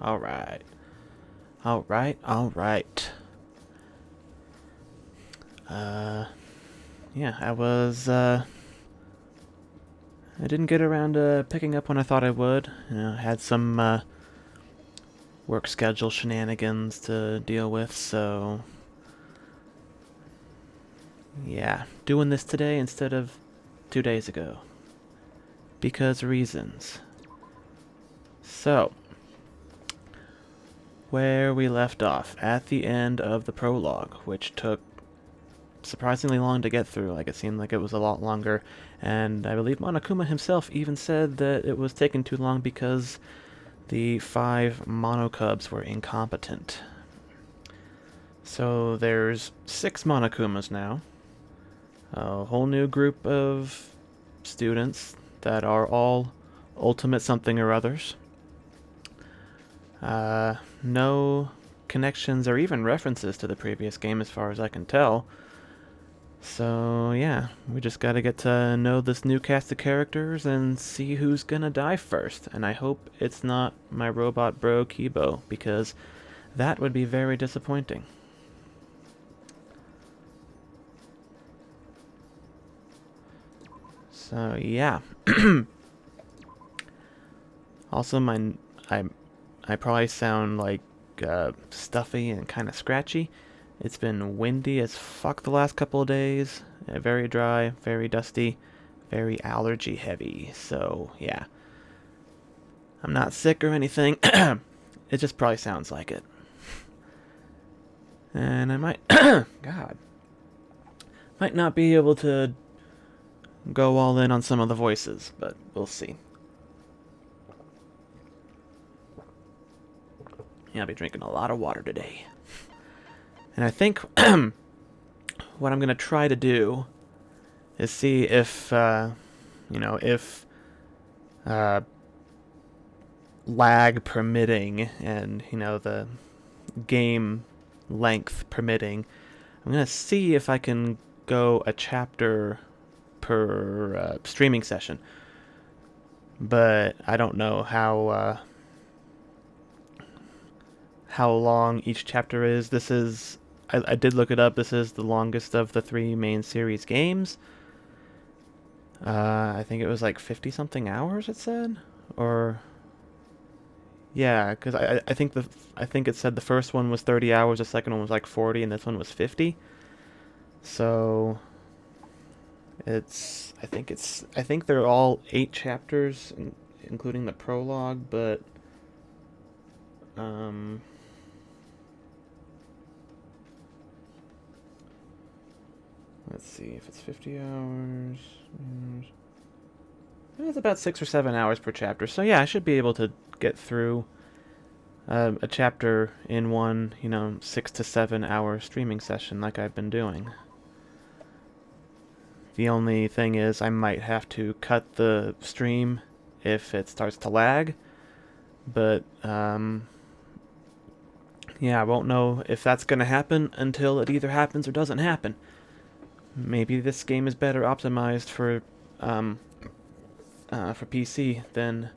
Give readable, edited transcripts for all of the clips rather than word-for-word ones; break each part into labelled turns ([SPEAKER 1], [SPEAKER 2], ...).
[SPEAKER 1] Alright. Alright. Yeah, I didn't get around to picking up when I thought I would. Had some, work schedule shenanigans to deal with, so... Yeah, doing this today instead of 2 days ago. Because reasons. So, where we left off, at the end of the prologue, which took surprisingly long to get through. Like, it seemed like it was a lot longer, and I believe Monokuma himself even said that it was taking too long because the 5 Monokubs were incompetent. So there's 6 Monokumas now, a whole new group of students that are all ultimate something or others. No connections or even references to the previous game as far as I can tell. So yeah, we just gotta get to know this new cast of characters and see who's gonna die first. And I hope it's not my robot bro Kibo, because that would be very disappointing. So yeah. Also, I probably sound like stuffy and kind of scratchy. It's been windy as fuck the last couple of days. Very dry, very dusty, very allergy heavy. So yeah, I'm not sick or anything. It just probably sounds like it. And I might, God, might not be able to go all in on some of the voices, but we'll see. Yeah, I'll be drinking a lot of water today. And I think what I'm going to try to do is see if, if lag permitting and, the game length permitting, I'm going to see if I can go a chapter per streaming session. But I don't know how long each chapter is. I did look it up. This is the longest of the 3 main series games. I think it was like 50 something hours. It said, or yeah, because I think it said the first one was 30 hours, the second one was like 40, and this one was 50. So I think they're all 8 chapters, including the prologue, but let's see if it's 50 hours. It's about 6 or 7 hours per chapter. So yeah, I should be able to get through a chapter in one, 6 to 7 hour streaming session like I've been doing. The only thing is I might have to cut the stream if it starts to lag. But yeah, I won't know if that's going to happen until it either happens or doesn't happen. Maybe this game is better optimized for PC than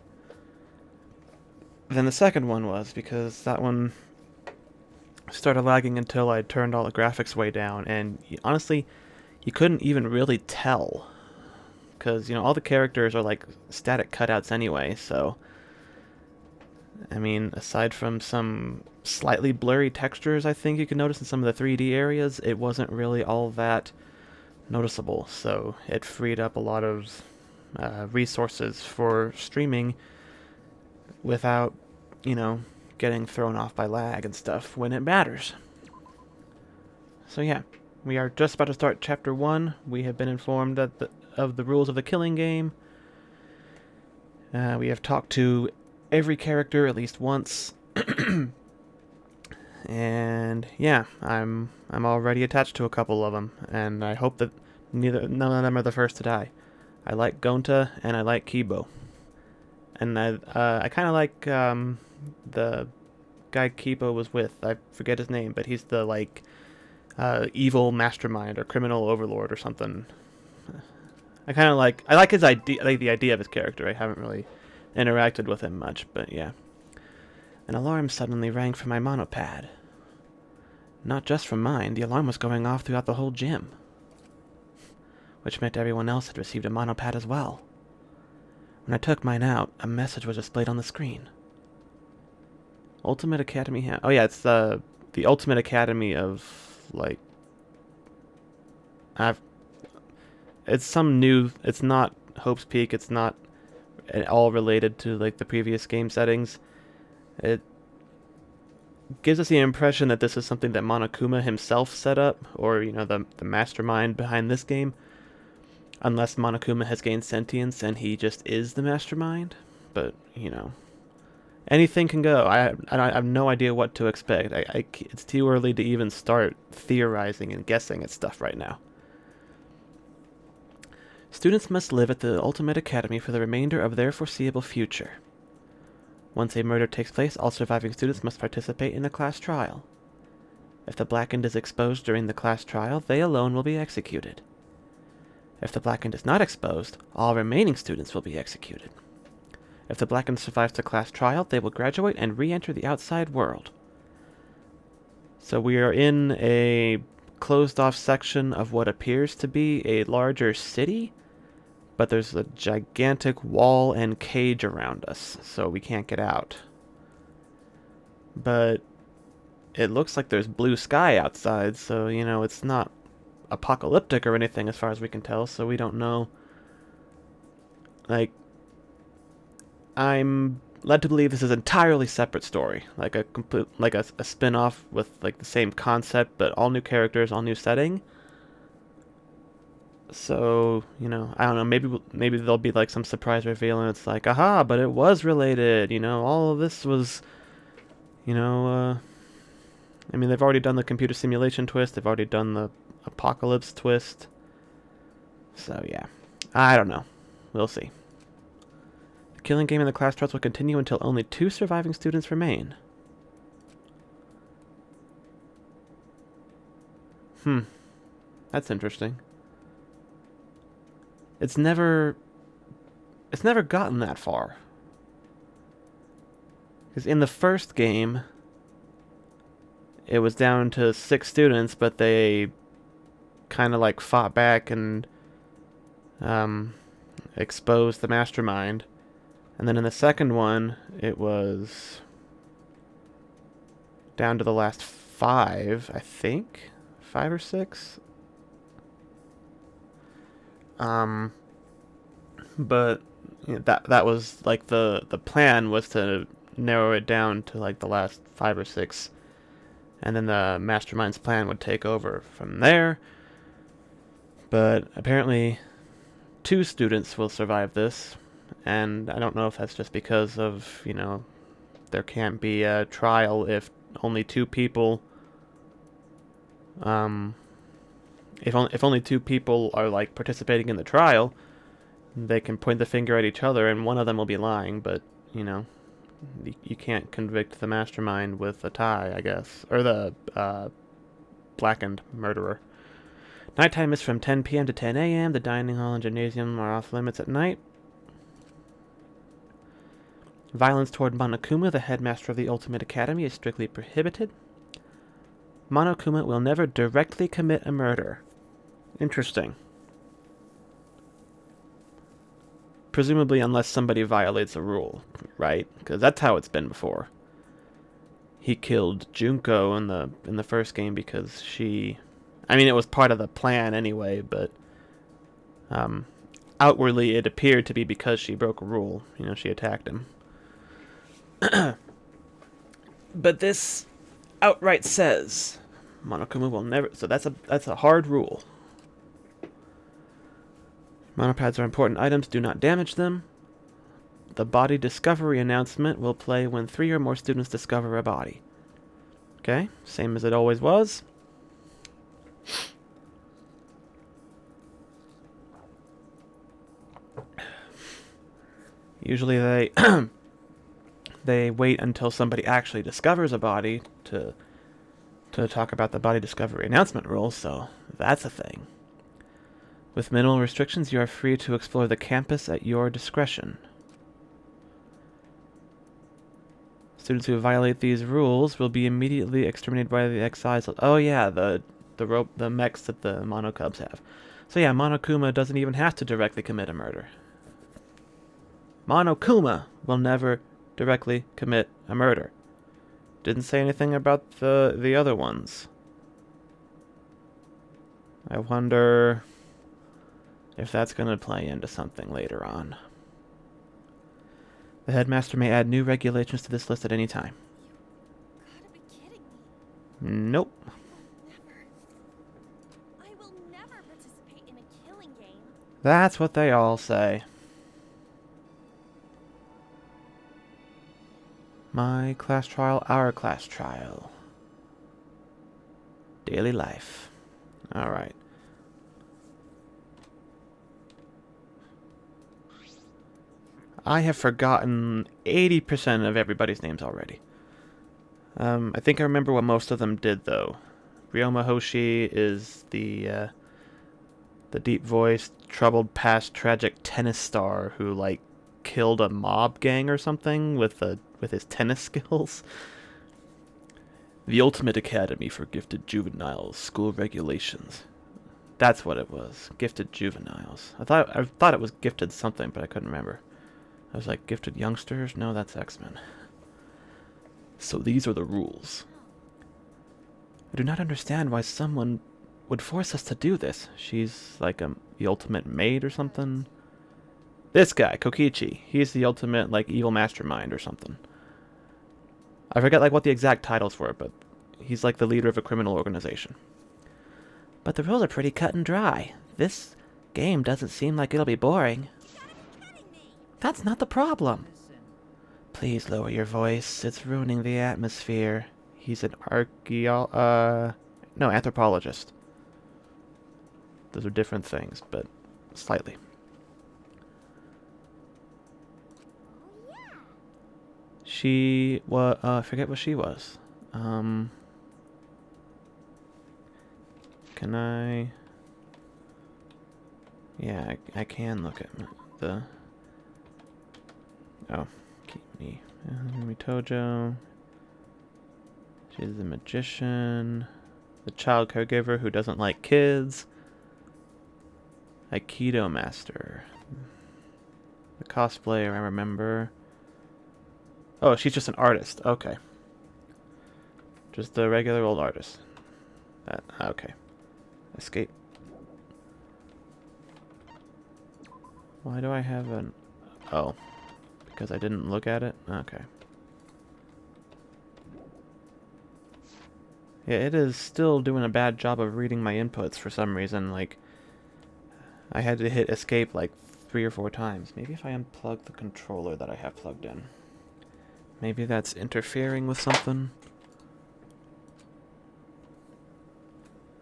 [SPEAKER 1] the second one was, because that one started lagging until I turned all the graphics way down, and honestly, you couldn't even really tell, because all the characters are like static cutouts anyway. So I mean, aside from some slightly blurry textures I think you can notice in some of the 3D areas, it wasn't really all that noticeable. So it freed up a lot of resources for streaming without, getting thrown off by lag and stuff when it matters. So yeah, we are just about to start Chapter 1. We have been informed of the rules of the killing game. We have talked to every character at least once. And yeah, I'm already attached to a couple of them, and I hope that none of them are the first to die. I like Gonta and I like Kibo, and I kind of like the guy Kibo was with. I forget his name, but he's the evil mastermind or criminal overlord or something. I like his idea, like the idea of his character. I haven't really interacted with him much, but yeah. An alarm suddenly rang from my monopad. Not just from mine, the alarm was going off throughout the whole gym. Which meant everyone else had received a monopad as well. When I took mine out, a message was displayed on the screen. Ultimate Academy... Oh yeah, it's the Ultimate Academy of, like... It's some new... It's not Hope's Peak, it's not at all related to, like, the previous game settings. It gives us the impression that this is something that Monokuma himself set up, or, you know, the mastermind behind this game. Unless Monokuma has gained sentience and he just is the mastermind. But, you know, anything can go. I have no idea what to expect. It's too early to even start theorizing and guessing at stuff right now. Students must live at the Ultimate Academy for the remainder of their foreseeable future. Once a murder takes place, all surviving students must participate in the class trial. If the blackened is exposed during the class trial, they alone will be executed. If the blackened is not exposed, all remaining students will be executed. If the blackened survives the class trial, they will graduate and re-enter the outside world. So we are in a closed-off section of what appears to be a larger city, but there's a gigantic wall and cage around us, so we can't get out. But it looks like there's blue sky outside, so, you know, it's not apocalyptic or anything as far as we can tell, so we don't know. Like, I'm led to believe this is an entirely separate story, like a complete, like a spin-off with like the same concept, but all new characters, all new setting. So, you know, I don't know, maybe there'll be like some surprise reveal and it's like, aha, but it was related, you know, all of this was, you know, I mean, they've already done the computer simulation twist, they've already done the apocalypse twist. So, yeah, I don't know. We'll see. The killing game in the class trials will continue until only 2 surviving students remain. That's interesting. It's never gotten that far. Because in the first game, it was down to 6 students, but they kind of like fought back and exposed the mastermind. And then in the second one, it was down to the last 5, I think. 5 or 6. But you know, that was like the plan was to narrow it down to like the last 5 or 6, and then the mastermind's plan would take over from there. But apparently 2 students will survive this, and I don't know if that's just because of, you know, there can't be a trial if only 2 people if only 2 people are like participating in the trial, they can point the finger at each other and one of them will be lying, but, you know, you can't convict the mastermind with a tie, I guess. Or the blackened murderer. Nighttime is from 10 p.m. to 10 a.m. The dining hall and gymnasium are off limits at night. Violence toward Monokuma, the headmaster of the Ultimate Academy, is strictly prohibited. Monokuma will never directly commit a murder. Interesting. Presumably unless somebody violates a rule, right? Because that's how it's been before. He killed Junko in the first game because she... I mean, it was part of the plan anyway, but outwardly it appeared to be because she broke a rule. You know, she attacked him. But this outright says Monokuma will never... So that's a hard rule. Monopads are important items. Do not damage them. The body discovery announcement will play when 3 or more students discover a body. Okay, same as it always was. Usually they wait until somebody actually discovers a body to talk about the body discovery announcement rules, so that's a thing. With minimal restrictions, you are free to explore the campus at your discretion. Students who violate these rules will be immediately exterminated by the exiles. Oh yeah, the mechs that the Monokubs have. So yeah, Monokuma doesn't even have to directly commit a murder. Monokuma will never directly commit a murder. Didn't say anything about the other ones. I wonder if that's going to play into something later on. The headmaster may add new regulations to this list at any time.
[SPEAKER 2] You gotta be kidding me.
[SPEAKER 1] Nope.
[SPEAKER 2] I will never participate in a killing game.
[SPEAKER 1] That's what they all say. My class trial, our class trial. Daily life. Alright. I have forgotten 80% of everybody's names already. I think I remember what most of them did, though. Ryoma Hoshi is the deep-voiced, troubled past tragic tennis star who, like, killed a mob gang or something with his tennis skills. The Ultimate Academy for Gifted Juveniles, School Regulations. That's what it was. Gifted Juveniles. I thought it was Gifted something, but I couldn't remember. I was like, Gifted Youngsters? No, that's X-Men. So these are the rules. I do not understand why someone would force us to do this. She's like the ultimate maid or something. This guy, Kokichi, he's the ultimate like evil mastermind or something. I forget like what the exact titles were, but he's like the leader of a criminal organization. But the rules are pretty cut and dry. This game doesn't seem like it'll be boring. That's not the problem. Please lower your voice. It's ruining the atmosphere. He's an anthropologist. Those are different things, but slightly. She was, I forget what she was. Can I? Yeah, I can look at the... Oh, keep me. Tojo. She's the magician. The child caregiver who doesn't like kids. Aikido master. The cosplayer, I remember. Oh, she's just an artist. Okay. Just a regular old artist. Okay. Escape. Why do I have an... Oh. Because I didn't look at it? Okay. Yeah, it is still doing a bad job of reading my inputs for some reason. Like, I had to hit escape like 3 or 4 times. Maybe if I unplug the controller that I have plugged in. Maybe that's interfering with something.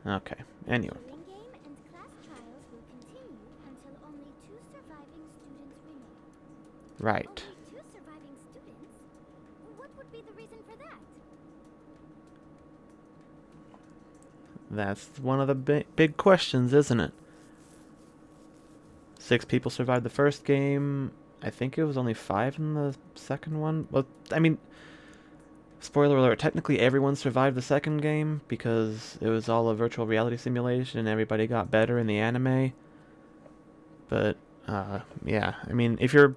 [SPEAKER 1] Okay, anyway. Right.
[SPEAKER 2] Only 2 surviving students? What would be the reason for that?
[SPEAKER 1] That's one of the big questions, isn't it? 6 people survived the first game. I think it was only 5 in the second one. Well, I mean, spoiler alert, technically everyone survived the second game because it was all a virtual reality simulation and everybody got better in the anime. But, yeah, I mean, if you're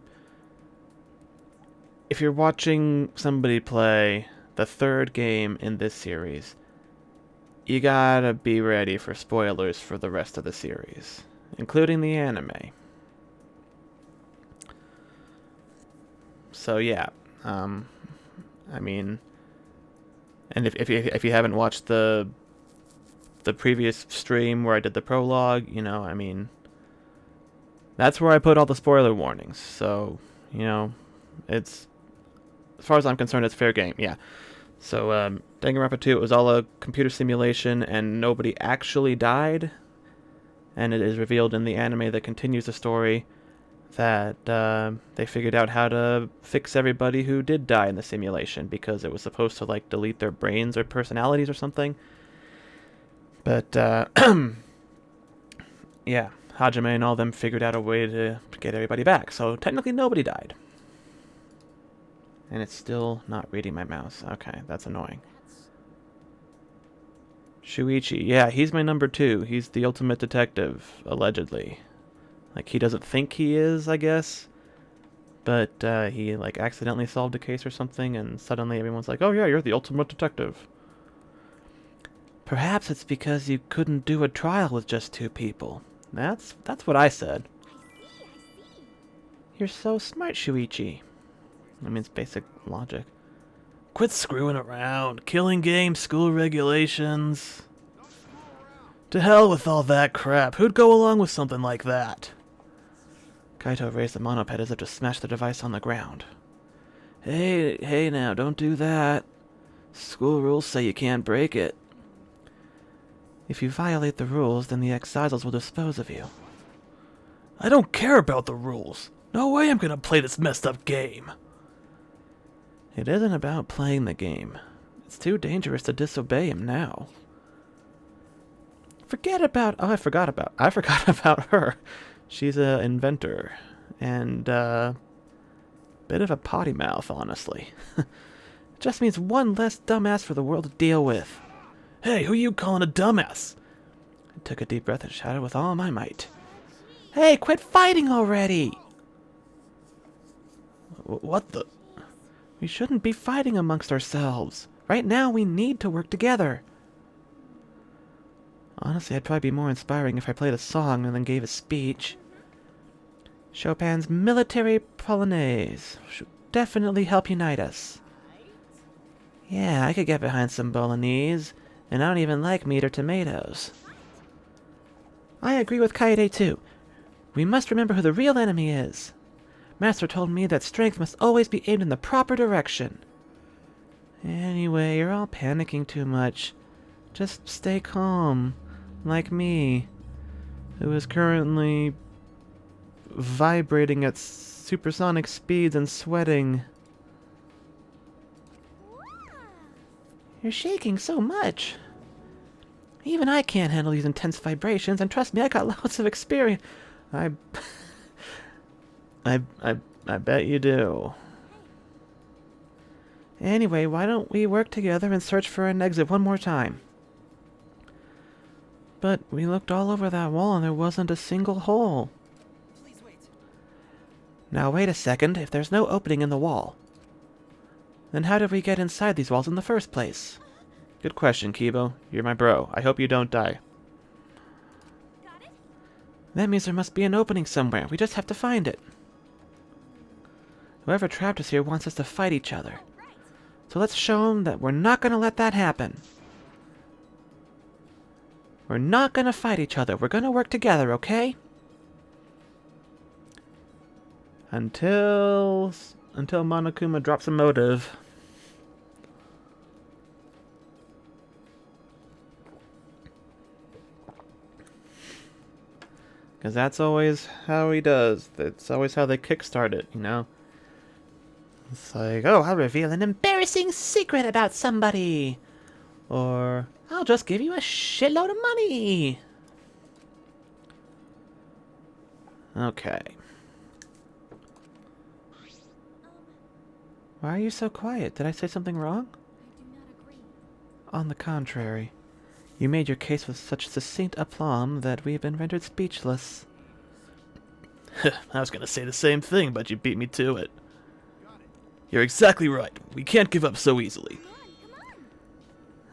[SPEAKER 1] watching somebody play the 3rd game in this series, you gotta be ready for spoilers for the rest of the series, including the anime. So yeah, I mean, and if you haven't watched the previous stream where I did the prologue, you know, I mean, that's where I put all the spoiler warnings. So, you know, it's, as far as I'm concerned, it's fair game. Yeah. So, Danganronpa 2, it was all a computer simulation, and nobody actually died. And it is revealed in the anime that continues the story that they figured out how to fix everybody who did die in the simulation, because it was supposed to, like, delete their brains or personalities or something. But, yeah, Hajime and all them figured out a way to get everybody back. So, technically nobody died. And it's still not reading my mouse. Okay, that's annoying. Shuichi. Yeah, he's my number 2. He's the ultimate detective, allegedly. Like, he doesn't think he is, I guess. But he, like, accidentally solved a case or something, and suddenly everyone's like, oh yeah, you're the ultimate detective. Perhaps it's because you couldn't do a trial with just 2 people. That's what I said.
[SPEAKER 2] I see.
[SPEAKER 1] You're so smart, Shuichi. I mean, it's basic logic. Quit screwing around. Killing game, school regulations. To hell with all that crap. Who'd go along with something like that? Kaito raised the monoped as if to smash the device on the ground. Hey now, don't do that. School rules say you can't break it. If you violate the rules, then the Excisals will dispose of you. I don't care about the rules. No way I'm gonna play this messed up game. It isn't about playing the game. It's too dangerous to disobey him now. I forgot about her. She's an inventor. And, bit of a potty mouth, honestly. Just means one less dumbass for the world to deal with. Hey, who you calling a dumbass? I took a deep breath and shouted with all my might. Hey, quit fighting already! What the? We shouldn't be fighting amongst ourselves. Right now, we need to work together. Honestly, I'd probably be more inspiring if I played a song and then gave a speech. Chopin's Military Polonaise should definitely help unite us. Yeah, I could get behind some bolognese, and I don't even like meat or tomatoes. I agree with Kaede too. We must remember who the real enemy is. Master told me that strength must always be aimed in the proper direction. Anyway, you're all panicking too much. Just stay calm, like me, who is currently vibrating at supersonic speeds and sweating. You're shaking so much. Even I can't handle these intense vibrations, and trust me, I got lots of experience. I bet you do. Anyway, why don't we work together and search for an exit one more time? But we looked all over that wall and there wasn't a single hole.
[SPEAKER 3] Please wait.
[SPEAKER 1] Now wait a second, if there's no opening in the wall, then how did we get inside these walls in the first place? Good question, Kibo. You're my bro. I hope you don't die.
[SPEAKER 2] Got it?
[SPEAKER 1] That means there must be an opening somewhere. We just have to find it. Whoever trapped us here wants us to fight each other.
[SPEAKER 2] Right.
[SPEAKER 1] So let's show them that we're not going to let that happen. We're not going to fight each other. We're going to work together, okay? Until Monokuma drops a motive. Because that's always how he does. That's always how they kickstart it, you know? It's like, oh, I'll reveal an embarrassing secret about somebody. Or, I'll just give you a shitload of money. Okay. Why are you so quiet? Did I say something wrong?
[SPEAKER 2] I do not agree.
[SPEAKER 1] On the contrary. You made your case with such succinct aplomb that we have been rendered speechless. I was gonna say the same thing, but you beat me to it. You're exactly right. We can't give up so easily.
[SPEAKER 2] Come on.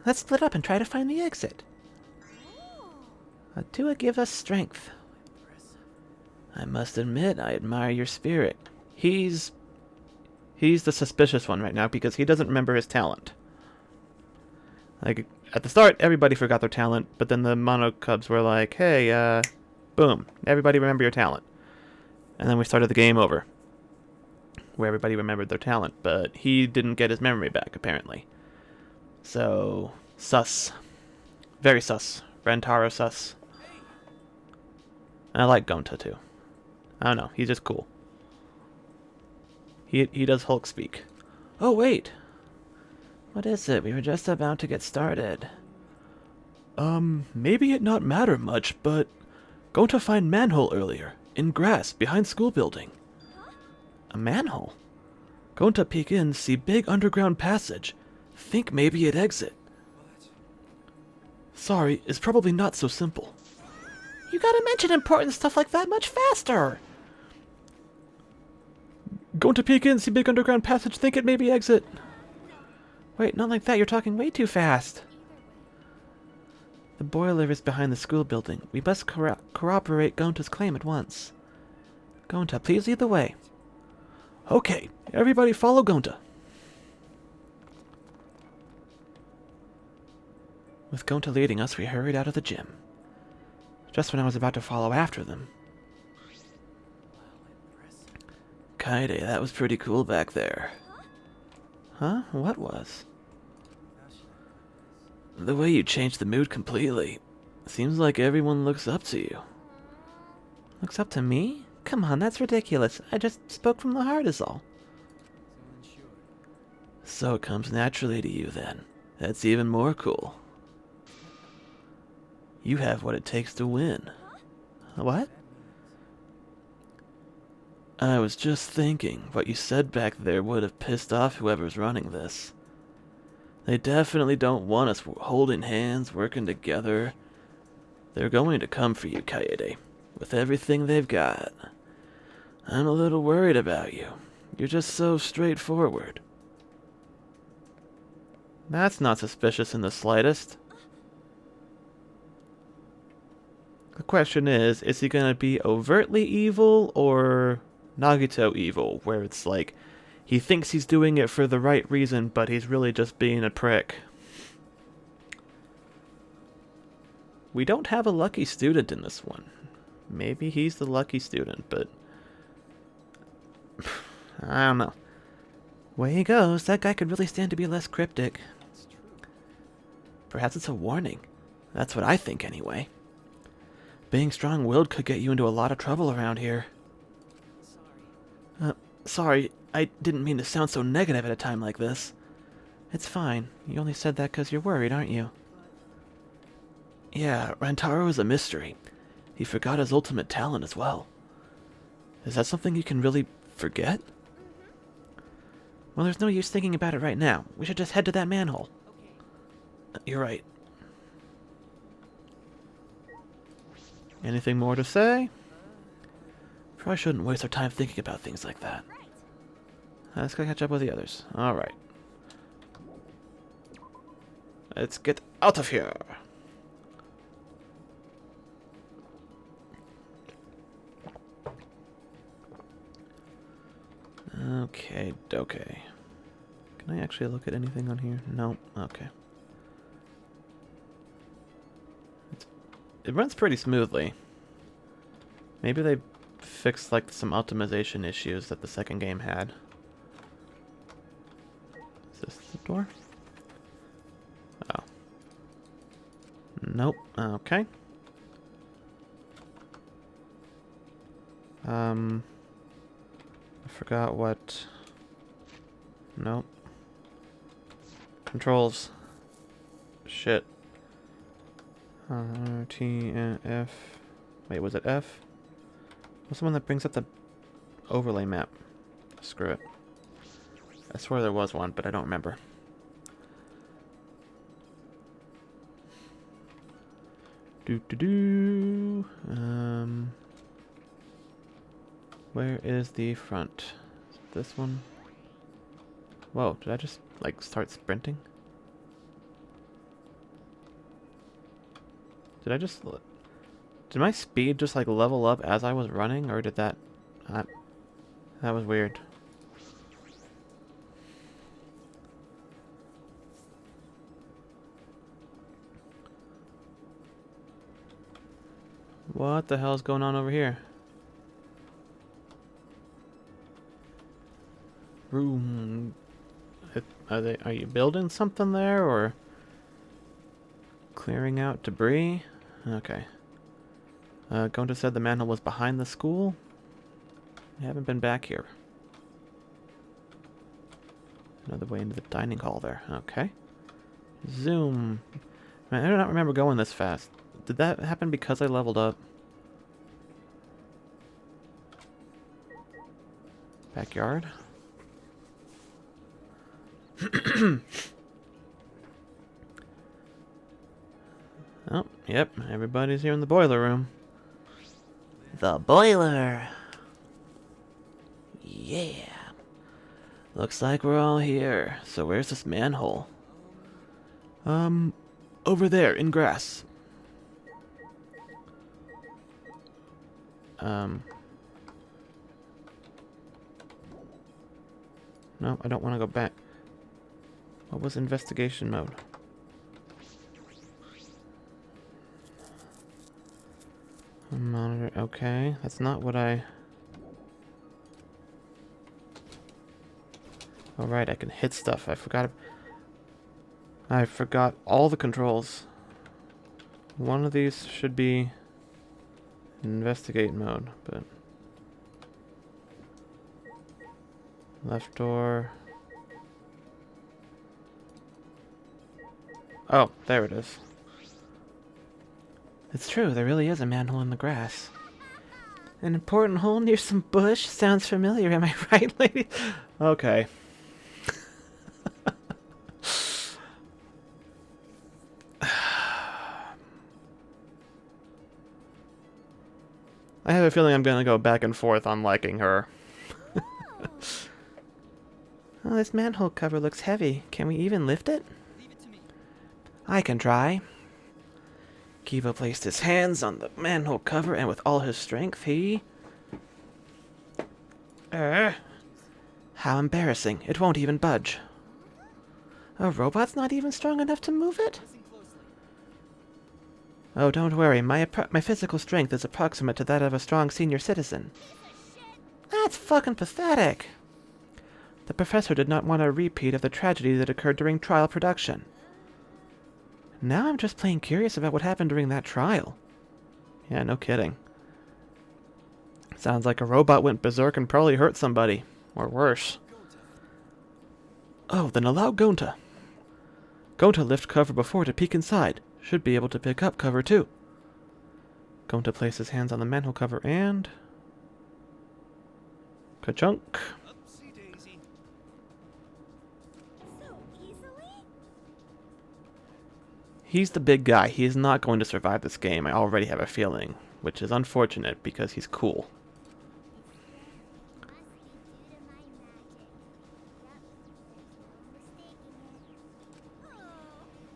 [SPEAKER 1] Let's split up and try to find the exit.
[SPEAKER 2] Oh.
[SPEAKER 1] Atua gives us strength. I must admit, I admire your spirit. He's the suspicious one right now because he doesn't remember his talent. Like, at the start, everybody forgot their talent, but then the Mono Cubs were like, hey, boom, everybody remember your talent. And then we started the game over, where everybody remembered their talent, but he didn't get his memory back, apparently. So, sus. Very sus. Rentaro sus. I like Gonta, too. I don't know, he's just cool. He does Hulk speak. Oh, wait! What is it? We were just about to get started. Maybe it not matter much, but Gonta find manhole earlier, in grass, behind school building.
[SPEAKER 2] Huh?
[SPEAKER 1] A manhole? Going to peek in, see big underground passage. Think maybe it exit. Sorry, it's probably not so simple. You gotta mention important stuff like that much faster! Going to peek in, see big underground passage, think it maybe exit. Wait, not like that, you're talking way too fast. The boiler is behind the school building. We must corroborate Gonta's claim at once. Gonta, please lead the way. Okay, everybody follow Gonta. With Gonta leading us, we hurried out of the gym. Just when I was about to follow after them. Kaede, that was pretty cool back there. Huh? What was? The way you changed the mood completely. Seems like everyone looks up to you. Looks up to me? Come on, that's ridiculous. I just spoke from the heart is all. So it comes naturally to you then. That's even more cool. You have what it takes to win. What? I was just thinking, what you said back there would have pissed off whoever's running this. They definitely don't want us holding hands, working together. They're going to come for you, Kaede, with everything they've got. I'm a little worried about you. You're just so straightforward. That's not suspicious in the slightest. The question is he going to be overtly evil or Nagito evil, where it's like, he thinks he's doing it for the right reason, but he's really just being a prick. We don't have a lucky student in this one. Maybe he's the lucky student, but I don't know. Way he goes, that guy could really stand to be less cryptic. Perhaps it's a warning. That's what I think anyway. Being strong-willed could get you into a lot of trouble around here. Sorry, I didn't mean to sound so negative at a time like this. It's fine. You only said that because you're worried, aren't you? Yeah, Rantaro is a mystery. He forgot his ultimate talent as well. Is that something you can really forget? Well, there's no use thinking about it right now. We should just head to that manhole. You're right. Anything more to say? Probably shouldn't waste our time thinking about things like that. Let's go catch up with the others. Alright. Let's get out of here. Okay, okay. Can I actually look at anything on here? No. Okay. It runs pretty smoothly. Maybe they fixed like some optimization issues that the second game had. Is this the door? Oh. Nope. Okay. I forgot what... Nope. Controls. Shit. T and F. Wait, was it F? What's the one that brings up the overlay map? Screw it. I swear there was one, but I don't remember. Where is the front? Is it this one? Whoa, did I just, like, start sprinting? Did I just... Did my speed just, like, level up as I was running? Or did that... that was weird. What the hell is going on over here? Room... Are you building something there, or... Clearing out debris? Okay. Gonta said the manhole was behind the school. I haven't been back here. Another way into the dining hall there. Okay. Zoom. Man, I do not remember going this fast. Did that happen because I leveled up? Backyard? Oh, yep, everybody's here in the boiler room. The boiler! Yeah. Looks like we're all here. So where's this manhole? Over there, in grass. No, I don't want to go back. What was investigation mode? Monitor, okay. That's not what I... Alright, I can hit stuff. I forgot all the controls. One of these should be investigate mode, but... Left door... Oh, there it is. It's true, there really is a manhole in the grass. An important hole near some bush? Sounds familiar, am I right, lady? Okay. I have a feeling I'm gonna go back and forth on liking her. Oh, this manhole cover looks heavy. Can we even lift it?
[SPEAKER 3] Leave it to me.
[SPEAKER 1] I can try. Kibo placed his hands on the manhole cover, and with all his strength, he... How embarrassing. It won't even budge. A robot's not even strong enough to move it?
[SPEAKER 3] Listen closely.
[SPEAKER 1] Oh, don't worry. My physical strength is approximate to that of a strong senior citizen. That's fucking pathetic. The professor did not want a repeat of the tragedy that occurred during trial production. Now I'm just plain curious about what happened during that trial. Yeah, no kidding. Sounds like a robot went berserk and probably hurt somebody. Or worse. Oh, then allow Gonta. Gonta lift cover before to peek inside. Should be able to pick up cover too. Gonta place his hands on the manhole cover and... Ka-chunk.
[SPEAKER 3] Upsy daisy.
[SPEAKER 2] So easily?
[SPEAKER 1] He's the big guy. He is not going to survive this game. I already have a feeling. Which is unfortunate because he's cool.
[SPEAKER 2] Must be due to my magic. Yep, there's no mistaking it. Oh,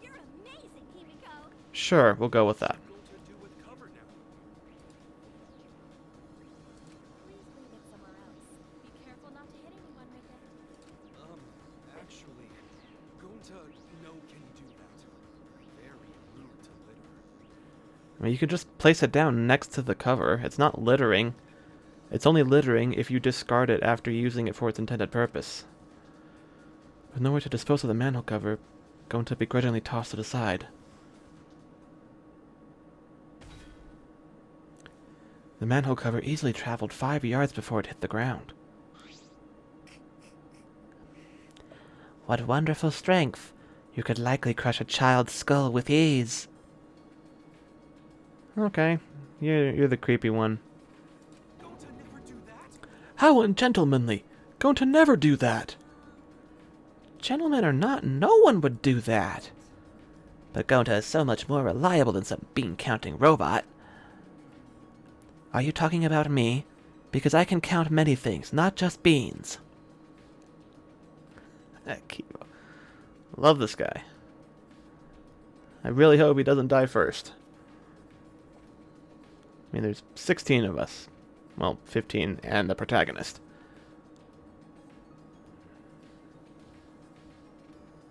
[SPEAKER 2] you're amazing, Kimiko.
[SPEAKER 1] Sure, we'll go with that.
[SPEAKER 3] Going to do with cover now.
[SPEAKER 2] Please leave it somewhere else. Be careful not to hit anyone with it.
[SPEAKER 3] Actually, going to no can do that. Very rude to litter.
[SPEAKER 1] I mean, you could just place it down next to the cover. It's not littering. It's only littering if you discard it after using it for its intended purpose. With nowhere to dispose of the manhole cover, going to begrudgingly toss it aside. The manhole cover easily traveled 5 yards before it hit the ground. What wonderful strength! You could likely crush a child's skull with ease. Okay, you're the creepy one.
[SPEAKER 3] Going to never do that.
[SPEAKER 1] How ungentlemanly! Going to never do that! Gentlemen or not, no one would do that. But Gonta is so much more reliable than some bean-counting robot. Are you talking about me? Because I can count many things, not just beans. Kibo. Love this guy. I really hope he doesn't die first. I mean, there's 16 of us. Well, 15 and the protagonist.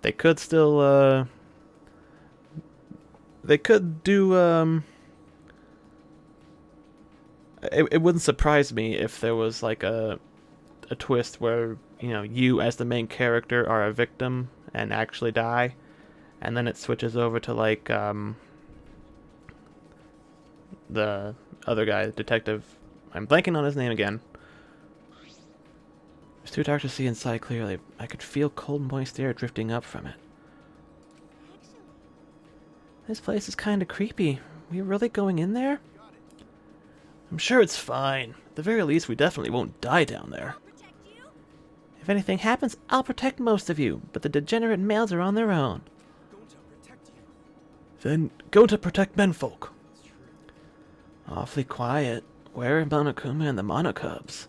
[SPEAKER 1] They could still, they could do, it wouldn't surprise me if there was, like, a twist where, you know, you as the main character are a victim and actually die. And then it switches over to, like, the other guy, detective. I'm blanking on his name again. It's too dark to see inside clearly. I could feel cold, moist air drifting up from it.
[SPEAKER 2] Actually,
[SPEAKER 1] This place is kind of creepy. We really going in there? I'm sure it's fine. At the very least, we definitely won't die down there.
[SPEAKER 2] I'll protect you.
[SPEAKER 1] If anything happens, I'll protect most of you, but the degenerate males are on their own.
[SPEAKER 3] Going to protect you.
[SPEAKER 1] Then go to protect menfolk.
[SPEAKER 3] It's true.
[SPEAKER 1] Awfully quiet. Where are Monokuma and the Monokubs?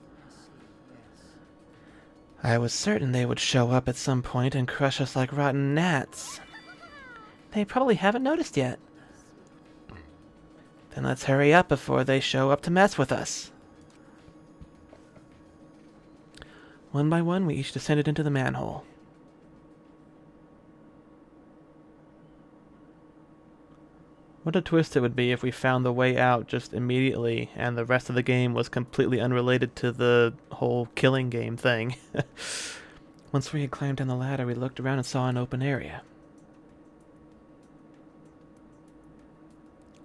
[SPEAKER 1] I was certain they would show up at some point and crush us like rotten gnats. They probably haven't noticed yet. Then let's hurry up before they show up to mess with us. One by one, we each descended into the manhole. What a twist it would be if we found the way out just immediately and the rest of the game was completely unrelated to the whole killing game thing. Once we had climbed down the ladder, we looked around and saw an open area.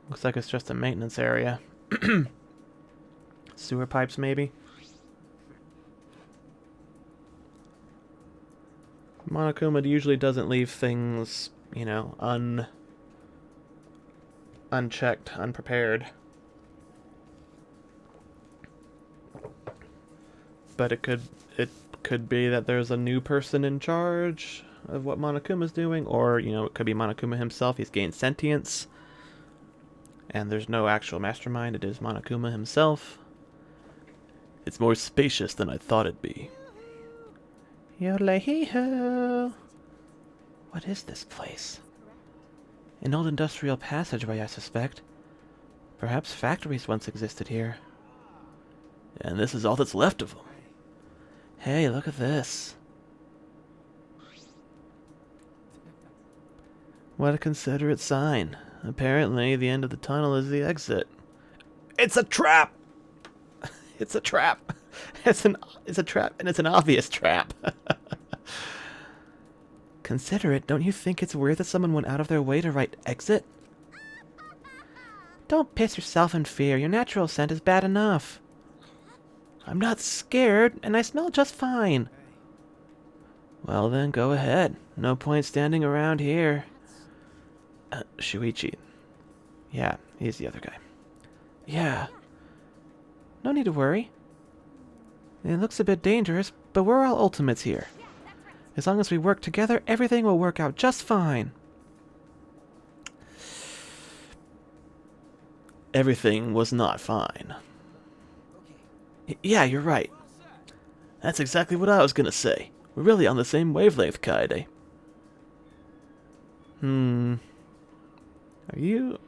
[SPEAKER 1] Looks like it's just a maintenance area. Sewer pipes, maybe? Monokuma usually doesn't leave things, you know, unchecked, unprepared. But it could be that there's a new person in charge of what Monokuma's doing, or, you know, it could be Monokuma himself. He's gained sentience. And there's no actual mastermind, it is Monokuma himself. It's more spacious than I thought it'd be. Yodelay-hee-ho! What is this place? An old industrial passageway, I suspect. Perhaps factories once existed here. And this is all that's left of them. Hey, look at this. What a considerate sign. Apparently, the end of the tunnel is the exit. It's a trap! It's a trap! It's a trap, and it's an obvious trap. Consider it. Don't you think it's weird that someone went out of their way to write exit? Don't piss yourself in fear. Your natural scent is bad enough. I'm not scared, and I smell just fine. Well then, go ahead. No point standing around here. Shuichi. Yeah, he's the other guy. Yeah. No need to worry. It looks a bit dangerous, but we're all ultimates here. As long as we work together, everything will work out just fine. Everything was not fine. Yeah, you're right. That's exactly what I was gonna say. We're really on the same wavelength, Kaede. Are you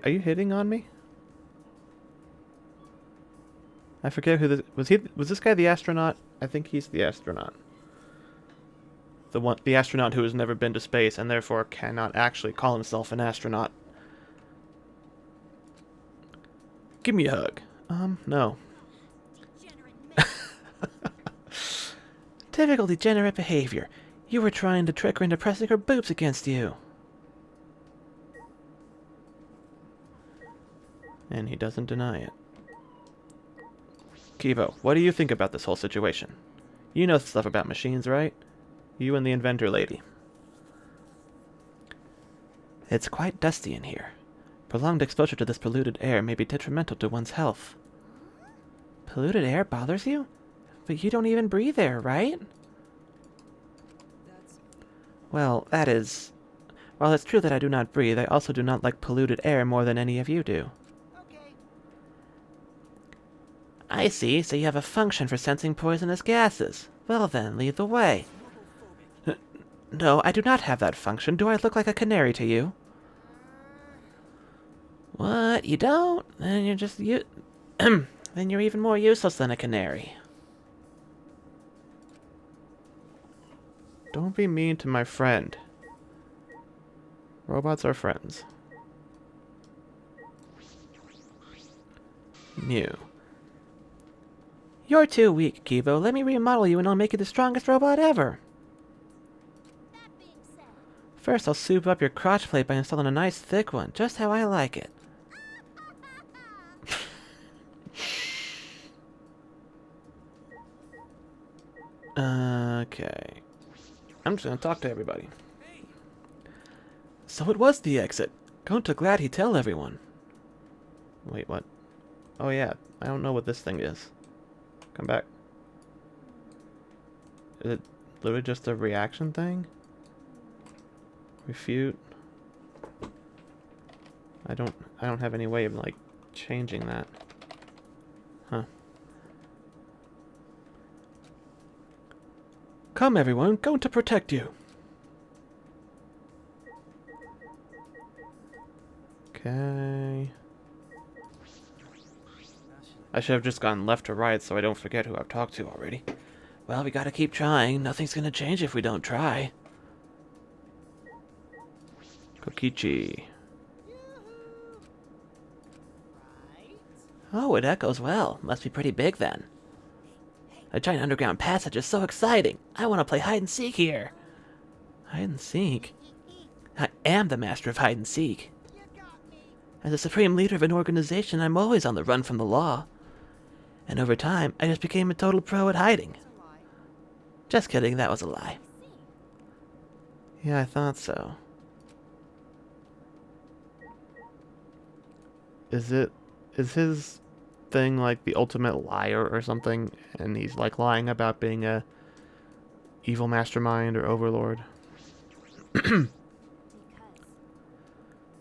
[SPEAKER 1] hitting on me? I forget who this was this guy the astronaut? I think he's the astronaut. The astronaut who has never been to space and therefore cannot actually call himself an astronaut. Give me a hug. No. Typical degenerate behavior. You were trying to trick her into pressing her boobs against you. And he doesn't deny it. Kibo, what do you think about this whole situation? You know stuff about machines, right? You and the inventor lady. It's quite dusty in here. Prolonged exposure to this polluted air may be detrimental to one's health. Polluted air bothers you? But you don't even breathe air, right? Well, that is... While it's true that I do not breathe, I also do not like polluted air more than any of you do. I see, so you have a function for sensing poisonous gases. Well then, lead the way. No, I do not have that function. Do I look like a canary to you? What? You don't? Then you're just then you're even more useless than a canary. Don't be mean to my friend. Robots are friends. Mew. You're too weak, Kibo. Let me remodel you and I'll make you the strongest robot ever.
[SPEAKER 2] That being said,
[SPEAKER 1] First, I'll soup up your crotch plate by installing a nice thick one, just how I like it. Okay. I'm just gonna talk to everybody. So it was the exit. Gonta glad he tell everyone. Wait, what? Oh yeah, I don't know what this thing is. Come back. Is it literally just a reaction thing? Refute. I don't have any way of like changing that. Huh. Come everyone, going to protect you. Okay. I should have just gone left to right so I don't forget who I've talked to already. Well, we gotta keep trying. Nothing's gonna change if we don't try. Kokichi. Oh, it echoes well. Must be pretty big then. A giant underground passage is so exciting. I want to play hide and seek here. Hide and seek? I am the master of hide and seek. As a supreme leader of an organization, I'm always on the run from the law. And over time, I just became a total pro at hiding. Just kidding, that was a lie. Yeah, I thought so. Is his thing like the ultimate liar or something, and he's like lying about being a evil mastermind or overlord?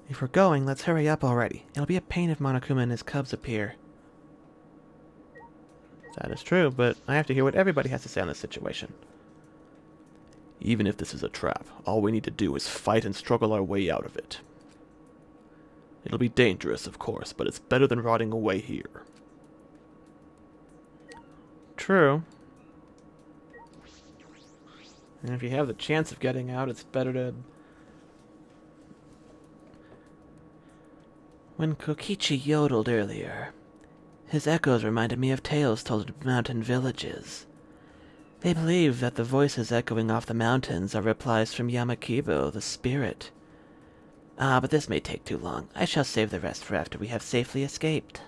[SPEAKER 1] If we're going, let's hurry up already. It'll be a pain if Monokuma and his cubs appear. That is true, but I have to hear what everybody has to say on this situation. Even if this is a trap, all we need to do is fight and struggle our way out of it. It'll be dangerous, of course, but it's better than rotting away here. True. And if you have the chance of getting out, it's better to... When Kokichi yodeled earlier, his echoes reminded me of tales told at mountain villages. They believe that the voices echoing off the mountains are replies from Yamakibo, the spirit. Ah, but this may take too long. I shall save the rest for after we have safely escaped.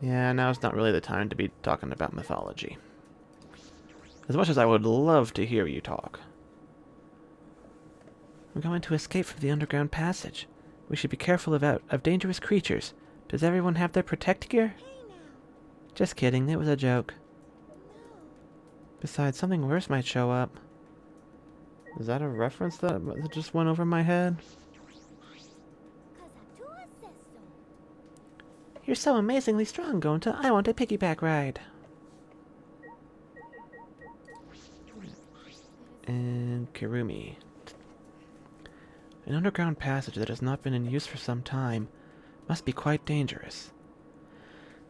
[SPEAKER 1] Yeah, now's not really the time to be talking about mythology. As much as I would love to hear you talk. We're going to escape from the underground passage. We should be careful of dangerous creatures. Does everyone have their protect gear? Just kidding, it was a joke. Besides, something worse might show up. Is that a reference that just went over my head? You're so amazingly strong, Gonta. I want a piggyback ride. And Kirumi. An underground passage that has not been in use for some time must be quite dangerous.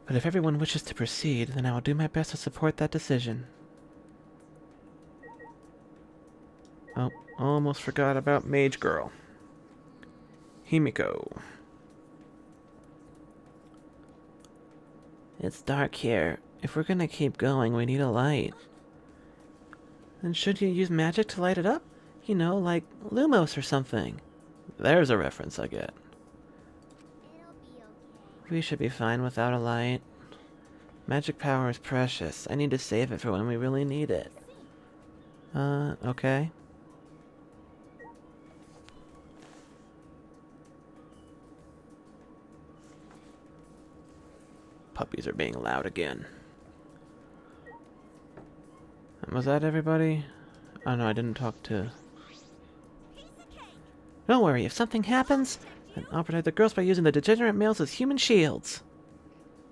[SPEAKER 1] But if everyone wishes to proceed, then I will do my best to support that decision. Oh, almost forgot about Mage Girl. Himiko. It's dark here. If we're gonna keep going, we need a light. Then should you use magic to light it up? You know, like Lumos or something. There's a reference I get. We should be fine without a light. Magic power is precious. I need to save it for when we really need it. Okay. Puppies are being loud again. Was that everybody? Oh no, I didn't talk to... Don't worry, if something happens, then I'll protect the girls by using the degenerate males as human shields.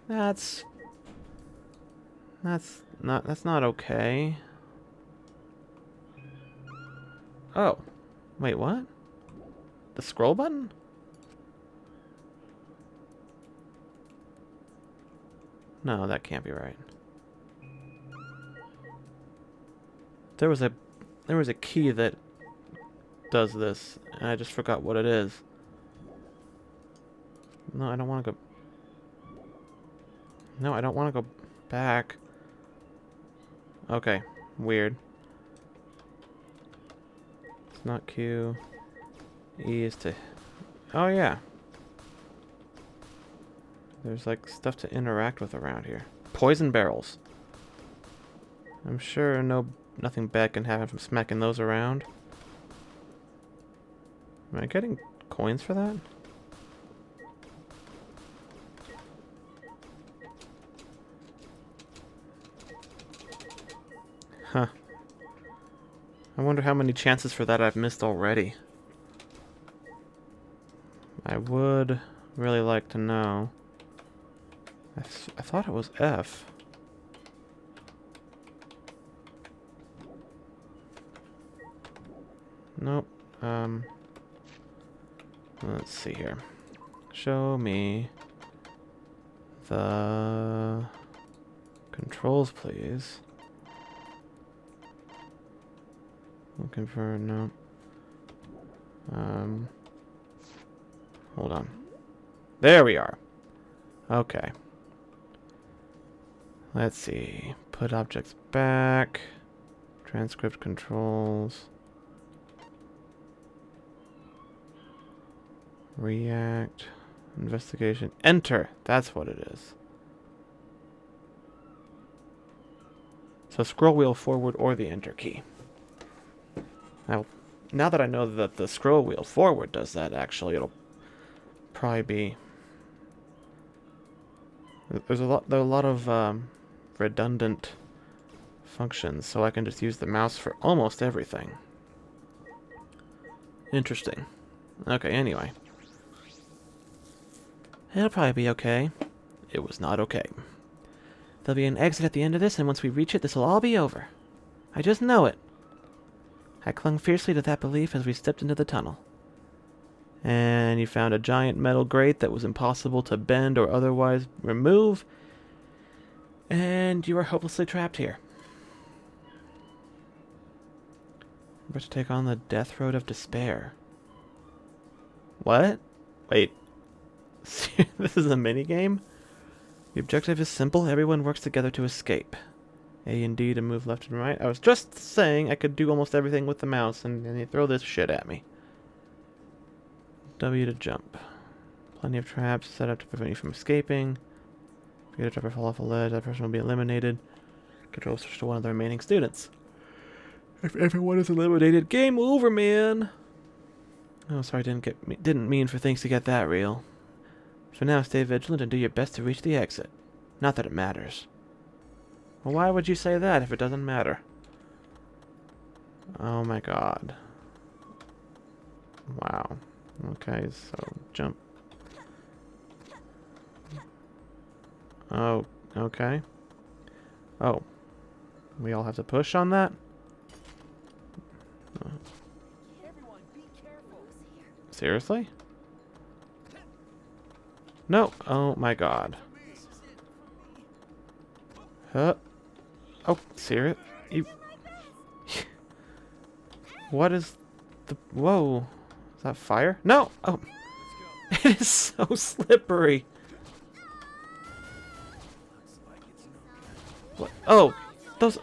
[SPEAKER 1] That's not okay. Oh. Wait, what? The scroll button? No, that can't be right. There was a key that does this, and I just forgot what it is. No, I don't want to go... No, I don't want to go back. Okay, weird. It's not Q. E is to... Oh, yeah. There's, like, stuff to interact with around here. Poison barrels. I'm sure nothing bad can happen from smacking those around. Am I getting coins for that? Huh. I wonder how many chances for that I've missed already. I would really like to know. I thought it was F. Nope. Let's see here. Show me the controls, please. Looking for no. Hold on. There we are. Okay. Let's see. Put objects back. Transcript controls. React. Investigation. Enter. That's what it is. So scroll wheel forward or the enter key. Now that I know that the scroll wheel forward does that, actually, it'll probably be... There are a lot of redundant functions, so I can just use the mouse for almost everything. Interesting. Okay, anyway. It'll probably be okay. It was not okay. There'll be an exit at the end of this, and once we reach it, this will all be over. I just know it. I clung fiercely to that belief as we stepped into the tunnel. And you found a giant metal grate that was impossible to bend or otherwise remove. And you are hopelessly trapped here. We're about to take on the death road of despair. What? Wait. This is a minigame? The objective is simple. Everyone works together to escape. A and D to move left and right. I was just saying I could do almost everything with the mouse, and you throw this shit at me. W to jump. Plenty of traps set up to prevent you from escaping. If you ever fall off a ledge, that person will be eliminated. Control switch to one of the remaining students. If everyone is eliminated, game over, man! Oh, sorry, didn't mean for things to get that real. For now, stay vigilant and do your best to reach the exit. Not that it matters. Well, why would you say that if it doesn't matter? Oh my god. Wow. Okay, so jump. Oh, okay. Oh. We all have to push on that?
[SPEAKER 3] Everyone, be careful.
[SPEAKER 1] Seriously? No. Oh my god. Huh? Oh, serious? You... What is the... Whoa. Is that fire? No! Oh. It is so slippery. What? Oh. Those...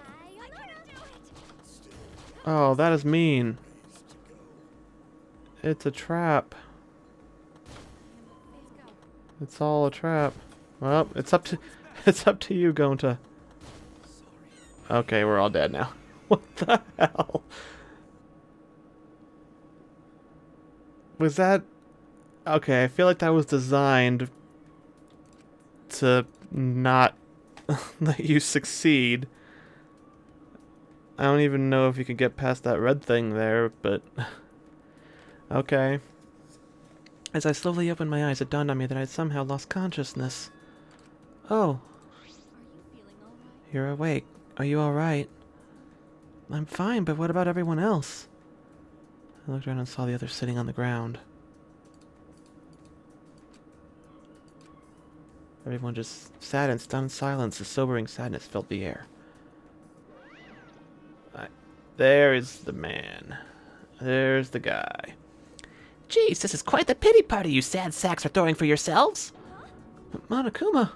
[SPEAKER 1] Oh, that is mean. It's a trap. It's all a trap. Well, it's up to you, Gonta. Okay, we're all dead now. What the hell? Was that... Okay, I feel like that was designed to not let you succeed. I don't even know if you can get past that red thing there, but... Okay. As I slowly opened my eyes, it dawned on me that I had somehow lost consciousness. Oh.
[SPEAKER 2] Are you feeling all right?
[SPEAKER 1] You're awake. Are you alright? I'm fine, but what about everyone else? I looked around and saw the others sitting on the ground. Everyone just sat in stunned silence. A sobering sadness filled the air. There is the man. There's the guy.
[SPEAKER 4] Geez, this is quite the pity party you sad sacks are throwing for yourselves.
[SPEAKER 1] Monokuma.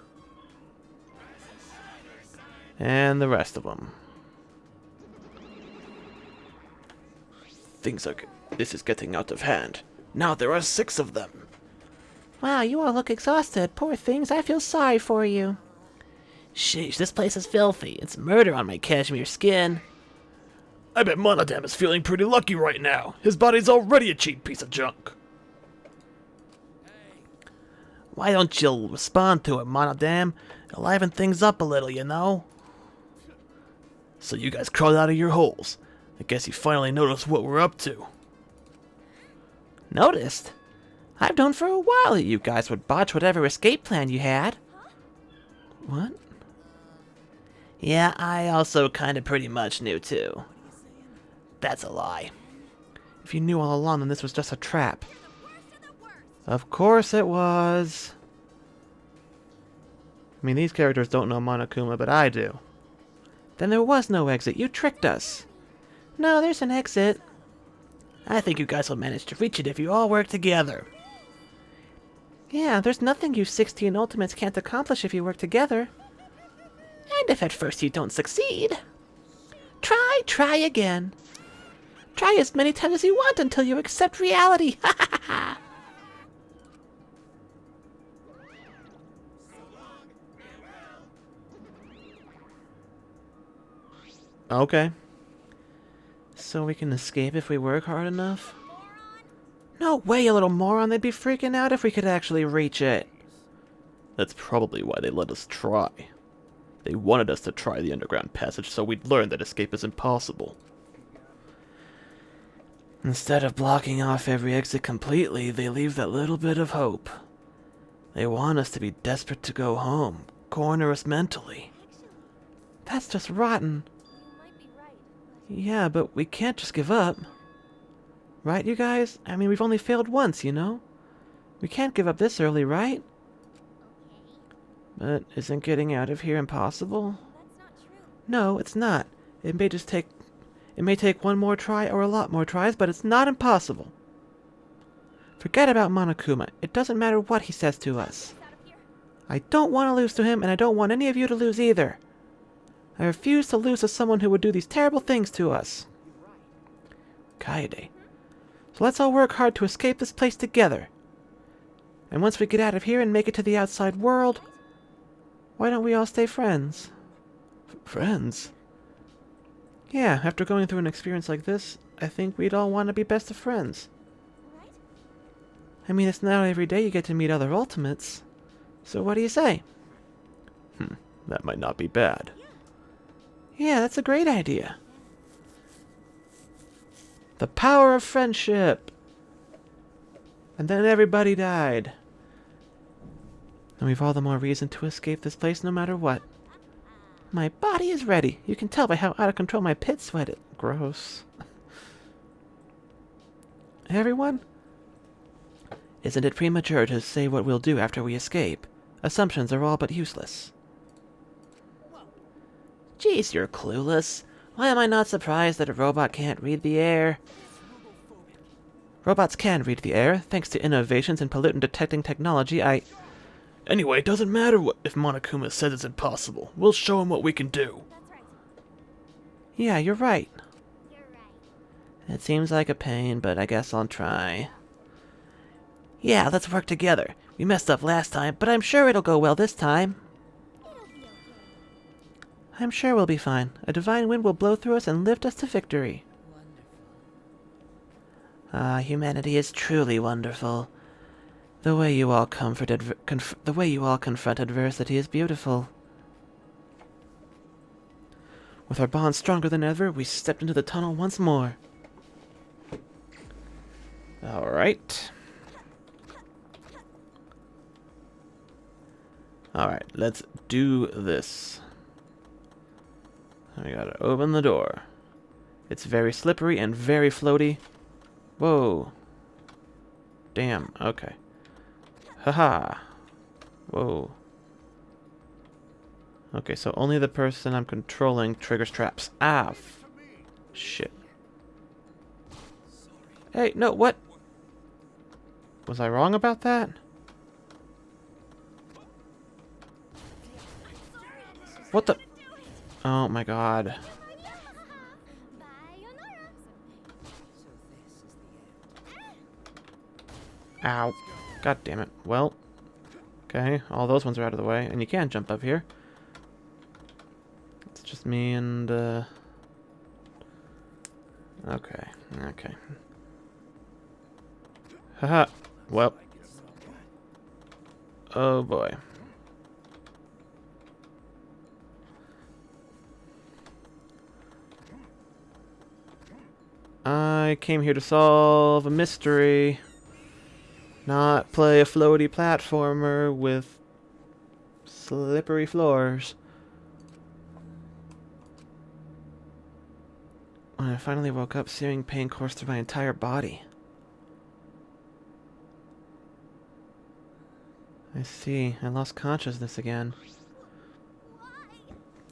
[SPEAKER 1] And the rest of them. This is getting out of hand. Now there are 6 of them.
[SPEAKER 4] Wow, you all look exhausted. Poor things, I feel sorry for you. Sheesh, this place is filthy. It's murder on my cashmere skin.
[SPEAKER 5] I bet Monodam is feeling pretty lucky right now. His body's already a cheap piece of junk.
[SPEAKER 4] Why don't you respond to it, Monodam? Liven things up a little, you know?
[SPEAKER 5] So you guys crawled out of your holes. I guess you finally noticed what we're up to.
[SPEAKER 4] Noticed? I've known for a while that you guys would botch whatever escape plan you had.
[SPEAKER 1] What?
[SPEAKER 4] Yeah, I also kinda pretty much knew too. That's a lie.
[SPEAKER 1] If you knew all along, then this was just a trap. Of course it was. I mean, these characters don't know Monokuma, but I do.
[SPEAKER 4] Then there was no exit. You tricked us. No, there's an exit. I think you guys will manage to reach it if you all work together. Yeah, there's nothing you 16 Ultimates can't accomplish if you work together. And if at first you don't succeed, try again. Try as many times as you want until you accept reality. Ha ha ha!
[SPEAKER 1] Okay. So we can escape if we work hard enough?
[SPEAKER 4] No way, you little moron. They'd be freaking out if we could actually reach it.
[SPEAKER 5] That's probably why they let us try. They wanted us to try the underground passage so we'd learn that escape is impossible.
[SPEAKER 1] Instead of blocking off every exit completely, they leave that little bit of hope. They want us to be desperate to go home, corner us mentally.
[SPEAKER 4] That's just rotten.
[SPEAKER 2] You might be right.
[SPEAKER 1] Yeah, but we can't just give up. Right, you guys? I mean, we've only failed once, you know? We can't give up this early, right? But isn't getting out of here impossible?
[SPEAKER 2] That's not true.
[SPEAKER 1] No, it's not. It may take one more try or a lot more tries, but it's not impossible. Forget about Monokuma. It doesn't matter what he says to us.
[SPEAKER 2] Out of here.
[SPEAKER 1] I don't want to lose to him, and I don't want any of you to lose either. I refuse to lose to someone who would do these terrible things to us. Kaede. So let's all work hard to escape this place together. And once we get out of here and make it to the outside world, why don't we all stay friends? Friends? Yeah, after going through an experience like this, I think we'd all want to be best of friends.
[SPEAKER 2] Right?
[SPEAKER 1] I mean, it's not every day you get to meet other Ultimates. So what do you say?
[SPEAKER 5] That might not be bad.
[SPEAKER 1] Yeah, that's a great idea. The power of friendship! And then everybody died. And we've all the more reason to escape this place no matter what. My body is ready. You can tell by how out of control my pit sweat is. Gross. Everyone? Isn't it premature to say what we'll do after we escape? Assumptions are all but useless. Jeez, you're clueless. Why am I not surprised that a robot can't read the air? Robots can read the air, thanks to innovations in pollutant detecting technology.
[SPEAKER 5] Anyway, it doesn't matter if Monokuma says it's impossible. We'll show him what we can do.
[SPEAKER 2] That's right.
[SPEAKER 1] Yeah, you're right.
[SPEAKER 2] You're right.
[SPEAKER 1] It seems like a pain, but I guess I'll try. Yeah, let's work together. We messed up last time, but I'm sure it'll go well this time.
[SPEAKER 2] It'll be okay.
[SPEAKER 1] I'm sure we'll be fine. A divine wind will blow through us and lift us to victory. Ah, humanity is truly wonderful. The way you all confront adversity is beautiful. With our bond stronger than ever, we stepped into the tunnel once more. Alright. Alright, let's do this. I gotta open the door. It's very slippery and very floaty. Whoa. Damn, okay. Haha. Whoa. Okay, so only the person I'm controlling triggers traps. Ah, shit. Hey, no, what? Was I wrong about that? What the? Oh my god. Ow. God damn it. Well. Okay, all those ones are out of the way, and you can jump up here. It's just me and, okay, okay. Haha. Well. Oh boy. I came here to solve a mystery, not play a floaty platformer with slippery floors. When I finally woke up, searing pain coursed through my entire body. I see. I lost consciousness again.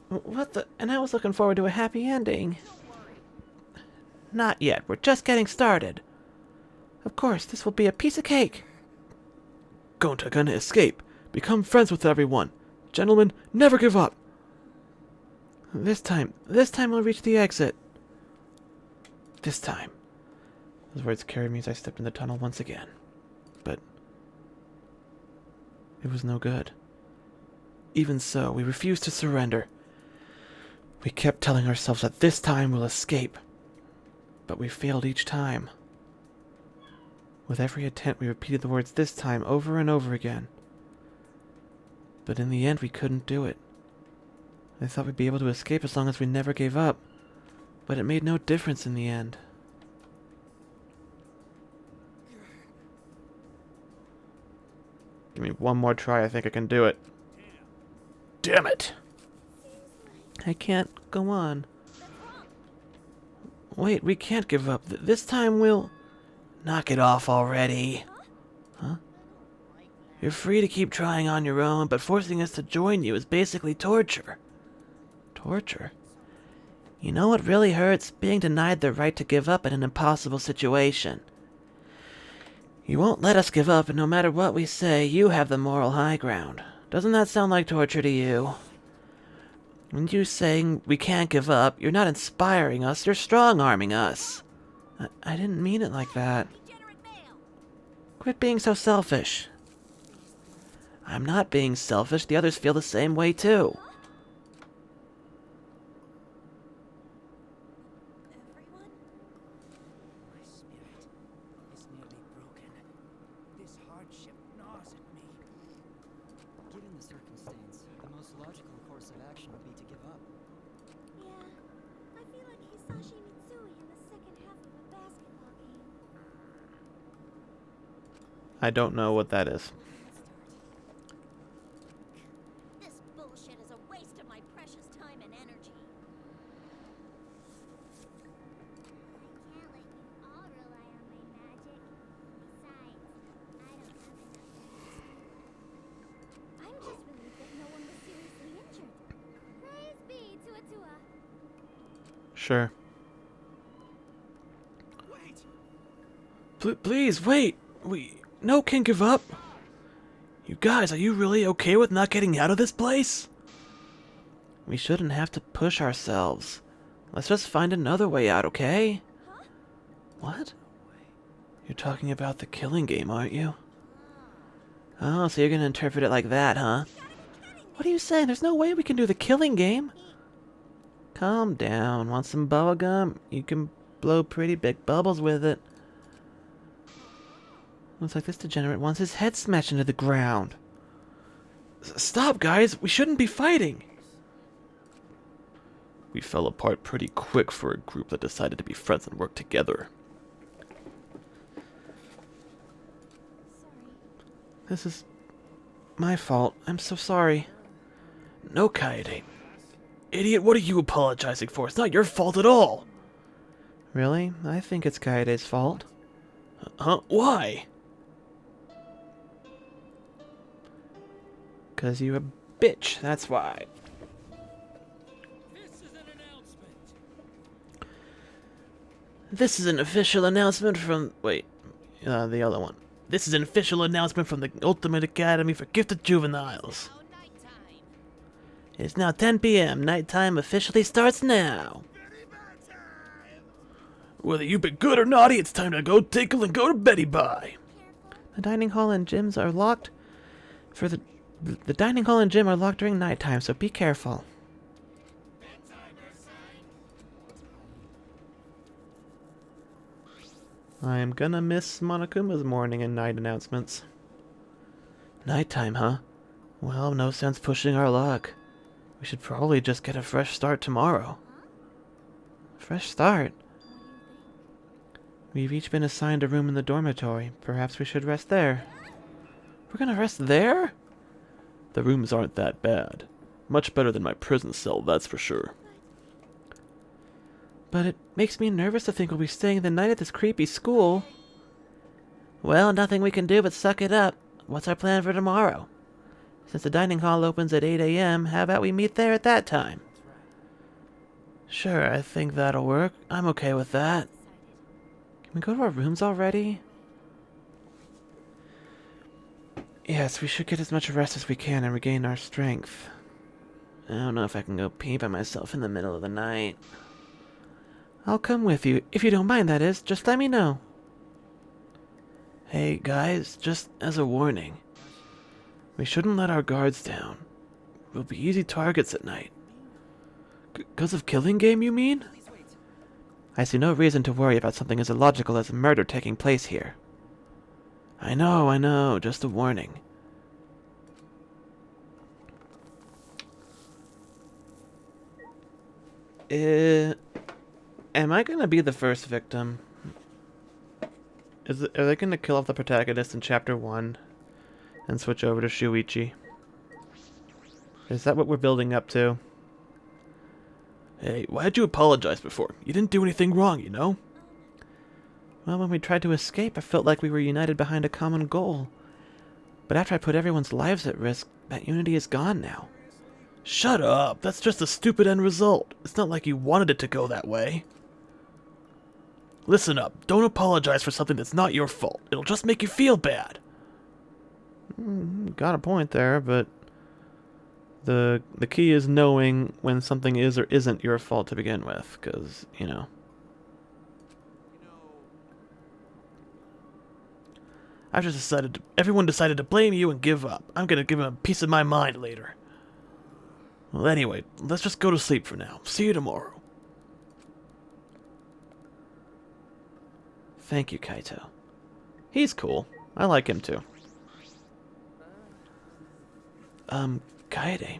[SPEAKER 1] What the? And I was looking forward to a happy ending. Not yet. We're just getting started. Of course, this will be a piece of cake.
[SPEAKER 5] Gonta gonna escape. Become friends with everyone. Gentlemen, never give up.
[SPEAKER 1] This time we'll reach the exit. This time. Those words carried me as I stepped in the tunnel once again. But it was no good. Even so, we refused to surrender. We kept telling ourselves that this time we'll escape. But we failed each time. With every attempt, we repeated the words "this time" over and over again. But in the end, we couldn't do it. I thought we'd be able to escape as long as we never gave up. But it made no difference in the end. Give me one more try, I think I can do it. Damn it! I can't go on. Wait, we can't give up. This time we'll... Knock it off already. Huh? You're free to keep trying on your own, but forcing us to join you is basically torture. Torture? You know what really hurts? Being denied the right to give up in an impossible situation. You won't let us give up, and no matter what we say, you have the moral high ground. Doesn't that sound like torture to you? When you saying we can't give up, you're not inspiring us, you're strong-arming us. I didn't mean it like that. Quit being so selfish. I'm not being selfish, the others feel the same way too.
[SPEAKER 2] Everyone?
[SPEAKER 3] My spirit is nearly broken. This hardship gnaws at me.
[SPEAKER 6] Given the circumstance, the most logical course of action would be to give up.
[SPEAKER 2] Yeah, I feel like Hisashi Mitsui in the second half of a basketball game.
[SPEAKER 1] I don't know what that is.
[SPEAKER 2] This bullshit is a waste of my precious time and energy. I can't let you all rely on my magic. Besides, I don't have enough. I'm just relieved that no one was seriously injured. Praise be to Atua.
[SPEAKER 1] Sure.
[SPEAKER 3] Wait!
[SPEAKER 5] Please, wait! No can give up! You guys, are you really okay with not getting out of this place?
[SPEAKER 1] We shouldn't have to push ourselves. Let's just find another way out, okay?
[SPEAKER 2] Huh?
[SPEAKER 1] What? You're talking about the killing game, aren't you? Oh, so you're gonna interpret it like that, huh? What are you saying? There's no way we can do the killing game. Calm down. Want some bubble gum? You can blow pretty big bubbles with it. Looks like this degenerate wants his head smashed into the ground.
[SPEAKER 5] Stop, guys! We shouldn't be fighting! We fell apart pretty quick for a group that decided to be friends and work together.
[SPEAKER 2] Sorry.
[SPEAKER 1] This is my fault. I'm so sorry.
[SPEAKER 5] No, Kaede. Idiot, what are you apologizing for? It's not your fault at all!
[SPEAKER 1] Really? I think it's Kaede's fault.
[SPEAKER 5] Huh? Why?
[SPEAKER 1] 'Cause you're a bitch, that's why.
[SPEAKER 3] This is an announcement.
[SPEAKER 1] This is an official announcement from... Wait, the other one. This is an official announcement from the Ultimate Academy for Gifted Juveniles.
[SPEAKER 2] Now nighttime.
[SPEAKER 1] It's now 10 p.m. Nighttime officially starts now.
[SPEAKER 5] Whether you've been good or naughty, it's time to go tinkle and go to Betty Bye.
[SPEAKER 2] Careful.
[SPEAKER 1] The dining hall and gyms are locked for the dining hall and gym are locked during nighttime, so be careful. I'm gonna miss Monokuma's morning and night announcements. Nighttime, huh? Well, no sense pushing our luck. We should probably just get a fresh start tomorrow. Fresh start? We've each been assigned a room in the dormitory. Perhaps we should rest there. We're gonna rest there?
[SPEAKER 5] The rooms aren't that bad. Much better than my prison cell, that's for sure.
[SPEAKER 1] But it makes me nervous to think we'll be staying the night at this creepy school. Well, nothing we can do but suck it up. What's our plan for tomorrow? Since the dining hall opens at 8 a.m., how about we meet there at that time? Sure, I think that'll work. I'm okay with that. Can we go to our rooms already? Yes, we should get as much rest as we can and regain our strength. I don't know if I can go pee by myself in the middle of the night. I'll come with you, if you don't mind, that is. Just let me know. Hey, guys, just as a warning. We shouldn't let our guards down. We'll be easy targets at night. 'Cause of killing game, you mean? I see no reason to worry about something as illogical as a murder taking place here. I know, just a warning. Am I gonna be the first victim? Are they gonna kill off the protagonist in Chapter 1 and switch over to Shuichi? Is that what we're building up to?
[SPEAKER 5] Hey, why'd you apologize before? You didn't do anything wrong, you know?
[SPEAKER 1] Well, when we tried to escape, I felt like we were united behind a common goal. But after I put everyone's lives at risk, that unity is gone now.
[SPEAKER 5] Shut up! That's just a stupid end result. It's not like you wanted it to go that way. Listen up. Don't apologize for something that's not your fault. It'll just make you feel bad.
[SPEAKER 1] Got a point there, but the key is knowing when something is or isn't your fault to begin with, because, you know.
[SPEAKER 5] I've just decided everyone decided to blame you and give up. I'm gonna give them a piece of my mind later. Well, anyway, let's just go to sleep for now. See you tomorrow.
[SPEAKER 1] Thank you, Kaito. He's cool. I like him too.
[SPEAKER 5] Kaede,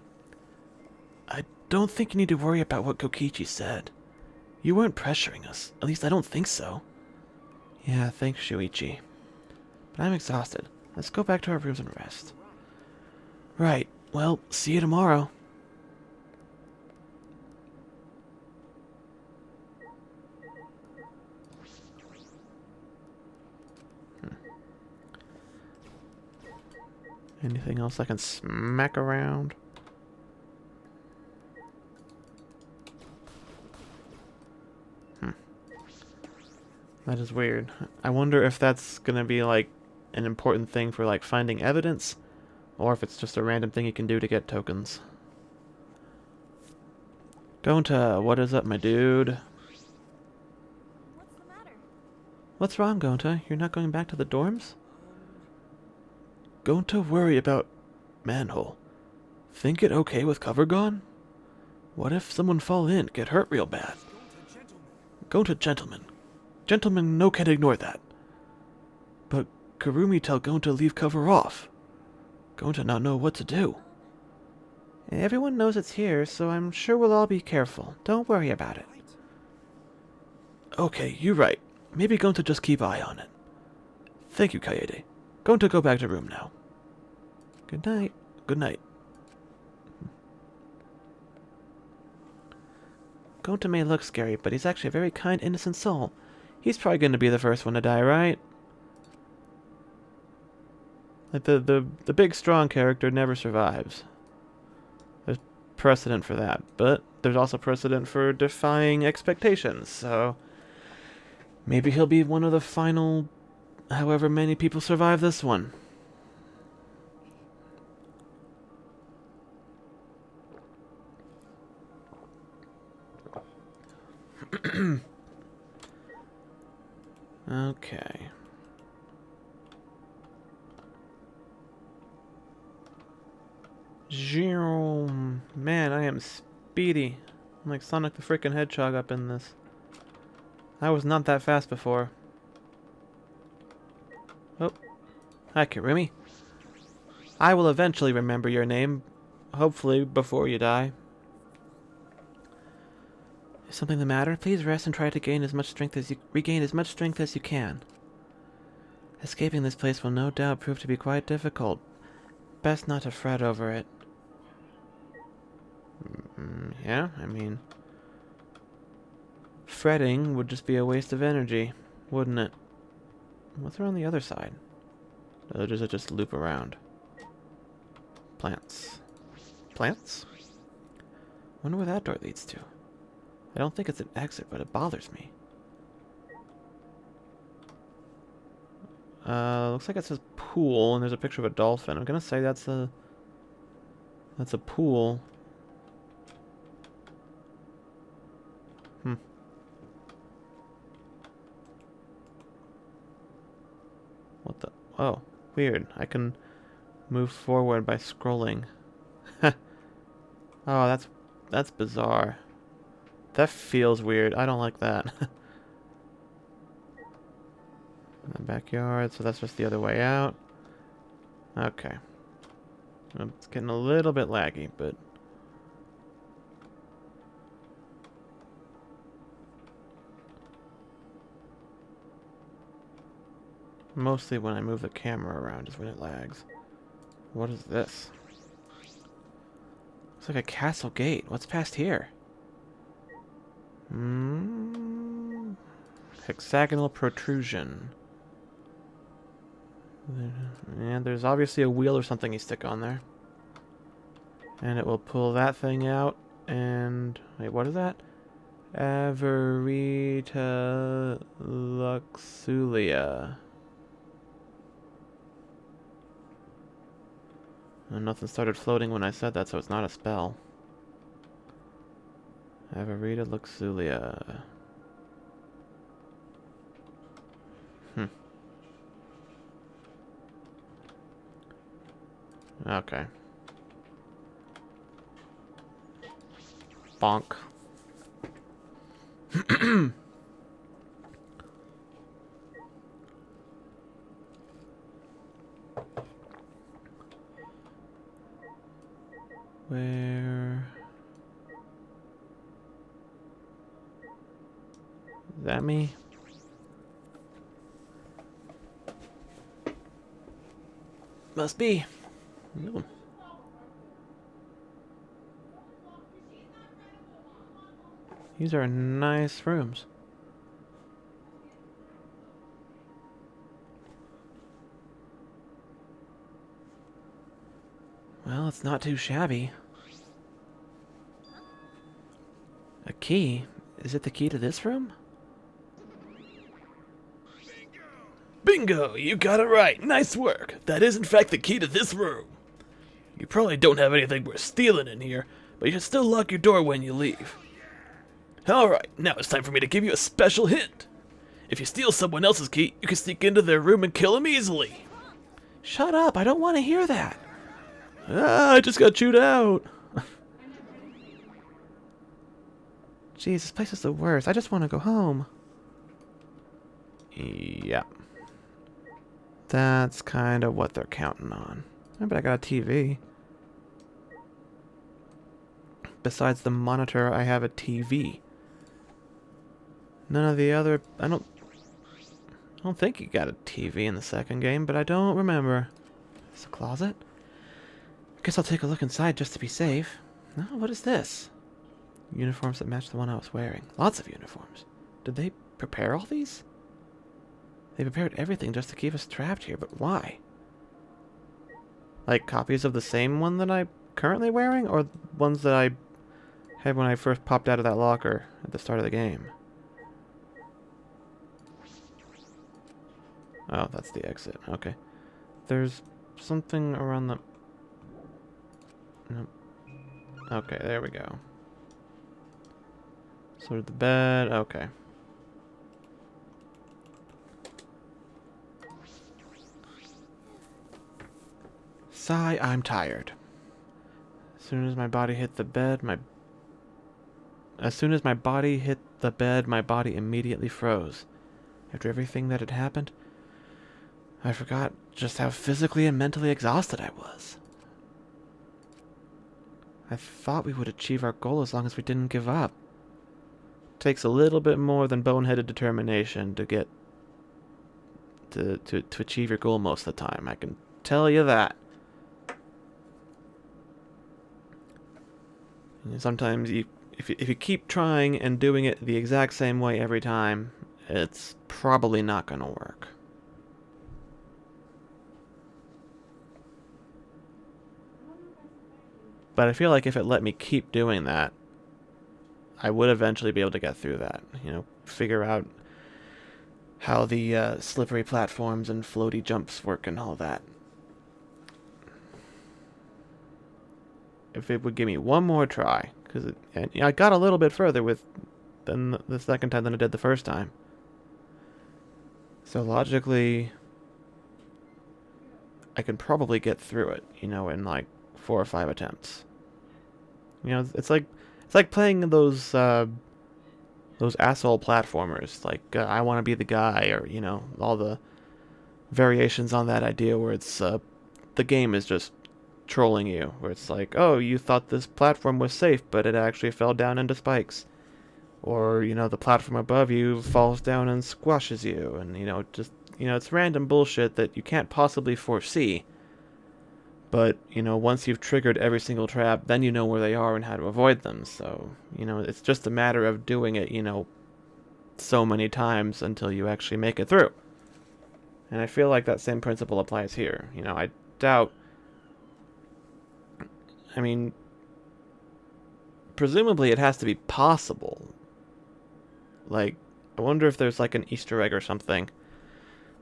[SPEAKER 5] I don't think you need to worry about what Kokichi said. You weren't pressuring us. At least I don't think so.
[SPEAKER 1] Yeah, thanks, Shuichi. But I'm exhausted. Let's go back to our rooms and rest.
[SPEAKER 5] Right. Well, see you tomorrow.
[SPEAKER 1] Anything else I can smack around? That is weird. I wonder if that's gonna be like an important thing for like finding evidence, or if it's just a random thing you can do to get tokens. Gonta, what is up, my dude?
[SPEAKER 2] What's the matter?
[SPEAKER 1] What's wrong, Gonta? You're not going back to the dorms?
[SPEAKER 5] Gonta worry about manhole. Think it okay with cover gone? What if someone fall in, get hurt real bad? Gonta gentleman. Gentlemen no can ignore that. But Karumi tell Gonta leave cover off. Gonta not know what to do.
[SPEAKER 1] Everyone knows it's here, so I'm sure we'll all be careful. Don't worry about it.
[SPEAKER 5] Okay, you're right. Maybe Gonta just keep eye on it. Thank you, Kaede. Gonta go back to room now.
[SPEAKER 1] Good night.
[SPEAKER 5] Good night.
[SPEAKER 1] Gonta may look scary, but he's actually a very kind, innocent soul. He's probably going to be the first one to die, right? Like the big, strong character never survives. There's precedent for that, but there's also precedent for defying expectations, so maybe he'll be one of the final, however many people survive this one. Okay. Man, I am speedy. I'm like Sonic the freaking Hedgehog up in this. I was not that fast before. Oh. Hi, Kirumi. I will eventually remember your name. Hopefully before you die.
[SPEAKER 4] Is something the matter? Please rest and try to gain as much strength as you regain as much strength as you can. Escaping this place will no doubt prove to be quite difficult. Best not to fret over it.
[SPEAKER 1] Yeah, I mean, fretting would just be a waste of energy, wouldn't it? What's around the other side? Or does it just loop around? Plants. Plants? Wonder where that door leads to. I don't think it's an exit, but it bothers me. Looks like it says pool, and there's a picture of a dolphin. I'm gonna say that's a pool. What the? Oh, weird. I can move forward by scrolling. Oh, that's bizarre. That feels weird. I don't like that. In the backyard, so that's just the other way out. Okay. It's getting a little bit laggy, but... mostly when I move the camera around is when it lags. What is this? Looks like a castle gate. What's past here? Hexagonal protrusion. And there's obviously a wheel or something you stick on there. And it will pull that thing out. And... wait, what is that? Averita luxulia. And nothing started floating when I said that, so it's not a spell. Averita luxulia. Okay. Bonk. Where... is that me?
[SPEAKER 4] Must be.
[SPEAKER 1] Ooh. These are nice rooms.
[SPEAKER 4] Well, it's not too shabby. A key? Is it the key to this room?
[SPEAKER 5] Bingo! You got it right. Nice work. That is in fact the key to this room. You probably don't have anything worth stealing in here, but you should still lock your door when you leave. Alright, now it's time for me to give you a special hint. If you steal someone else's key, you can sneak into their room and kill them easily.
[SPEAKER 4] Shut up, I don't want to hear that.
[SPEAKER 5] Ah, I just got chewed out.
[SPEAKER 4] Jeez, this place is the worst. I just want to go home.
[SPEAKER 1] Yeah. That's kind of what they're counting on. But I got a TV. Besides the monitor, I have a TV. None of the other... I don't think you got a TV in the second game, but I don't remember.
[SPEAKER 4] It's a closet? Guess I'll take a look inside just to be safe. Oh, what is this?
[SPEAKER 1] Uniforms that match the one I was wearing. Lots of uniforms. Did they prepare all these? They prepared everything just to keep us trapped here, but why? Like copies of the same one that I'm currently wearing, or ones that I had when I first popped out of that locker at the start of the game? Oh, that's the exit. Okay. There's something around the... nope. Okay, there we go. So did the bed. Okay. Sigh, I'm tired. As soon as my body hit the bed, my body immediately froze. After everything that had happened, I forgot just how physically and mentally exhausted I was. I thought we would achieve our goal as long as we didn't give up. takes a little bit more than boneheaded determination to get to achieve your goal most of the time. I can tell you that. And sometimes if you keep trying and doing it the exact same way every time, it's probably not going to work. But I feel like if it let me keep doing that, I would eventually be able to get through that. You know, figure out how the slippery platforms and floaty jumps work and all that. If it would give me one more try, because I got a little bit further than the second time than I did the first time. So logically, I can probably get through it, you know, in like 4 or 5 attempts. You know, it's like playing those asshole platformers, like I Want to Be the Guy, or you know, all the variations on that idea where it's the game is just trolling you, where it's like, oh, you thought this platform was safe, but it actually fell down into spikes, or you know, the platform above you falls down and squashes you, and you know, just you know, it's random bullshit that you can't possibly foresee. But, you know, once you've triggered every single trap, then you know where they are and how to avoid them. So, you know, it's just a matter of doing it, you know, so many times until you actually make it through. And I feel like that same principle applies here. You know, I doubt... I mean, presumably it has to be possible. Like, I wonder if there's like an Easter egg or something.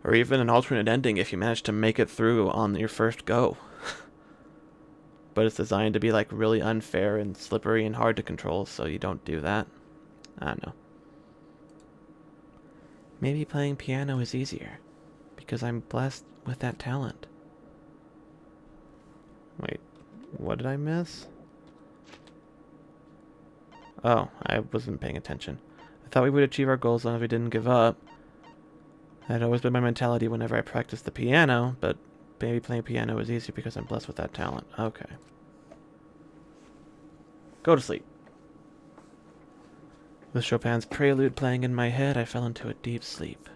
[SPEAKER 1] Or even an alternate ending if you manage to make it through on your first go. But it's designed to be like really unfair and slippery and hard to control, so you don't do that. I don't know. Maybe playing piano is easier, because I'm blessed with that talent. Wait, what did I miss? Oh, I wasn't paying attention. I thought we would achieve our goals as long as we didn't give up. That had always been my mentality whenever I practiced the piano, but maybe playing piano is easier because I'm blessed with that talent. Okay. Go to sleep. With Chopin's prelude playing in my head, I fell into a deep sleep.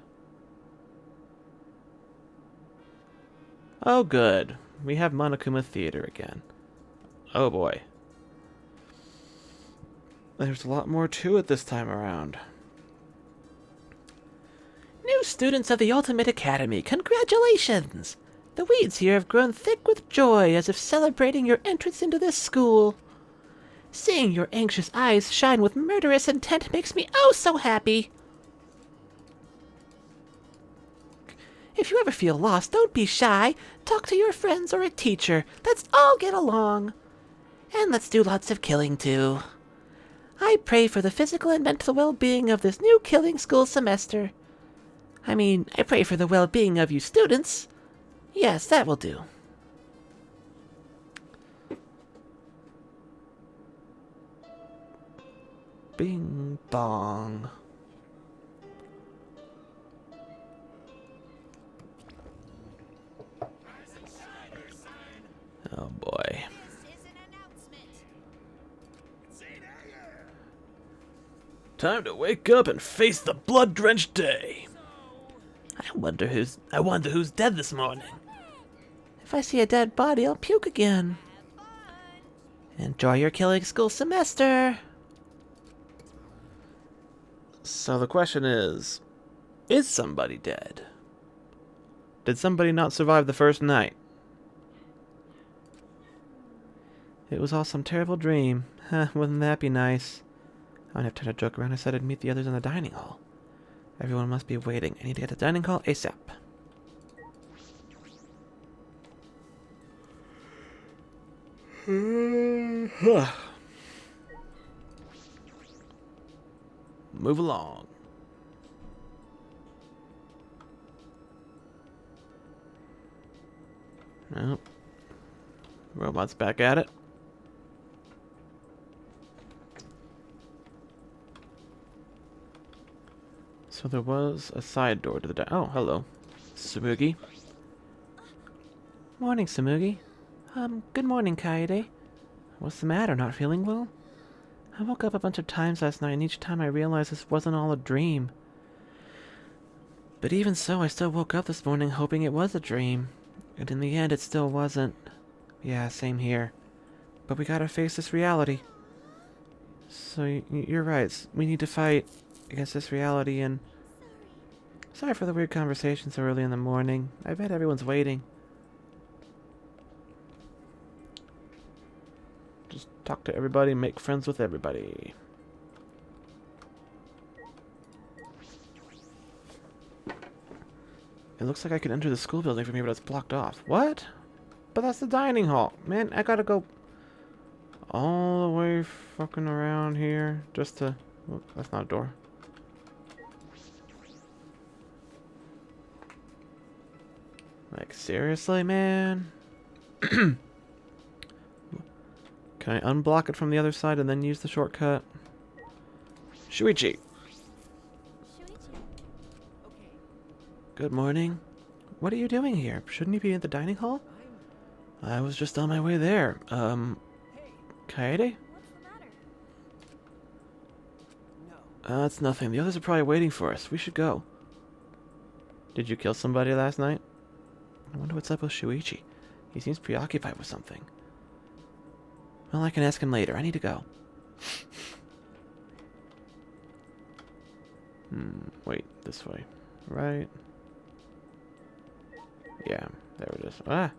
[SPEAKER 1] Oh, good. We have Monokuma Theater again. Oh, boy. There's a lot more to it this time around.
[SPEAKER 4] New students of the Ultimate Academy, congratulations! The weeds here have grown thick with joy as if celebrating your entrance into this school. Seeing your anxious eyes shine with murderous intent makes me oh so happy. If you ever feel lost, don't be shy. Talk to your friends or a teacher. Let's all get along. And let's do lots of killing too. I pray for the physical and mental well-being of this new killing school semester. I mean, I pray for the well-being of you students. Yes, that will do.
[SPEAKER 1] Bing bong. Oh boy. Time to wake up and face the blood-drenched day.
[SPEAKER 4] I wonder who's dead this morning. If I see a dead body, I'll puke again. Enjoy your killing school semester.
[SPEAKER 1] So the question is somebody dead? Did somebody not survive the first night? It was all some terrible dream. Huh, wouldn't that be nice? I don't have time to joke around. I said I'd meet the others in the dining hall. Everyone must be waiting. I need to get to the dining hall ASAP. Move along. Nope. Robot's back at it. So there was a side door to the oh, hello. Tsumugi.
[SPEAKER 4] Morning, Tsumugi. Good morning, Kaede. What's the matter, not feeling well? I woke up a bunch of times last night, and each time I realized this wasn't all a dream. But even so, I still woke up this morning hoping it was a dream. And in the end, it still wasn't. Yeah, same here. But we gotta face this reality. So you're right. We need to fight against this reality, and sorry for the weird conversation so early in the morning. I bet everyone's waiting. Just talk to everybody, make friends with everybody. It looks like I could enter the school building from here, but it's blocked off. What? But that's the dining hall. Man, I gotta go all the way fucking around here just to... Oh, that's not a door. Like, seriously, man? Can I unblock it from the other side and then use the shortcut? Shuichi! Good morning. What are you doing here? Shouldn't you be in the dining hall? I was just on my way there. Kaede?
[SPEAKER 2] What's the matter?
[SPEAKER 4] It's nothing. The others are probably waiting for us. We should go. Did you kill somebody last night? I wonder what's up with Shuichi. He seems preoccupied with something. Well, I can ask him later. I need to go. Wait, this way. Right. Yeah, there it is. Ah!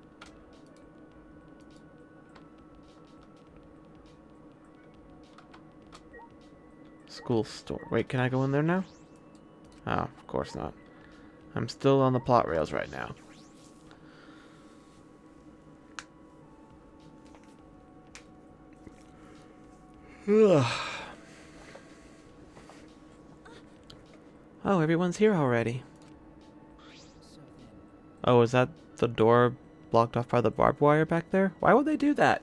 [SPEAKER 4] School store. Wait, can I go in there now? Oh, of course not. I'm still on the plot rails right now. Ugh. Oh, everyone's here already. Oh, is that the door blocked off by the barbed wire back there? Why would they do that?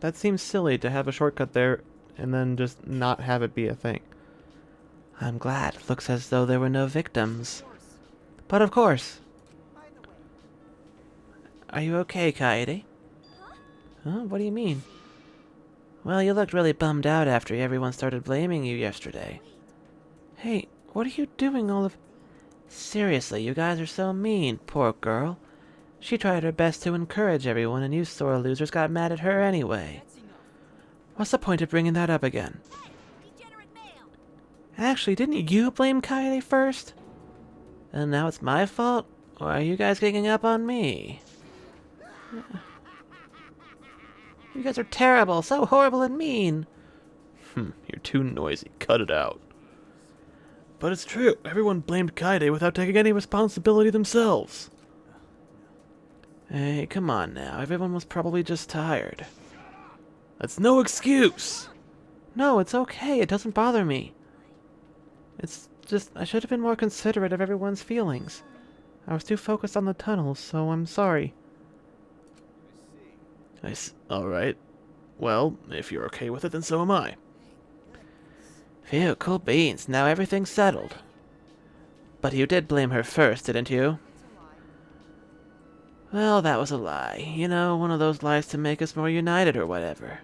[SPEAKER 4] That seems silly to have a shortcut there and then just not have it be a thing. I'm glad. It looks as though there were no victims. But of course. Are you okay, Kaede? Huh? What do you mean? Well, you looked really bummed out after everyone started blaming you yesterday. Hey, what are you doing all of... Seriously, you guys are so mean, poor girl. She tried her best to encourage everyone, and you sore losers got mad at her anyway. What's the point of bringing that up again? Actually, didn't you blame Kaede first? And now it's my fault? Or are you guys ganging up on me? You guys are terrible, so horrible and mean.
[SPEAKER 5] You're too noisy. Cut it out. But it's true. Everyone blamed Kaede without taking any responsibility themselves.
[SPEAKER 4] Hey, come on now. Everyone was probably just tired.
[SPEAKER 5] That's no excuse.
[SPEAKER 4] No, it's okay. It doesn't bother me. It's just, I should have been more considerate of everyone's feelings. I was too focused on the tunnels, so I'm sorry.
[SPEAKER 5] Alright. Well, if you're okay with it, then so am I.
[SPEAKER 4] Phew, cool beans. Now everything's settled. But you did blame her first, didn't you? Well, that was a lie. You know, one of those lies to make us more united or whatever.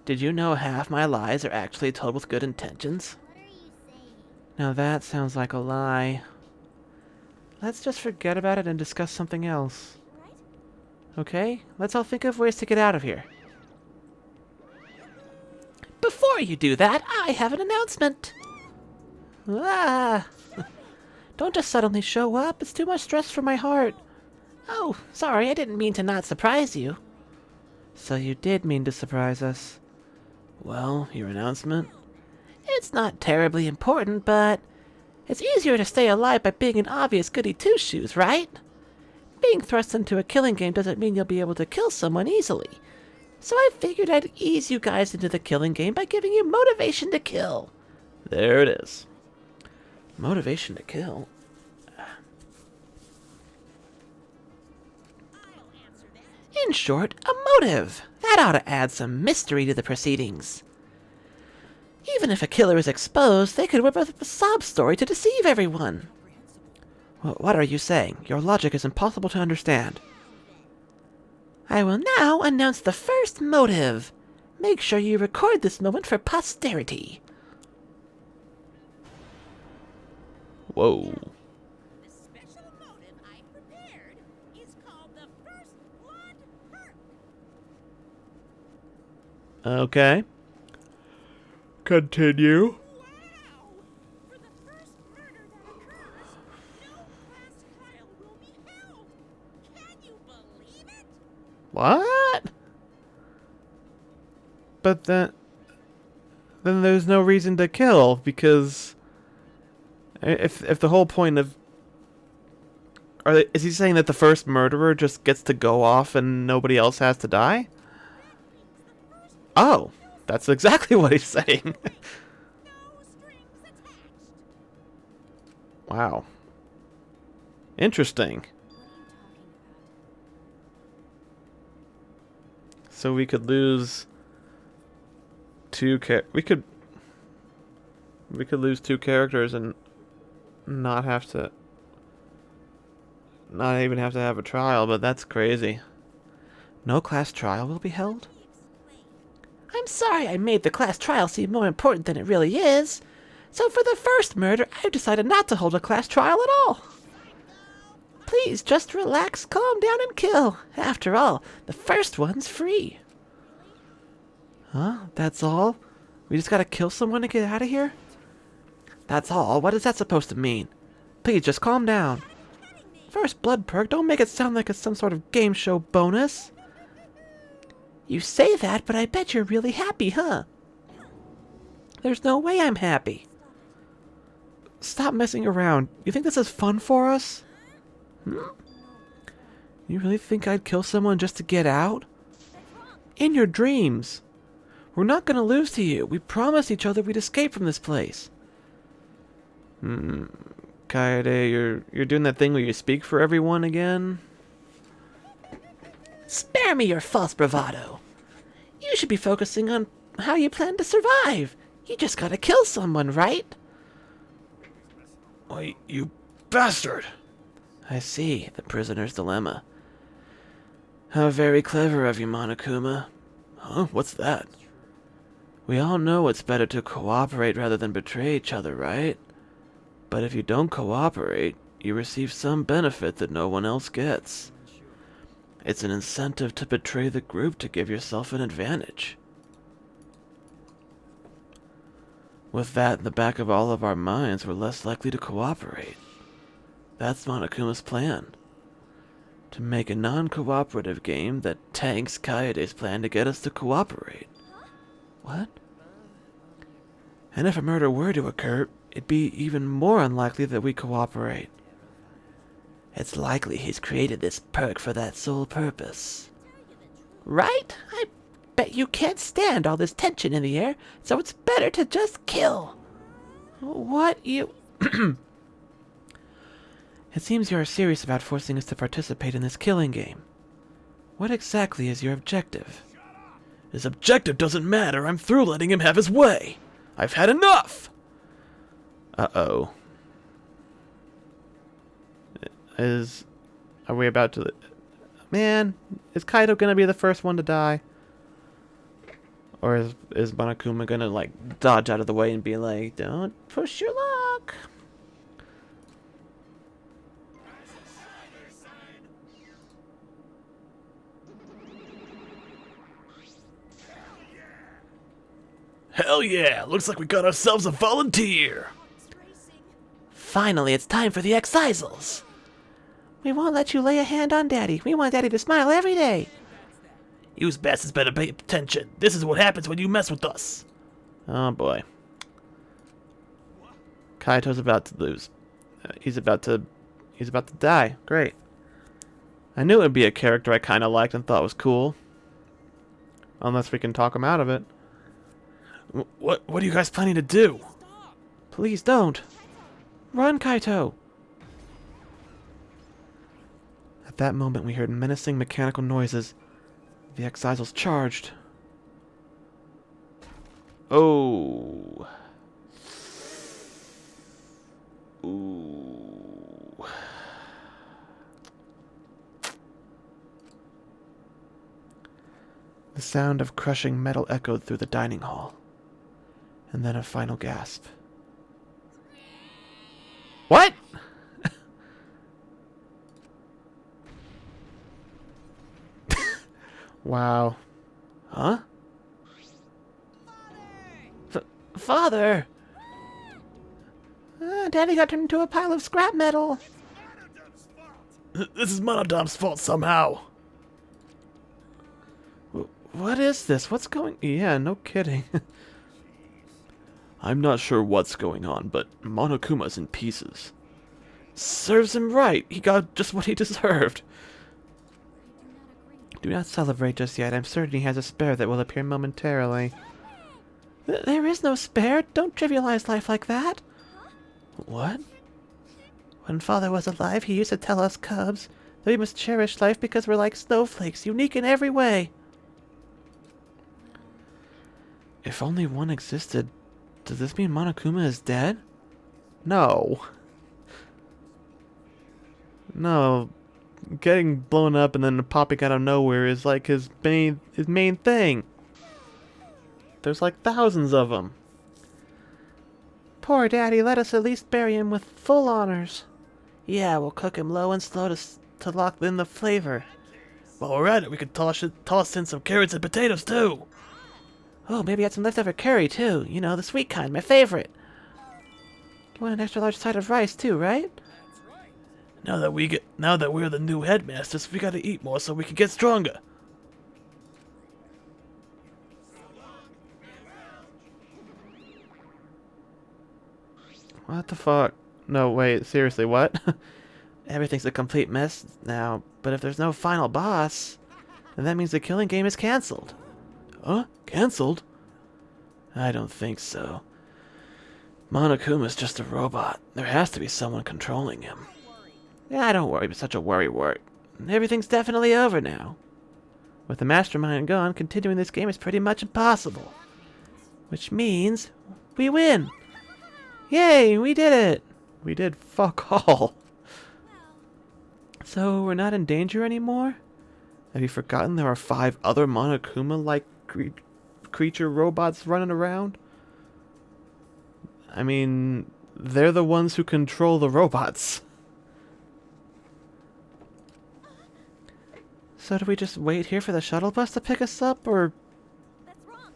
[SPEAKER 4] Did you know half my lies are actually told with good intentions?
[SPEAKER 2] What are you saying?
[SPEAKER 4] Now that sounds like a lie. Let's just forget about it and discuss something else.
[SPEAKER 2] What?
[SPEAKER 4] Okay? Let's all think of ways to get out of here. Before you do that, I have an announcement. Ah! Don't just suddenly show up. It's too much stress for my heart. Oh, sorry, I didn't mean to not surprise you. So you did mean to surprise us.
[SPEAKER 5] Well, your announcement?
[SPEAKER 4] It's not terribly important, but it's easier to stay alive by being an obvious goody two-shoes, right? Being thrust into a killing game doesn't mean you'll be able to kill someone easily. So I figured I'd ease you guys into the killing game by giving you motivation to kill.
[SPEAKER 5] There it is.
[SPEAKER 4] Motivation to kill? In short, a motive. That ought to add some mystery to the proceedings. Even if a killer is exposed, they could whip up a sob story to deceive everyone. Well, what are you saying? Your logic is impossible to understand. I will now announce the first motive. Make sure you record this moment for posterity.
[SPEAKER 1] Whoa.
[SPEAKER 7] The special motive I prepared is called the First Blood Perk.
[SPEAKER 1] Okay. Continue.
[SPEAKER 7] Wow! For the first murder that occurs, no class trial will be held. Can you believe it?
[SPEAKER 1] What? But then there's no reason to kill, because if the whole point of is he saying that the first murderer just gets to go off and nobody else has to die? Oh, that's exactly what he's saying.
[SPEAKER 7] No strings attached.
[SPEAKER 1] Wow. Interesting. So we could lose we could lose two characters and not even have to have a trial, but that's crazy. No class trial will be held?
[SPEAKER 4] I'm sorry I made the class trial seem more important than it really is. So for the first murder, I've decided not to hold a class trial at all. Please just relax, calm down, and kill. After all, the first one's free. Huh? That's all? We just gotta kill someone to get out of here? That's all? What is that supposed to mean? Please just calm down. First blood perk, don't make it sound like it's some sort of game show bonus. You say that, but I bet you're really happy, huh? There's no way I'm happy. Stop messing around. You think this is fun for us? You really think I'd kill someone just to get out? In your dreams. We're not gonna lose to you. We promised each other we'd escape from this place.
[SPEAKER 1] Kaede, you're doing that thing where you speak for everyone again?
[SPEAKER 4] Spare me your false bravado. You should be focusing on how you plan to survive. You just gotta kill someone, right?
[SPEAKER 5] Why, you bastard!
[SPEAKER 1] I see, the prisoner's dilemma. How very clever of you, Monokuma.
[SPEAKER 5] Huh? What's that?
[SPEAKER 1] We all know it's better to cooperate rather than betray each other, right? But if you don't cooperate, you receive some benefit that no one else gets. It's an incentive to betray the group to give yourself an advantage. With that in the back of all of our minds, we're less likely to cooperate. That's Monokuma's plan. To make a non-cooperative game that tanks Kaede's plan to get us to cooperate. What? And if a murder were to occur, it'd be even more unlikely that we cooperate. It's likely he's created this perk for that sole purpose.
[SPEAKER 4] Right? I bet you can't stand all this tension in the air, so it's better to just kill. What you...
[SPEAKER 1] It seems you are serious about forcing us to participate in this killing game. What exactly is your objective?
[SPEAKER 5] His objective doesn't matter. I'm through letting him have his way. I've had enough!
[SPEAKER 1] Uh-oh. Are we about to... Man, is Kaido gonna be the first one to die? Or is Monokuma gonna, like, dodge out of the way and be like, don't push your luck?
[SPEAKER 5] Hell yeah! Looks like we got ourselves a volunteer!
[SPEAKER 4] Finally, it's time for the excisals. We won't let you lay a hand on Daddy. We want Daddy to smile every day.
[SPEAKER 5] You bastards better pay attention. This is what happens when you mess with us.
[SPEAKER 1] Oh boy. Kaito's about to lose. He's about to die. Great. I knew it would be a character I kind of liked and thought was cool. Unless we can talk him out of it.
[SPEAKER 5] What are you guys planning to do?
[SPEAKER 1] Please don't. Run, Kaito. At that moment, we heard menacing mechanical noises. The excisals charged. Oh. Ooh. The sound of crushing metal echoed through the dining hall. And then a final gasp. What? Wow. Huh?
[SPEAKER 4] Father! Daddy got turned into a pile of scrap metal.
[SPEAKER 5] This is Monodom's fault somehow.
[SPEAKER 1] What is this? What's going... Yeah, no kidding.
[SPEAKER 5] I'm not sure what's going on, but Monokuma's in pieces. Serves him right. He got just what he deserved.
[SPEAKER 1] Do not celebrate just yet. I'm certain he has a spare that will appear momentarily.
[SPEAKER 4] There is no spare. Don't trivialize life like that.
[SPEAKER 1] What?
[SPEAKER 4] When Father was alive, he used to tell us cubs that we must cherish life because we're like snowflakes, unique in every way.
[SPEAKER 1] If only one existed, does this mean Monokuma is dead? No. No. Getting blown up and then popping out of nowhere is like his main thing. There's like thousands of them.
[SPEAKER 4] Poor Daddy, let us at least bury him with full honors. Yeah, we'll cook him low and slow to lock in the flavor.
[SPEAKER 5] While we're at it, we could toss in some carrots and potatoes too.
[SPEAKER 4] Oh, maybe add some leftover curry too. You know, the sweet kind, my favorite. You want an extra large side of rice too, right?
[SPEAKER 5] Now that we're the new headmasters, we gotta eat more so we can get stronger.
[SPEAKER 1] What the fuck? No, wait, seriously, what?
[SPEAKER 4] Everything's a complete mess now, but if there's no final boss, then that means the killing game is cancelled.
[SPEAKER 5] Huh? Cancelled? I don't think so. Monokuma's just a robot. There has to be someone controlling him.
[SPEAKER 4] Yeah, don't worry, it's such a worry wart. Everything's definitely over now. With the mastermind gone, continuing this game is pretty much impossible. Which means we win! Yay, we did it!
[SPEAKER 1] We did fuck all.
[SPEAKER 4] So we're not in danger anymore?
[SPEAKER 1] Have you forgotten there are 5 other Monokuma-like creature robots running around? I mean, they're the ones who control the robots.
[SPEAKER 4] So do we just wait here for the shuttle bus to pick us up, or...
[SPEAKER 2] That's wrong.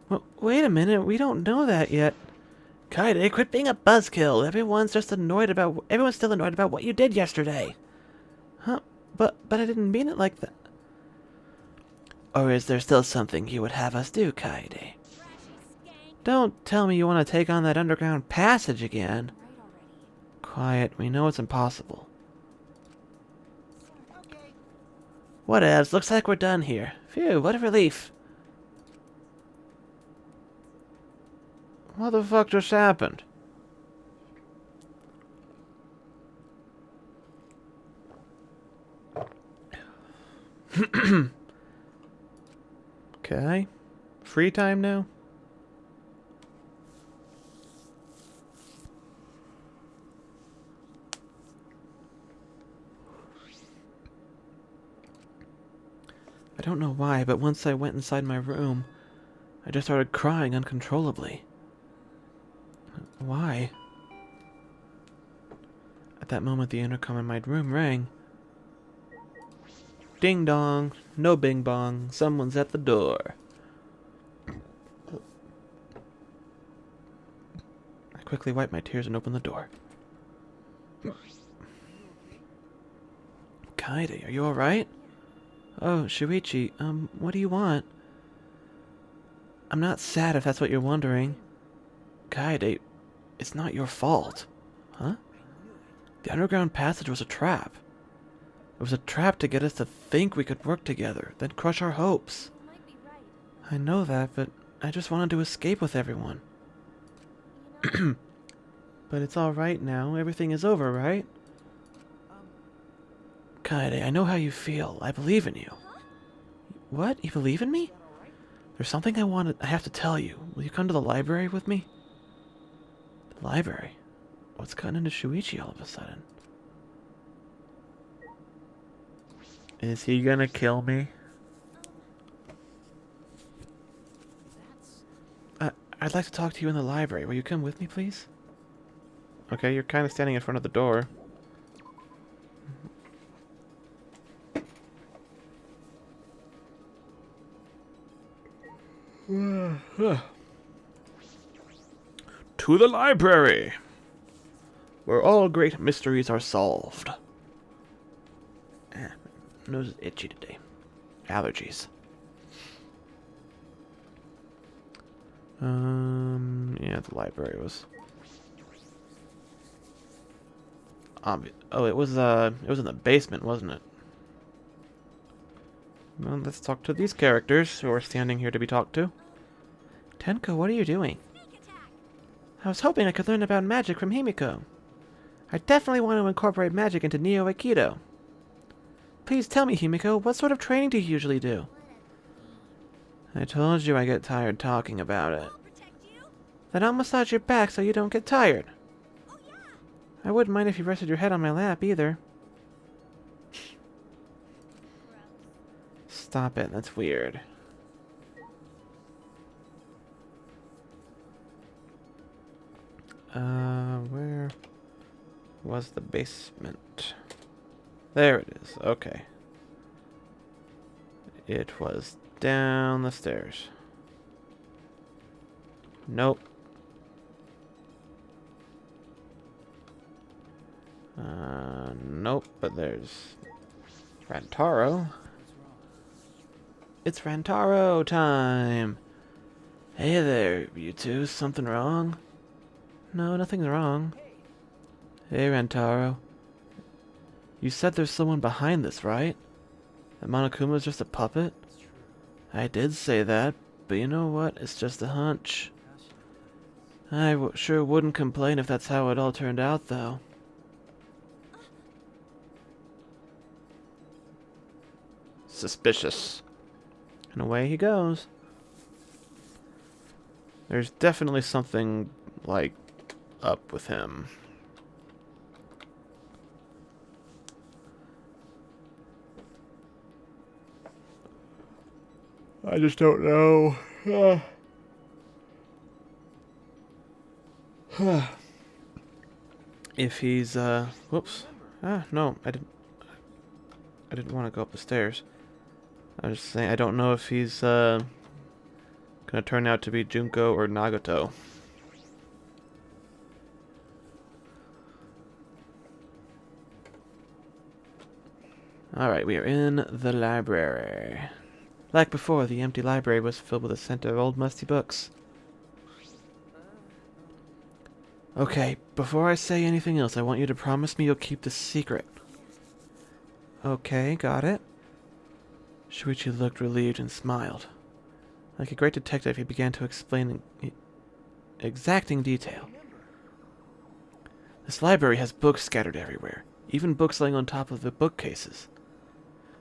[SPEAKER 4] Well, wait a minute, we don't know that yet. Kaide, quit being a buzzkill. Everyone's still annoyed about what you did yesterday. Huh? But I didn't mean it like that. Or is there still something you would have us do, Kaide? Don't tell me you want to take on that underground passage again. Quiet, we know it's impossible. Whatevs, looks like we're done here. Phew, what a relief.
[SPEAKER 1] What the fuck just happened? Okay. Free time now? I don't know why, but once I went inside my room, I just started crying uncontrollably. Why? At that moment, the intercom in my room rang. Ding dong, no bing bong, someone's at the door. I quickly wiped my tears and opened the door. Kaede, are you alright? Oh, Shuichi, what do you want? I'm not sad if that's what you're wondering. Kaede, it's not your fault. Huh? The underground passage was a trap. It was a trap to get us to think we could work together, then crush our hopes.
[SPEAKER 2] You might be right.
[SPEAKER 1] I know that, but I just wanted to escape with everyone.
[SPEAKER 2] You know,
[SPEAKER 1] But it's alright now. Everything is over, right? Kaede, I know how you feel. I believe in you. What? You believe in me? There's something I have to tell you. Will you come to the library with me? The library? What's gotten into Shuichi all of a sudden? Is he gonna kill me? I'd like to talk to you in the library. Will you come with me, please? Okay, you're kind of standing in front of the door. To the library, where all great mysteries are solved. Ah, my nose is itchy today. Allergies. Yeah, the library was obvious. Oh, it was in the basement, wasn't it? Well, let's talk to these characters who are standing here to be talked to. Tenko, what are you doing?
[SPEAKER 2] Sneak attack.
[SPEAKER 4] I was hoping I could learn about magic from Himiko. I definitely want to incorporate magic into Neo Aikido. Please tell me, Himiko, what sort of training do you usually do? I told you I get tired talking about it.
[SPEAKER 2] I'll protect you.
[SPEAKER 4] Then I'll massage your back so you don't get tired.
[SPEAKER 2] Oh yeah.
[SPEAKER 4] I wouldn't mind if you rested your head on my lap either. Stop it, that's weird. Where was the basement? There it is, okay. It was down the stairs. Nope. Nope, but there's Rantaro. It's Rantaro time! Hey there, you two. Something wrong? No, nothing's wrong. Hey, Rantaro. You said there's someone behind this, right? That Monokuma's just a puppet? I did say that, but you know what? It's just a hunch. I sure wouldn't complain if that's how it all turned out, though. Suspicious. And away he goes. There's definitely something, like, up with him. I just don't know. If he's, whoops. No, I didn't want to go up the stairs. I was just saying, I don't know if he's, gonna turn out to be Junko or Nagato. Alright, we are in the library. Like before, the empty library was filled with a scent of old musty books. Okay, before I say anything else, I want you to promise me you'll keep this secret. Okay, got it. Shuichi looked relieved and smiled. Like a great detective, he began to explain in exacting detail. This library has books scattered everywhere, even books laying on top of the bookcases.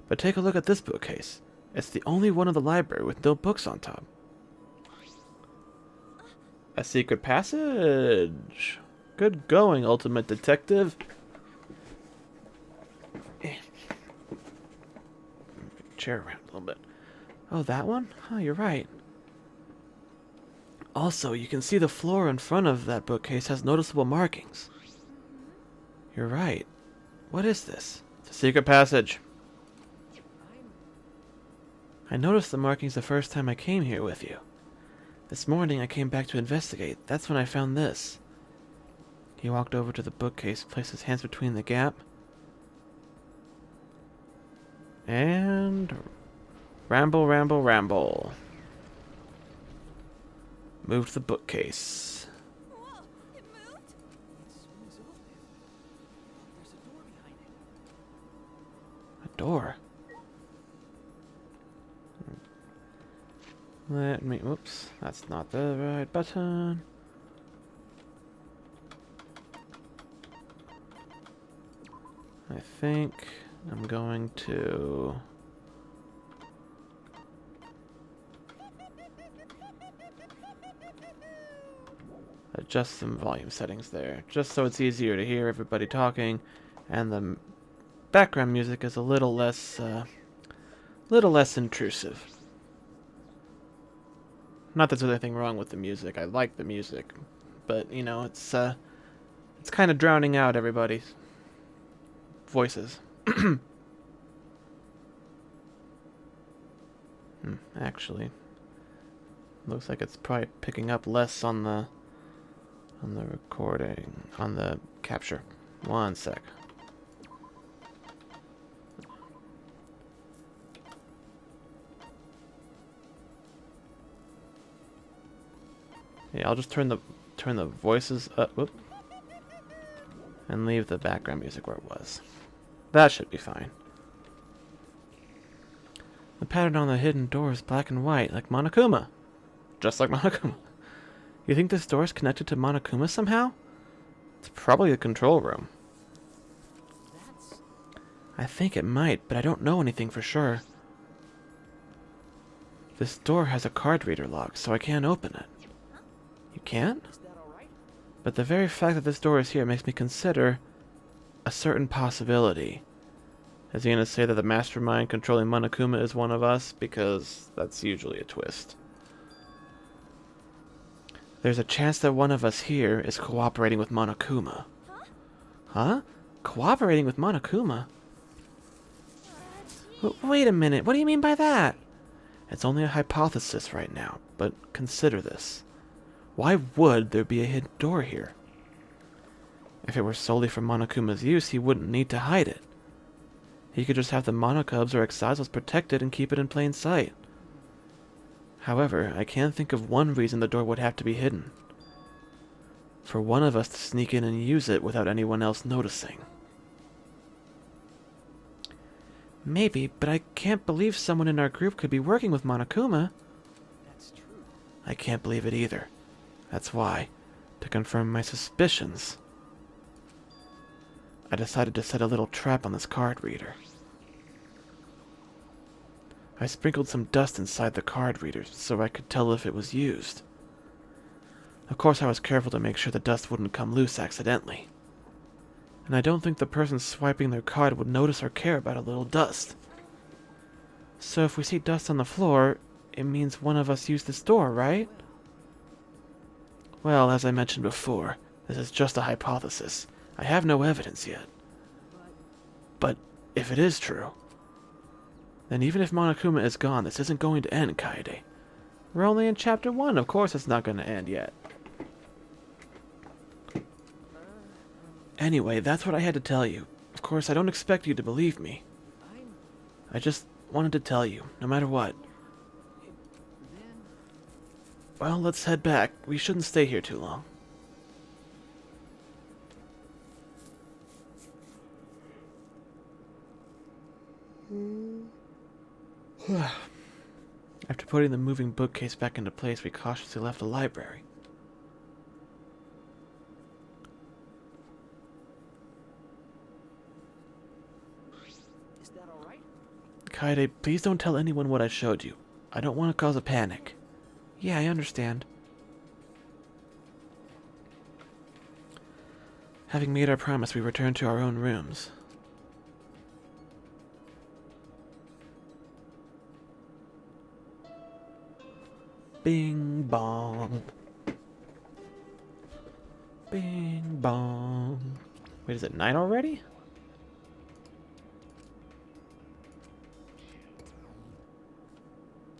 [SPEAKER 4] But take a look at this bookcase. It's the only one in the library with no books on top. A secret passage. Good going, ultimate detective. Chair around a little bit. Oh, that one? Oh, you're right. Also, you can see the floor in front of that bookcase has noticeable markings. You're right. What is this? It's a secret passage. I noticed the markings the first time I came here with you. This morning I came back to investigate. That's when I found this. He walked over to the bookcase, placed his hands between the gap, and ramble, ramble, ramble. Moved the bookcase.
[SPEAKER 7] Whoa, it moved?
[SPEAKER 6] It swings open. There's a door behind it.
[SPEAKER 1] A door. Let me, whoops, that's not the right button. I think I'm going to adjust some volume settings there, just so it's easier to hear everybody talking, and the background music is a little less intrusive. Not that there's anything wrong with the music. I like the music. But, you know, it's kind of drowning out everybody's voices. Actually, looks like it's probably picking up less on the recording, on the capture. One sec. Yeah, I'll just turn the voices up, whoop, and leave the background music where it was. That should be fine. The pattern on the hidden door is black and white, like Monokuma. Just like Monokuma. You think this door is connected to Monokuma somehow? It's probably the control room. I think it might, but I don't know anything for sure. This door has a card reader lock, so I can't open it. You can't? But the very fact that this door is here makes me consider a certain possibility. Is he going to say that the mastermind controlling Monokuma is one of us? Because that's usually a twist. There's a chance that one of us here is cooperating with Monokuma. Huh? Cooperating with Monokuma? Wait a minute, what do you mean by that? It's only a hypothesis right now, but consider this. Why would there be a hidden door here? If it were solely for Monokuma's use, he wouldn't need to hide it. He could just have the Monokubs or Exizals protected and keep it in plain sight. However, I can't think of one reason the door would have to be hidden. For one of us to sneak in and use it without anyone else noticing. Maybe, but I can't believe someone in our group could be working with Monokuma.
[SPEAKER 6] That's true.
[SPEAKER 1] I can't believe it either. That's why, to confirm my suspicions, I decided to set a little trap on this card reader. I sprinkled some dust inside the card reader so I could tell if it was used. Of course, I was careful to make sure the dust wouldn't come loose accidentally. And I don't think the person swiping their card would notice or care about a little dust. So if we see dust on the floor, it means one of us used this door, right? Well, as I mentioned before, this is just a hypothesis. I have no evidence yet. But if it is true, then even if Monokuma is gone, this isn't going to end, Kaede. We're only in chapter 1, of course it's not going to end yet. Anyway, that's what I had to tell you. Of course, I don't expect you to believe me. I just wanted to tell you, no matter what. Well, let's head back. We shouldn't stay here too long. After putting the moving bookcase back into place, we cautiously left the library.
[SPEAKER 6] Is that all right?
[SPEAKER 1] Kaede, please don't tell anyone what I showed you. I don't want to cause a panic. Yeah, I understand. Having made our promise, we returned to our own rooms. Bing bong. Bing bong. Wait, is it night already?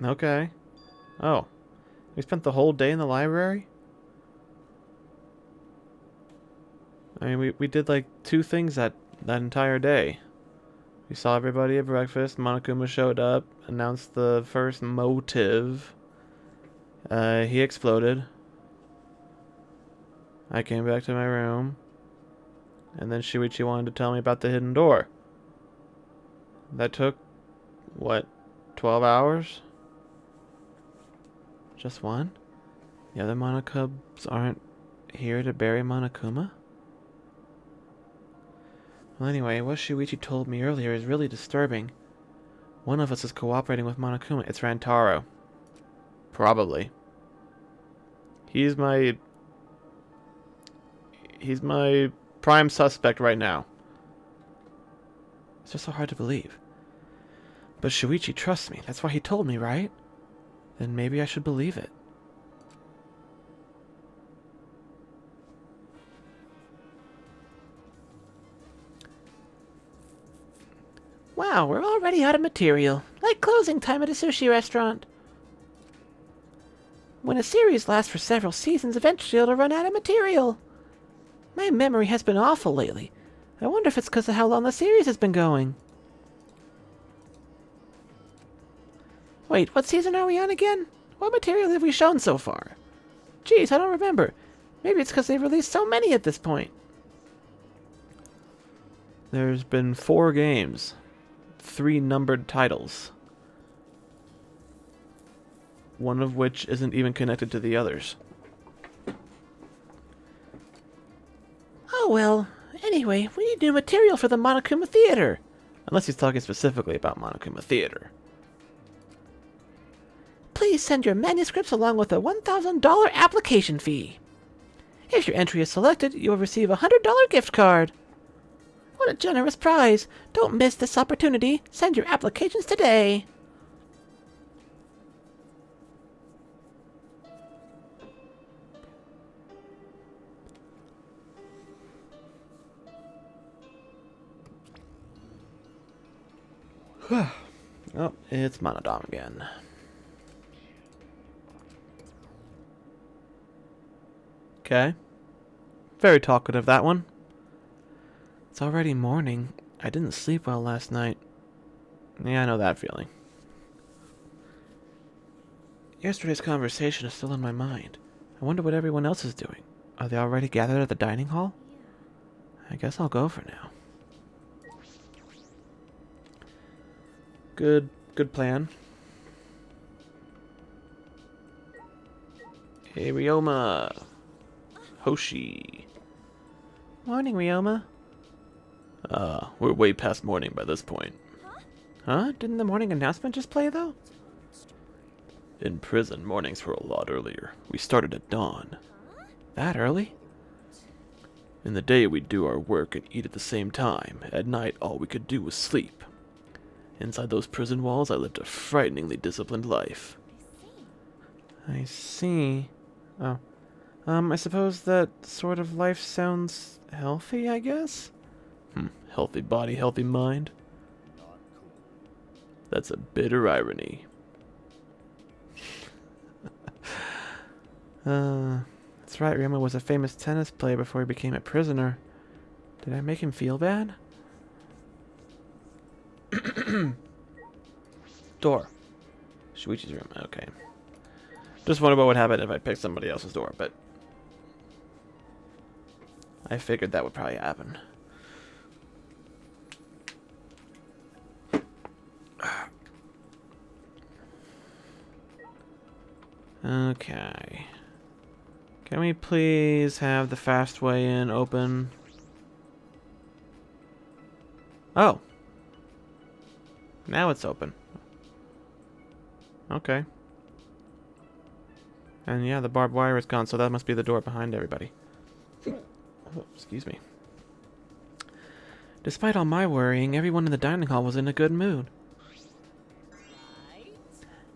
[SPEAKER 1] Okay. Oh. We spent the whole day in the library? I mean, we did like 2 things that entire day. We saw everybody at breakfast, Monokuma showed up, announced the first motive. He exploded. I came back to my room. And then Shuichi wanted to tell me about the hidden door. That took, what, 12 hours? Just one? The other Monokubs aren't here to bury Monokuma? Well, anyway, what Shuichi told me earlier is really disturbing. One of us is cooperating with Monokuma. It's Rantaro. Probably. He's my prime suspect right now. It's just so hard to believe. But Shuichi trusts me. That's why he told me, right? Then maybe I should believe it.
[SPEAKER 4] Wow, we're already out of material. Like closing time at a sushi restaurant. When a series lasts for several seasons, eventually it'll run out of material. My memory has been awful lately. I wonder if it's because of how long the series has been going. Wait, what season are we on again? What material have we shown so far? Geez, I don't remember. Maybe it's because they've released so many at this point.
[SPEAKER 1] There's been 4 games, 3 numbered titles, one of which isn't even connected to the others.
[SPEAKER 4] Oh well, anyway, we need new material for the Monokuma Theater.
[SPEAKER 1] Unless he's talking specifically about Monokuma Theater.
[SPEAKER 4] Please send your manuscripts along with a $1,000 application fee. If your entry is selected, you will receive a $100 gift card. What a generous prize! Don't miss this opportunity. Send your applications today.
[SPEAKER 1] Oh, it's Monodam again. Okay. Very talkative, that one. It's already morning. I didn't sleep well last night. Yeah, I know that feeling. Yesterday's conversation is still in my mind. I wonder what everyone else is doing. Are they already gathered at the dining hall? I guess I'll go for now. Good plan. Hey, Ryoma. Hoshi.
[SPEAKER 4] Morning, Ryoma.
[SPEAKER 1] We're way past morning by this point.
[SPEAKER 4] Huh? Didn't the morning announcement just play, though?
[SPEAKER 1] In prison, mornings were a lot earlier. We started at dawn.
[SPEAKER 4] That early?
[SPEAKER 1] In the day, we'd do our work and eat at the same time. At night, all we could do was sleep. Inside those prison walls, I lived a frighteningly disciplined life.
[SPEAKER 4] I see. Oh. I suppose that sort of life sounds healthy, I guess?
[SPEAKER 1] Healthy body, healthy mind. That's a bitter irony.
[SPEAKER 4] That's right, Ryoma was a famous tennis player before he became a prisoner. Did I make him feel bad?
[SPEAKER 1] Door. Shuichi's room. Okay. Just wonder what would happen if I picked somebody else's door, but I figured that would probably happen. Okay. Can we please have the fast way in open? Oh. Now it's open. Okay. And yeah, the barbed wire is gone, so that must be the door behind everybody. Oh, excuse me.
[SPEAKER 4] Despite all my worrying, everyone in the dining hall was in a good mood.
[SPEAKER 7] Right?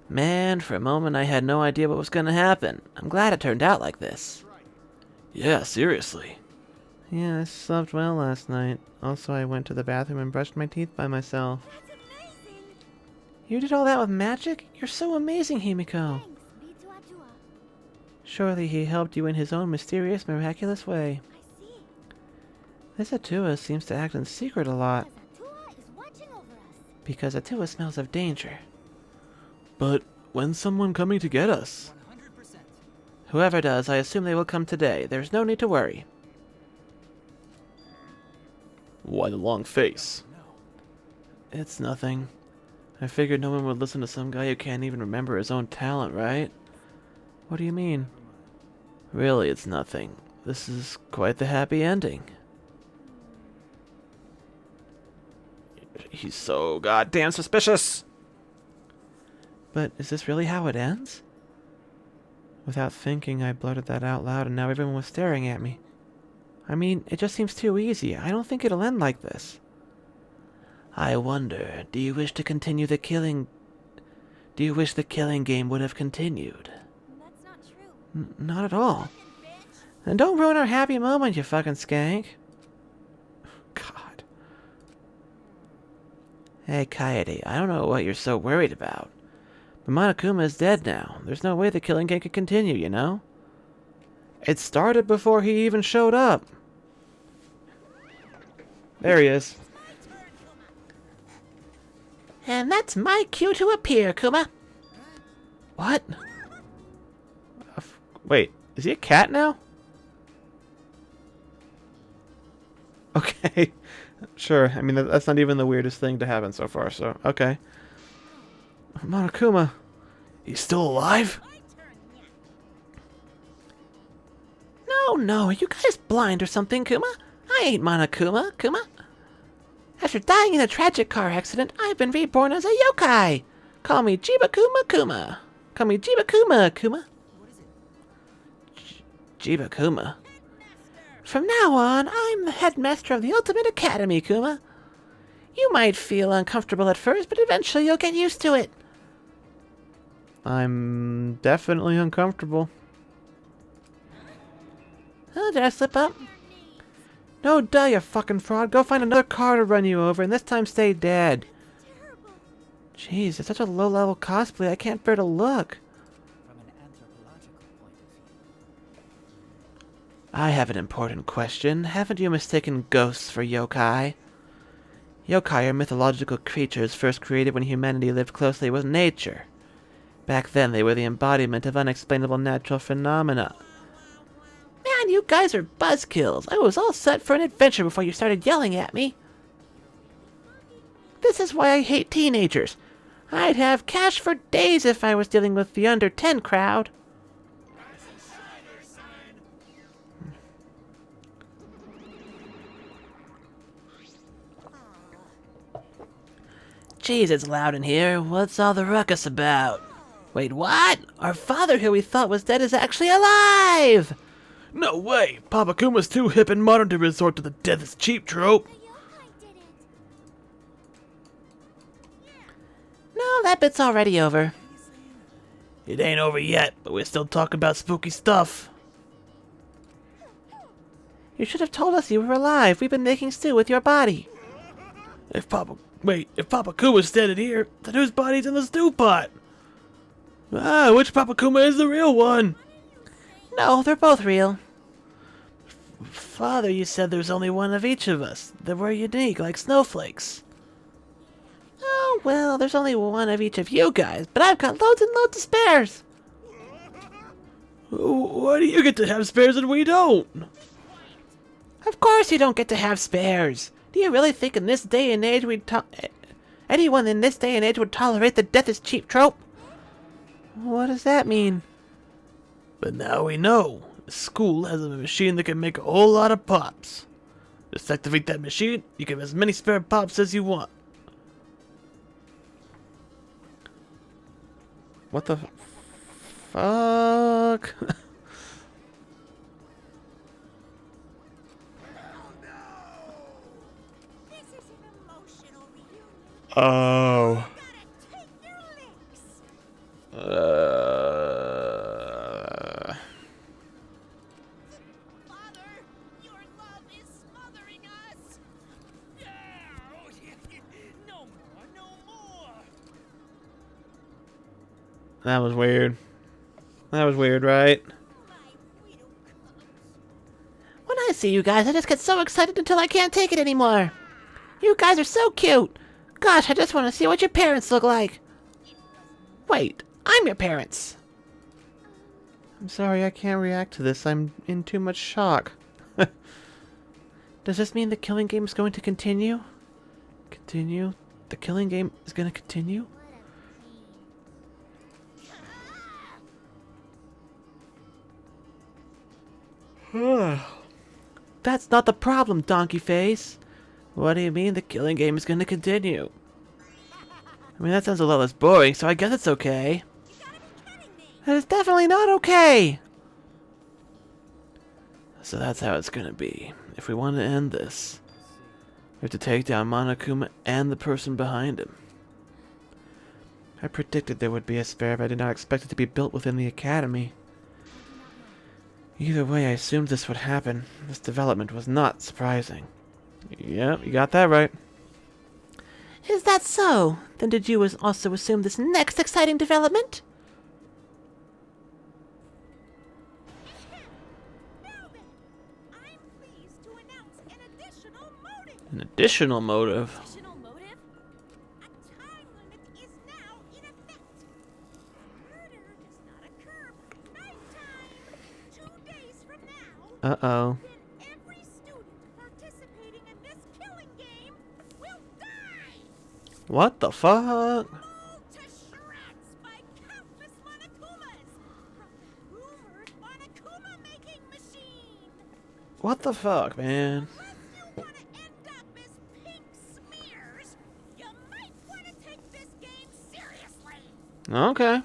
[SPEAKER 4] Man, for a moment I had no idea what was going to happen. I'm glad it turned out like this.
[SPEAKER 1] Yeah, seriously.
[SPEAKER 4] Yeah, I slept well last night. Also, I went to the bathroom and brushed my teeth by myself.
[SPEAKER 2] That's amazing!
[SPEAKER 4] You did all that with magic? You're so amazing, Himiko.
[SPEAKER 2] Thanks, B2A2A.
[SPEAKER 4] Surely he helped you in his own mysterious, miraculous way.
[SPEAKER 2] I see.
[SPEAKER 4] This Atua seems to act in secret a lot,
[SPEAKER 2] Because Atua is watching over us.
[SPEAKER 4] because Atua smells of danger.
[SPEAKER 1] But when's someone coming to get us?
[SPEAKER 6] 100%.
[SPEAKER 4] Whoever does, I assume they will come today. There's no need to worry.
[SPEAKER 1] Why the long face?
[SPEAKER 4] It's nothing. I figured no one would listen to some guy who can't even remember his own talent, right? What do you mean? Really, it's nothing. This is quite the happy ending.
[SPEAKER 1] He's so goddamn suspicious.
[SPEAKER 4] But is this really how it ends? Without thinking, I blurted that out loud, and now everyone was staring at me. I mean, it just seems too easy. I don't think it'll end like this. I wonder, do you wish to continue the killing... Do you wish the killing game would have continued?
[SPEAKER 2] That's not true.
[SPEAKER 4] Not at all.
[SPEAKER 2] Fucking bitch.
[SPEAKER 4] And don't ruin our happy moment, you fucking skank. God. Hey, Kaede, I don't know what you're so worried about. But Monokuma is dead now. There's no way the killing game could continue, you know?
[SPEAKER 1] It started before he even showed up. There he is.
[SPEAKER 4] And that's my cue to appear, Kuma.
[SPEAKER 1] What? Wait, is he a cat now? Okay. Sure. I mean, that's not even the weirdest thing to happen so far, so, okay. Monokuma. He's still alive?
[SPEAKER 4] No, are you guys blind or something, Kuma? I ain't Monokuma, Kuma. After dying in a tragic car accident, I've been reborn as a yokai. Call me Jibakuma Kuma. Call me Jibakuma Kuma. Jibakuma. From now on, I'm the headmaster of the Ultimate Academy, Kuma. You might feel uncomfortable at first, but eventually you'll get used to it.
[SPEAKER 1] I'm definitely uncomfortable.
[SPEAKER 4] Oh, did I slip up?
[SPEAKER 1] No, duh, you fucking fraud. Go find another car to run you over, and this time stay dead. Jeez, it's such a low-level cosplay, I can't bear to look.
[SPEAKER 6] From an anthropological point of view.
[SPEAKER 4] I have an important question. Haven't you mistaken ghosts for yokai? Yokai are mythological creatures first created when humanity lived closely with nature. Back then, they were the embodiment of unexplainable natural phenomena. Man, you guys are buzzkills. I was all set for an adventure before you started yelling at me. This is why I hate teenagers. I'd have cash for days if I was dealing with the under 10 crowd. Jeez, it's loud in here. What's all the ruckus about? Wait, what? Our father, who we thought was dead, is actually alive!
[SPEAKER 5] No way! Papa Kuma's too hip and modern to resort to the death is cheap trope.
[SPEAKER 2] The yokai did it.
[SPEAKER 4] No, that bit's already over.
[SPEAKER 5] It ain't over yet, but we're still talking about spooky stuff.
[SPEAKER 4] You should have told us you were alive. We've been making stew with your body.
[SPEAKER 5] If Papa Kuma's standing here, then whose body's in the stew pot? Ah, which Papa Kuma is the real one?
[SPEAKER 4] No, they're both real.
[SPEAKER 5] Father, you said there's only one of each of us. That we're unique, like snowflakes.
[SPEAKER 4] Oh, well, there's only one of each of you guys, but I've got loads and loads of spares.
[SPEAKER 5] Why do you get to have spares and we don't?
[SPEAKER 4] Of course you don't get to have spares. Do you really think in this day and age anyone in this day and age would tolerate the death is cheap trope? What does that mean?
[SPEAKER 5] But now we know. The school has a machine that can make a whole lot of pops. Just activate that machine, you can have as many spare pops as you want.
[SPEAKER 1] What the fuck?
[SPEAKER 7] This is an emotional reunion.
[SPEAKER 1] Oh.
[SPEAKER 7] Gotta take your licks. Father, your love is smothering us. No more, no more.
[SPEAKER 1] That was weird. That was weird, right?
[SPEAKER 7] My freedom comes.
[SPEAKER 4] When I see you guys, I just get so excited until I can't take it anymore. You guys are so cute. Gosh, I just want to see what your parents look like. Wait, I'm your parents.
[SPEAKER 1] I'm sorry, I can't react to this. I'm in too much shock.
[SPEAKER 4] Does this mean the killing game is going to continue?
[SPEAKER 1] Continue? The killing game is gonna continue?
[SPEAKER 4] That's not the problem, donkey face. What do you mean the killing game is going to continue?
[SPEAKER 1] I mean, that sounds a lot less boring, so I guess it's okay.
[SPEAKER 4] That is definitely not okay.
[SPEAKER 1] So that's how it's gonna be. If we want to end this, we have to take down Monokuma and the person behind him. I predicted there would be a spare, but I did not expect it to be built within the academy. Either way, I assumed this would happen. This development was not surprising. Yep, you got that right.
[SPEAKER 4] Is that so? Then did you also assume this next exciting development?
[SPEAKER 7] Now then, I'm pleased to announce an additional motive.
[SPEAKER 1] An additional motive.
[SPEAKER 7] Additional motive? A time limit is now in effect. Murder does not occur by nighttime. 2 days from now,
[SPEAKER 1] Uh-oh.
[SPEAKER 7] then every student participating in this killing game will die.
[SPEAKER 1] What the fuck?
[SPEAKER 7] Mauled to shreds by countless Monokumas from the rumored Monokuma making machine.
[SPEAKER 1] What the fuck, man?
[SPEAKER 7] Unless you want to end up as pink smears, you might want to take this game seriously.
[SPEAKER 1] Okay.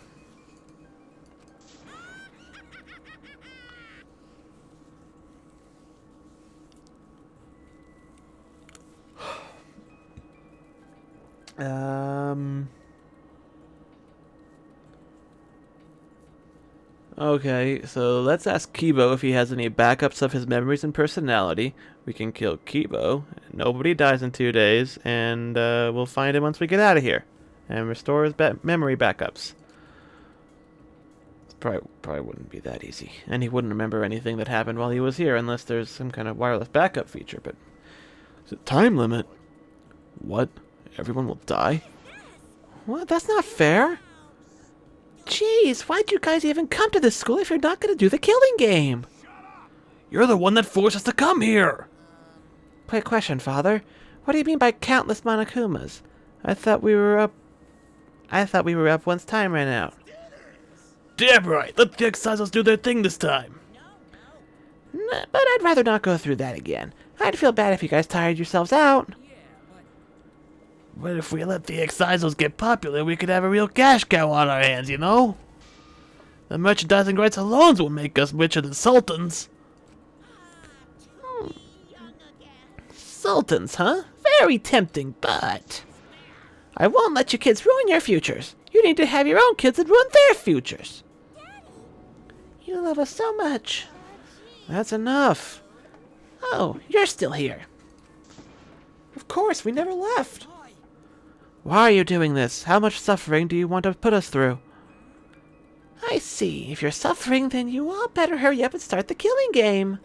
[SPEAKER 1] Okay, so let's ask Kibo if he has any backups of his memories and personality. We can kill Kibo. Nobody dies in 2 days, and we'll find him once we get out of here and restore his memory backups. Probably wouldn't be that easy, and he wouldn't remember anything that happened while he was here unless there's some kind of wireless backup feature. But is it time limit? What? Everyone will die?
[SPEAKER 4] What? That's not fair. Jeez, why'd you guys even come to this school if you're not going to do the killing game?
[SPEAKER 5] You're the one that forced us to come here!
[SPEAKER 4] Quick question, Father. What do you mean by countless Monokumas? I thought we were up once time ran out.
[SPEAKER 5] Damn right! Let the Excisals do their thing this time!
[SPEAKER 4] But I'd rather not go through that again. I'd feel bad if you guys tired yourselves out.
[SPEAKER 5] But if we let the Excisals get popular, we could have a real cash cow on our hands, you know? The merchandising rights alone will make us richer than sultans.
[SPEAKER 4] Sultans, huh? Very tempting, but I won't let you kids ruin your futures. You need to have your own kids and ruin their futures. You love us so much.
[SPEAKER 1] That's enough.
[SPEAKER 4] Oh, you're still here.
[SPEAKER 1] Of course, we never left.
[SPEAKER 4] Why are you doing this? How much suffering do you want to put us through? I see. If you're suffering, then you all better hurry up and start the killing game.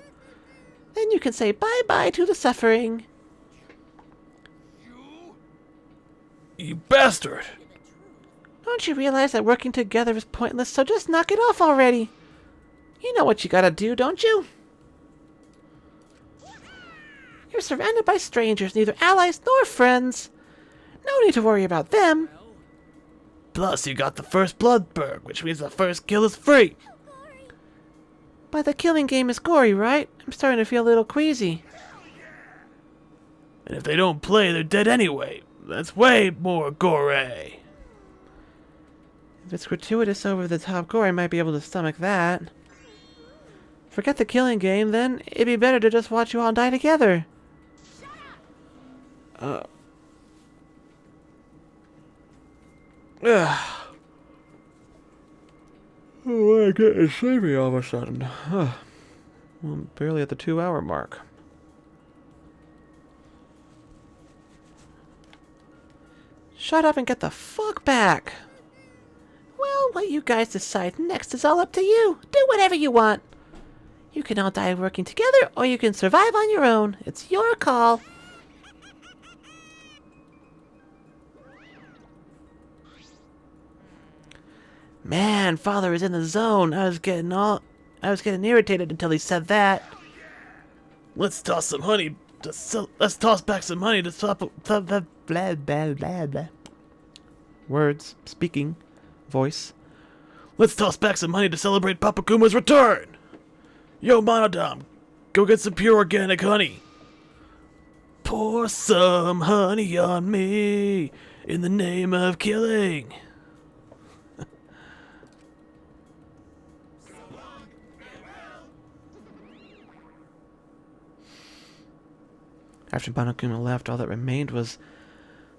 [SPEAKER 4] Then you can say bye-bye to the suffering.
[SPEAKER 5] You bastard!
[SPEAKER 4] Don't you realize that working together is pointless, so just knock it off already? You know what you gotta do, don't you? You're surrounded by strangers, neither allies nor friends. No need to worry about them.
[SPEAKER 5] Plus, you got the first blood perk, which means the first kill is free.
[SPEAKER 4] But the killing game is gory, right? I'm starting to feel a little queasy.
[SPEAKER 5] And if they don't play, they're dead anyway. That's way more gory.
[SPEAKER 4] If it's gratuitous over the top gore, I might be able to stomach that. Forget the killing game, then. It'd be better to just watch you all die together.
[SPEAKER 1] Oh, I get sleepy all of a sudden. Well, I'm barely at the 2-hour mark.
[SPEAKER 4] Shut up and get the fuck back. Well, what you guys decide next is all up to you. Do whatever you want. You can all die working together, or you can survive on your own. It's your call. Man, Father is in the zone. I was getting irritated until he said that.
[SPEAKER 5] Let's toss some honey. Let's toss back some honey to stop
[SPEAKER 4] Blah, blah, blah, blah.
[SPEAKER 1] Words, speaking, voice.
[SPEAKER 5] Let's toss back some honey to celebrate Papa Kuma's return. Yo, Monodam, go get some pure organic honey. Pour some honey on me in the name of killing.
[SPEAKER 1] After Monokuma left, all that remained was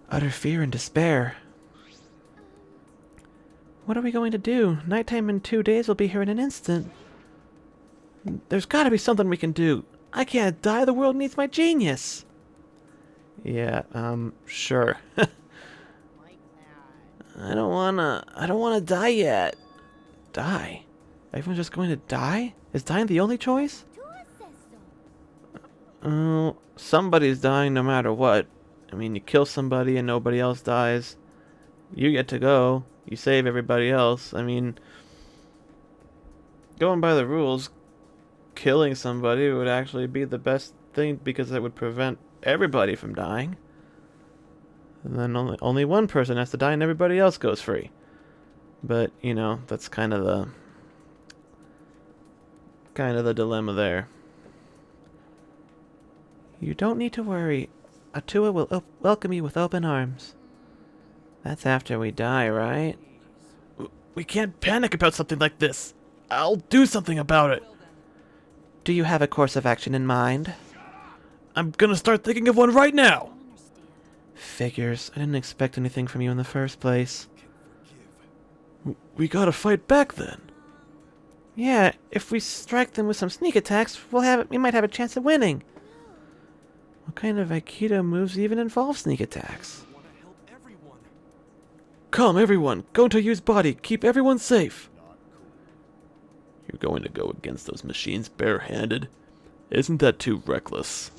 [SPEAKER 1] utter fear and despair. What are we going to do? Nighttime in 2 days will be here in an instant. There's got to be something we can do. I can't die. The world needs my genius. Yeah, sure.
[SPEAKER 4] I don't wanna die yet.
[SPEAKER 1] Die? Everyone's just going to die? Is dying the only choice?
[SPEAKER 2] Tua says so.
[SPEAKER 1] Oh, somebody's dying no matter what. I mean, you kill somebody and nobody else dies. You get to go. You save everybody else. I mean, going by the rules, killing somebody would actually be the best thing because it would prevent everybody from dying. And then only one person has to die and everybody else goes free. But, you know, that's kind of the dilemma there.
[SPEAKER 4] You don't need to worry. Atua will welcome you with open arms. That's after we die, right?
[SPEAKER 5] We can't panic about something like this. I'll do something about it.
[SPEAKER 4] Do you have a course of action in mind?
[SPEAKER 5] I'm gonna start thinking of one right now.
[SPEAKER 1] Figures. I didn't expect anything from you in the first place.
[SPEAKER 5] We gotta fight back then.
[SPEAKER 4] Yeah, if we strike them with some sneak attacks, we might have a chance at winning.
[SPEAKER 1] What kind of Aikido moves even involve sneak attacks?
[SPEAKER 3] I want to help everyone.
[SPEAKER 5] Come, everyone. Go to use body. Keep everyone safe. You're going to go against those machines barehanded? Isn't that too reckless?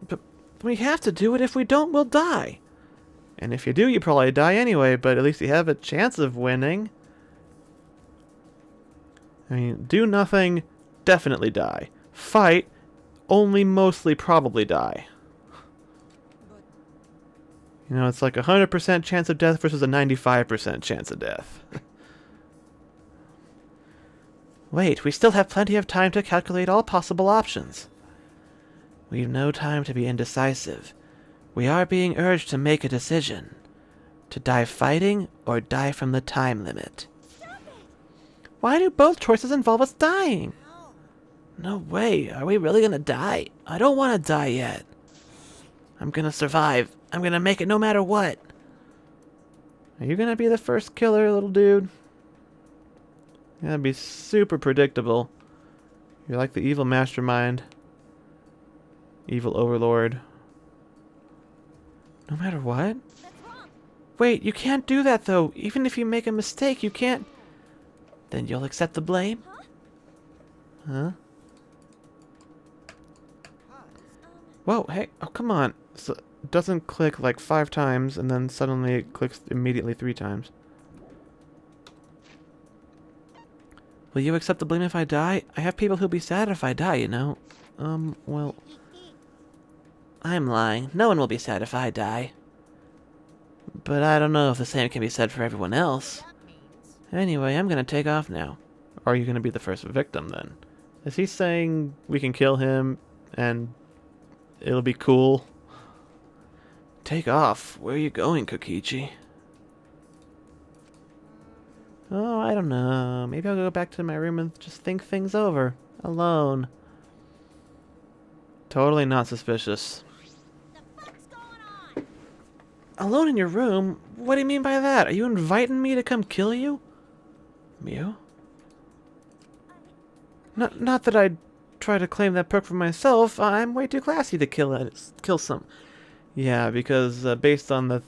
[SPEAKER 1] But we have to do it. If we don't, we'll die. And if you do, you probably die anyway, but at least you have a chance of winning. I mean, do nothing, definitely die. Fight, only mostly probably die. You know, it's like a 100% chance of death versus a 95% chance of death.
[SPEAKER 4] Wait, we still have plenty of time to calculate all possible options. We've no time to be indecisive. We are being urged to make a decision. To die fighting or die from the time limit.
[SPEAKER 1] Why do both choices involve us dying?
[SPEAKER 4] No way. Are we really gonna die? I don't want to die yet. I'm gonna survive. I'm gonna make it no matter what.
[SPEAKER 1] Are you gonna be the first killer, little dude? That'd be super predictable. You're like the evil mastermind. Evil overlord. No matter what? Wait, you can't do that though. Even if you make a mistake, you can't.
[SPEAKER 4] Then you'll accept the blame?
[SPEAKER 1] Huh? Whoa, hey, oh come on. So, it doesn't click like 5 times and then suddenly it clicks immediately 3 times.
[SPEAKER 4] Will you accept the blame if I die? I have people who'll be sad if I die, you know.
[SPEAKER 1] Well...
[SPEAKER 4] I'm lying. No one will be sad if I die. But I don't know if the same can be said for everyone else. Anyway, I'm gonna take off now.
[SPEAKER 1] Are you gonna be the first victim then? Is he saying we can kill him and it'll be cool?
[SPEAKER 4] Take off. Where are you going, Kokichi?
[SPEAKER 1] Oh, I don't know. Maybe I'll go back to my room and just think things over. Alone. Totally not suspicious.
[SPEAKER 2] The fuck's going on?
[SPEAKER 1] Alone in your room? What do you mean by that? Are you inviting me to come kill you?
[SPEAKER 4] Mew?
[SPEAKER 1] Not that I'd try to claim that perk for myself. I'm way too classy to kill some. Yeah, because based on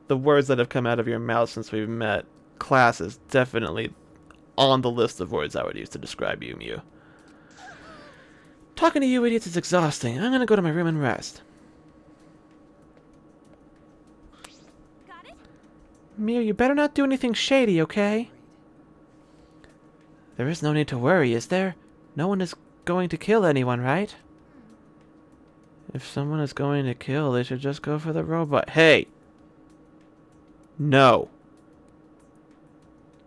[SPEAKER 1] the words that have come out of your mouth since we've met, class is definitely on the list of words I would use to describe you, Mew. Talking to you idiots is exhausting. I'm gonna go to my room and rest.
[SPEAKER 2] Got it?
[SPEAKER 1] Mew, you better not do anything shady, okay?
[SPEAKER 4] There is no need to worry, is there? No one is going to kill anyone, right?
[SPEAKER 1] If someone is going to kill, they should just go for the robot. Hey! No.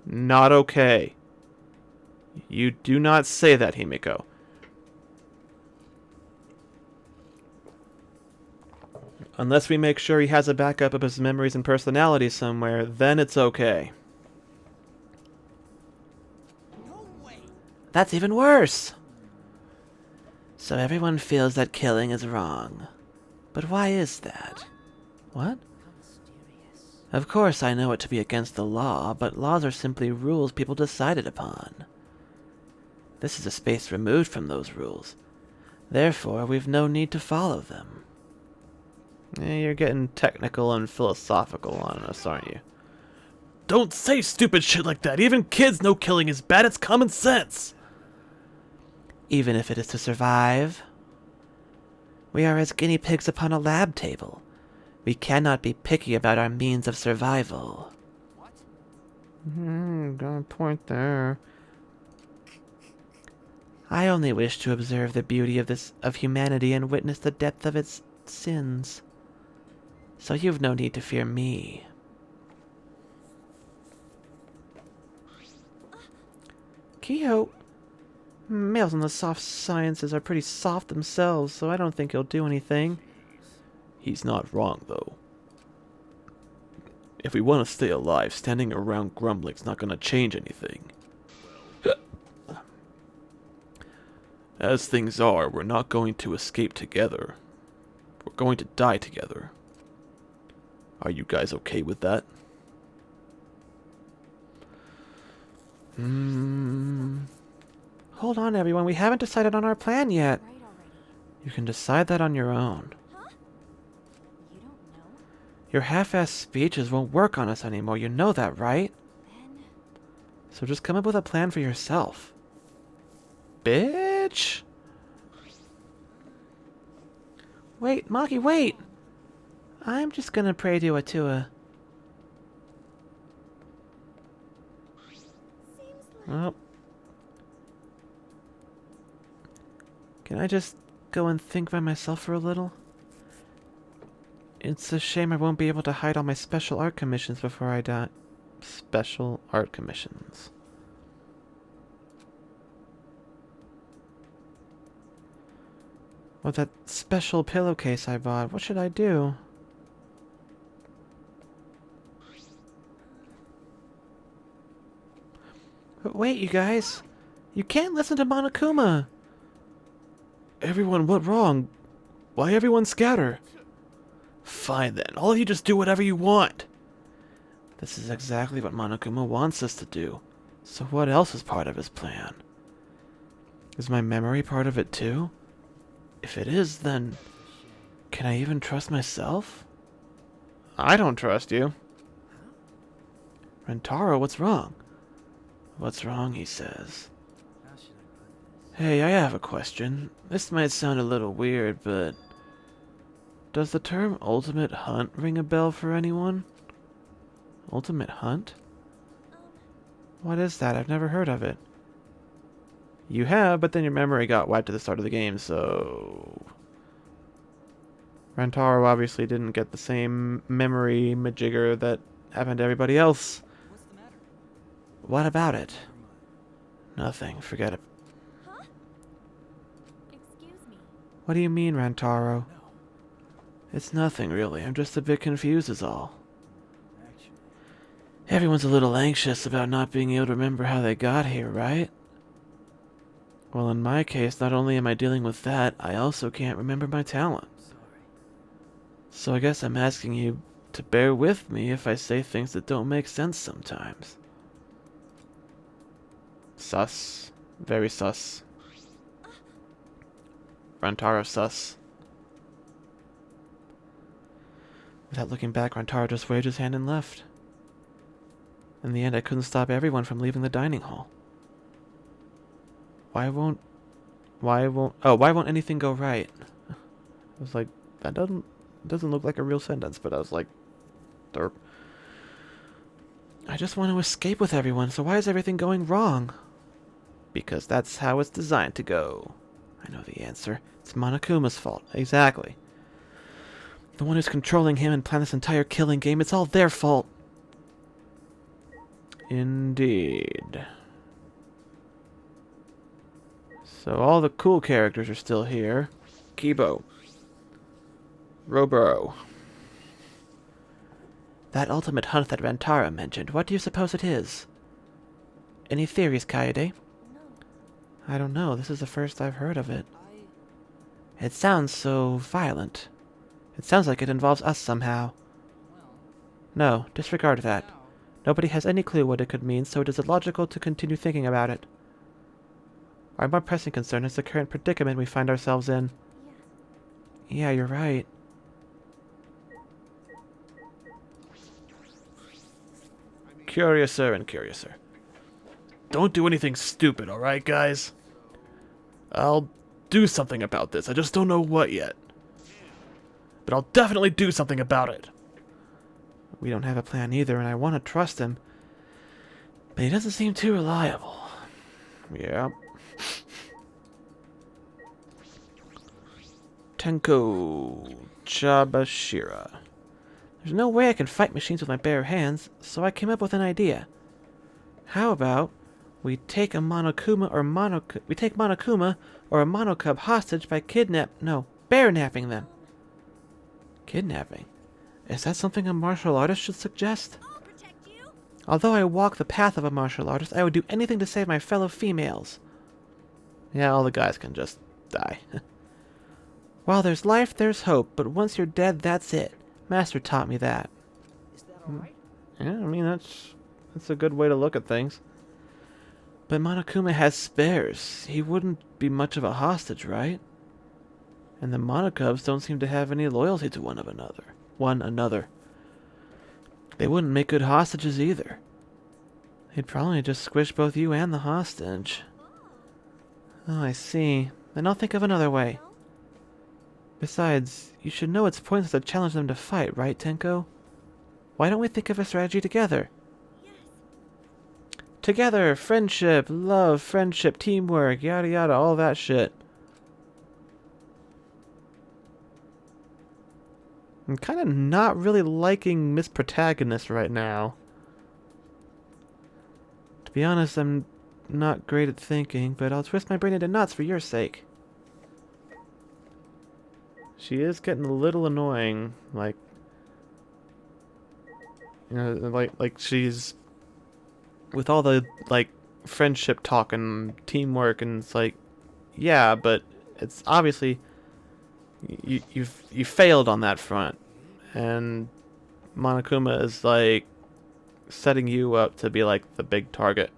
[SPEAKER 1] Not okay. You do not say that, Himiko. Unless we make sure he has a backup of his memories and personality somewhere, then it's okay.
[SPEAKER 7] No way.
[SPEAKER 4] That's even worse! So everyone feels that killing is wrong. But why is that?
[SPEAKER 1] What?
[SPEAKER 4] Of course I know it to be against the law, but laws are simply rules people decided upon. This is a space removed from those rules. Therefore, we've no need to follow them.
[SPEAKER 1] You're getting technical and philosophical on us, aren't you?
[SPEAKER 5] Don't say stupid shit like that. Even kids know killing is bad. It's common sense.
[SPEAKER 4] Even if it is to survive. We are as guinea pigs upon a lab table. We cannot be picky about our means of survival.
[SPEAKER 1] Got a point there.
[SPEAKER 4] I only wish to observe the beauty of humanity and witness the depth of its sins. So you've no need to fear me. Kiho, males in the soft sciences are pretty soft themselves, so I don't think he'll do anything.
[SPEAKER 5] He's not wrong, though. If we want to stay alive, standing around grumbling's not going to change anything. As things are, we're not going to escape together. We're going to die together. Are you guys okay with that?
[SPEAKER 4] Hold on, everyone. We haven't decided on our plan yet.
[SPEAKER 2] Right already.
[SPEAKER 4] You can decide that on your own.
[SPEAKER 2] Huh? You don't know?
[SPEAKER 4] Your half-assed speeches won't work on us anymore. You know that, right?
[SPEAKER 2] Then
[SPEAKER 4] So just come up with a plan for yourself. Bitch! Wait, Maki, wait! I'm just gonna pray to Atua.
[SPEAKER 2] seems like
[SPEAKER 4] Well. Can I just go and think by myself for a little? It's a shame I won't be able to hide all my special art commissions before I die. Special art commissions. With that special pillowcase I bought, what should I do? But wait, you guys. You can't listen to Monokuma.
[SPEAKER 5] Everyone, what wrong? Why everyone scatter? Fine then, all of you just do whatever you want.
[SPEAKER 4] This is exactly what Monokuma wants us to do. So what else is part of his plan? Is my memory part of it too? If it is, then can I even trust myself?
[SPEAKER 1] I don't trust you.
[SPEAKER 4] Rentaro, what's wrong? What's wrong, he says.
[SPEAKER 6] How should I put this?
[SPEAKER 4] Hey, I have a question. This might sound a little weird, but does the term ultimate hunt ring a bell for anyone? Ultimate hunt? What is that? I've never heard of it.
[SPEAKER 1] You have, but then your memory got wiped at the start of the game, so... Rentaro obviously didn't get the same memory majigger that happened to everybody else.
[SPEAKER 6] What's the matter?
[SPEAKER 4] What about it?
[SPEAKER 6] Never mind.
[SPEAKER 4] Nothing. Forget it.
[SPEAKER 2] Huh? Excuse me.
[SPEAKER 4] What do you mean, Rantaro?
[SPEAKER 6] No,
[SPEAKER 4] It's nothing, really. I'm just a bit confused is all.
[SPEAKER 6] actually.
[SPEAKER 4] Everyone's a little anxious about not being able to remember how they got here, right? Well, in my case, not only am I dealing with that, I also can't remember my talent.
[SPEAKER 6] Sorry.
[SPEAKER 4] So I guess I'm asking you to bear with me if I say things that don't make sense sometimes.
[SPEAKER 1] Sus. Very sus. Rantaro sus.
[SPEAKER 4] Without looking back, Rantaro just waved his hand and left. In the end, I couldn't stop everyone from leaving the dining hall. Why won't anything go right?
[SPEAKER 1] I was like, that doesn't look like a real sentence, but I was like, derp.
[SPEAKER 4] I just want to escape with everyone, so why is everything going wrong?
[SPEAKER 1] Because that's how it's designed to go.
[SPEAKER 4] I know the answer. It's Monokuma's fault. Exactly. The one who's controlling him and planned this entire killing game, it's all their fault.
[SPEAKER 1] Indeed. So all the cool characters are still here. Kibo. Roboro.
[SPEAKER 4] That ultimate hunt that Rantaro mentioned, what do you suppose it is? Any theories, Kaede?
[SPEAKER 2] No.
[SPEAKER 4] I don't know. This is the first I've heard of it. It sounds so violent. It sounds like it involves us somehow.
[SPEAKER 6] Well,
[SPEAKER 4] No, disregard that.
[SPEAKER 6] now,
[SPEAKER 4] Nobody has any clue what it could mean, so it is illogical to continue thinking about it. Our more pressing concern is the current predicament we find ourselves in.
[SPEAKER 2] Yeah.
[SPEAKER 4] Yeah, you're right.
[SPEAKER 5] curiouser and curiouser. Don't do anything stupid, alright, guys? I'll do something about this. I just don't know what yet. But I'll definitely do something about it.
[SPEAKER 1] We don't have a plan either, and I want to trust him. But he doesn't seem too reliable.
[SPEAKER 5] Yeah.
[SPEAKER 1] Tenko Chabashira. There's no way I can fight machines with my bare hands, so I came up with an idea. How about we take Monokuma or a Monocub hostage by bear-napping them. Kidnapping? Is that something a martial artist should suggest?
[SPEAKER 7] I'll protect you.
[SPEAKER 1] Although I walk the path of a martial artist, I would do anything to save my fellow females.
[SPEAKER 5] Yeah, all the guys can just die.
[SPEAKER 1] While there's life, there's hope, but once you're dead, that's it. Master taught me that.
[SPEAKER 6] Is that alright?
[SPEAKER 5] Yeah, I mean, that's a good way to look at things.
[SPEAKER 1] But Monokuma has spares. He wouldn't be much of a hostage, right? And the Monocubs don't seem to have any loyalty to one another. They wouldn't make good hostages either. They'd probably just squish both you and the hostage. Oh, I see. Then I'll think of another way. Besides, you should know it's pointless to challenge them to fight, right, Tenko? Why don't we think of a strategy together? Together, friendship, love, friendship, teamwork, yada yada, all that shit. I'm kind of not really liking Miss Protagonist right now. To be honest, I'm not great at thinking, but I'll twist my brain into knots for your sake.
[SPEAKER 5] She is getting a little annoying, like, you know, like she's with all the like friendship talk and teamwork, and it's like, yeah, but it's obviously you failed on that front, and Monokuma is like setting you up to be like the big target.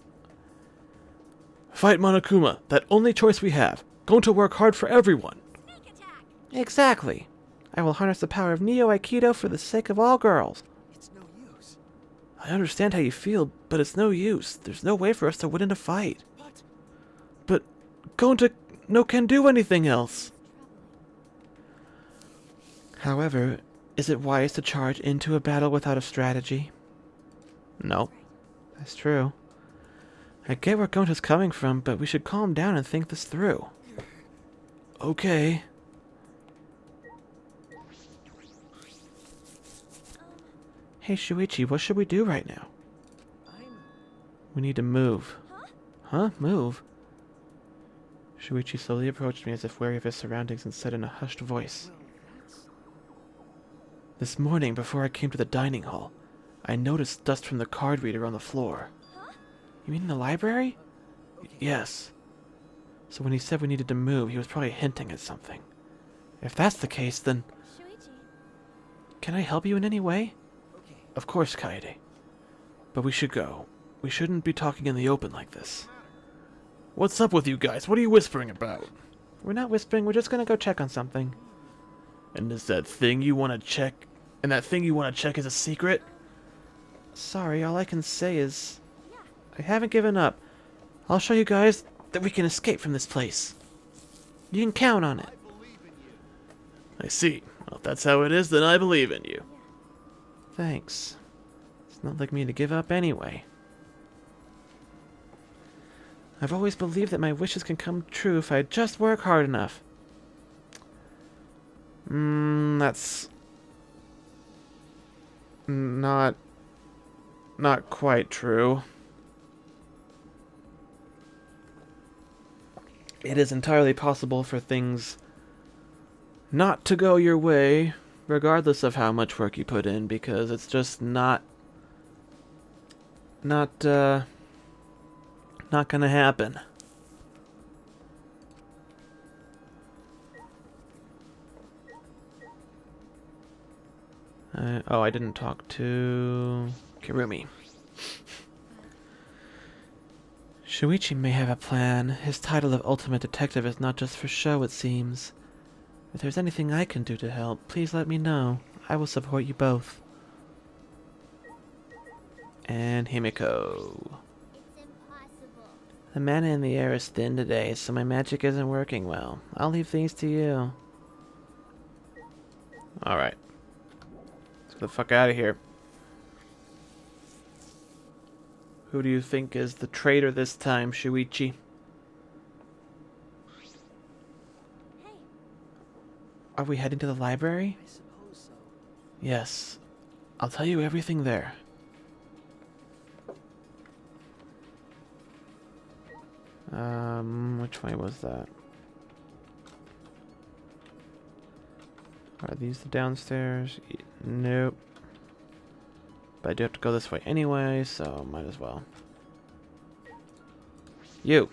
[SPEAKER 5] Fight Monokuma, that only choice we have. Going to work hard for everyone.
[SPEAKER 7] Sneak attack.
[SPEAKER 1] Exactly. I will harness the power of Neo Aikido for the sake of all girls.
[SPEAKER 3] It's no use.
[SPEAKER 1] I understand how you feel, but it's no use. There's no way for us to win in a fight.
[SPEAKER 3] But
[SPEAKER 1] But Gonta no can do anything else. However, is it wise to charge into a battle without a strategy?
[SPEAKER 5] No.
[SPEAKER 1] That's true. I get where Gonta's coming from, but we should calm down and think this through. Okay. Hey Shuichi, what should we do right now? We need to move. Huh? Move? Shuichi slowly approached me as if wary of his surroundings and said in a hushed voice. This morning, before I came to the dining hall, I noticed dust from the card reader on the floor. You mean in the library? Yes. So when he said we needed to move, he was probably hinting at something. If that's the case, then...
[SPEAKER 2] Shuichi.
[SPEAKER 1] Can I help you in any way? Of course, Kaede. But we should go. We shouldn't be talking in the open like this.
[SPEAKER 5] What's up with you guys? What are you whispering about?
[SPEAKER 1] We're not whispering, we're just gonna go check on something.
[SPEAKER 5] And is that thing you want to check? And that thing you want to check is a secret?
[SPEAKER 1] Sorry, all I can say is... I haven't given up. I'll show you guys that we can escape from this place. You can count on it.
[SPEAKER 5] I see. Well, if that's how it is, then I believe in you.
[SPEAKER 1] Thanks. It's not like me to give up anyway. I've always believed that my wishes can come true if I just work hard enough. That's... not quite true. It is entirely possible for things not to go your way, regardless of how much work you put in, because it's just not gonna happen. I didn't talk to Kirumi. Shuichi may have a plan. His title of Ultimate Detective is not just for show, it seems. If there's anything I can do to help, please let me know. I will support you both. And Himiko.
[SPEAKER 2] It's impossible.
[SPEAKER 4] The mana in the air is thin today, so my magic isn't working well. I'll leave things to you.
[SPEAKER 1] Alright. Let's get the fuck out of here. Who do you think is the traitor this time, Shuichi?
[SPEAKER 2] Hey,
[SPEAKER 1] Are we heading to the library?
[SPEAKER 6] I suppose so.
[SPEAKER 1] Yes. I'll tell you everything there. Which way was that? Are these the downstairs? Nope. But I do have to go this way anyway, so might as well. You.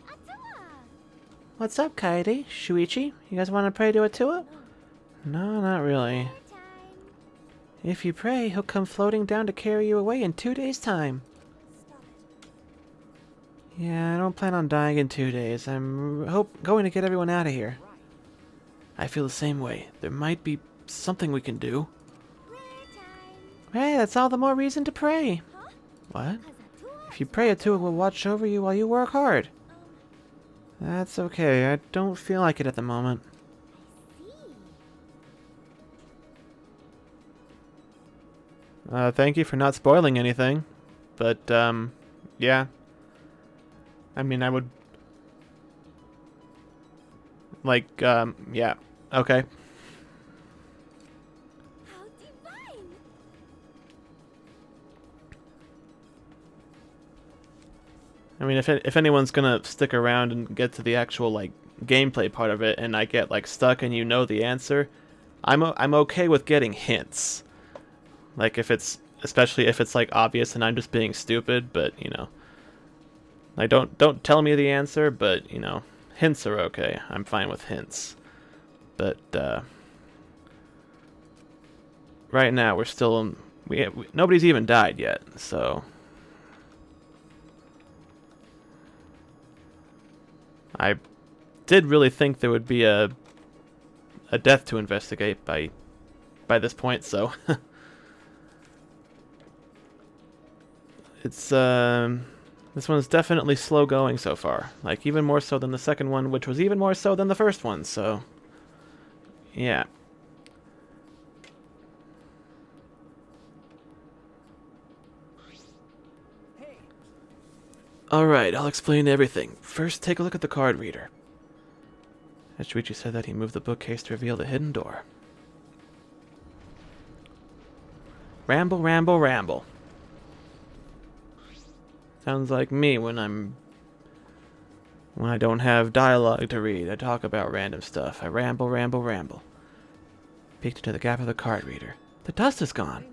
[SPEAKER 2] Atua!
[SPEAKER 4] What's up, Kaede? Shuichi? You guys want to pray to Atua? No, not really.
[SPEAKER 2] Time.
[SPEAKER 4] If you pray, he'll come floating down to carry you away in 2 days' time.
[SPEAKER 2] Stop it.
[SPEAKER 4] Yeah, I don't plan on dying in 2 days. I'm going to get everyone out of here.
[SPEAKER 1] I feel the same way. There might be something we can do.
[SPEAKER 2] Prayer time.
[SPEAKER 4] Hey, that's all the more reason to pray.
[SPEAKER 2] Huh?
[SPEAKER 1] What?
[SPEAKER 2] Cause Atua.
[SPEAKER 4] If you pray, Atua will watch over you while you work hard.
[SPEAKER 1] That's okay. I don't feel like it at the moment.
[SPEAKER 2] See.
[SPEAKER 1] Thank you for not spoiling anything. But, yeah. I mean, I would... Like, yeah. Okay.
[SPEAKER 2] How divine.
[SPEAKER 1] I mean, if anyone's gonna stick around and get to the actual, like, gameplay part of it, and I get, like, stuck and you know the answer, I'm okay with getting hints. Like, especially if it's, like, obvious and I'm just being stupid, but, you know. Like, don't tell me the answer, but, you know, hints are okay. I'm fine with hints. But, right now we're still, nobody's even died yet, so... I did really think there would be a death to investigate by this point, so... It's, this one's definitely slow going so far. Like, even more so than the second one, which was even more so than the first one, so... Yeah.
[SPEAKER 6] Hey,
[SPEAKER 1] Alright, I'll explain everything. First, take a look at the card reader. Shuichi said that he moved the bookcase to reveal the hidden door. Ramble, ramble, ramble. Sounds like me when I don't have dialogue to read. I talk about random stuff. I ramble, ramble, ramble. Peeked into the gap of the card reader. The dust is gone.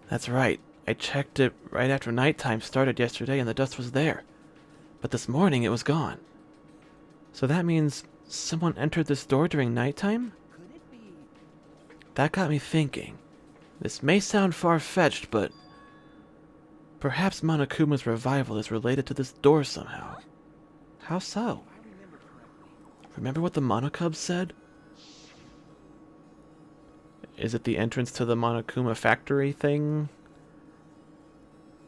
[SPEAKER 1] That's right. I checked it right after nighttime started yesterday and the dust was there. But this morning it was gone. So that means someone entered this door during nighttime?
[SPEAKER 6] could it be?
[SPEAKER 1] That got me thinking. This may sound far-fetched, but perhaps Monokuma's revival is related to this door somehow. How so?
[SPEAKER 6] If I remember correctly,
[SPEAKER 1] Remember what the Monokub said? Is it the entrance to the Monokuma factory thing?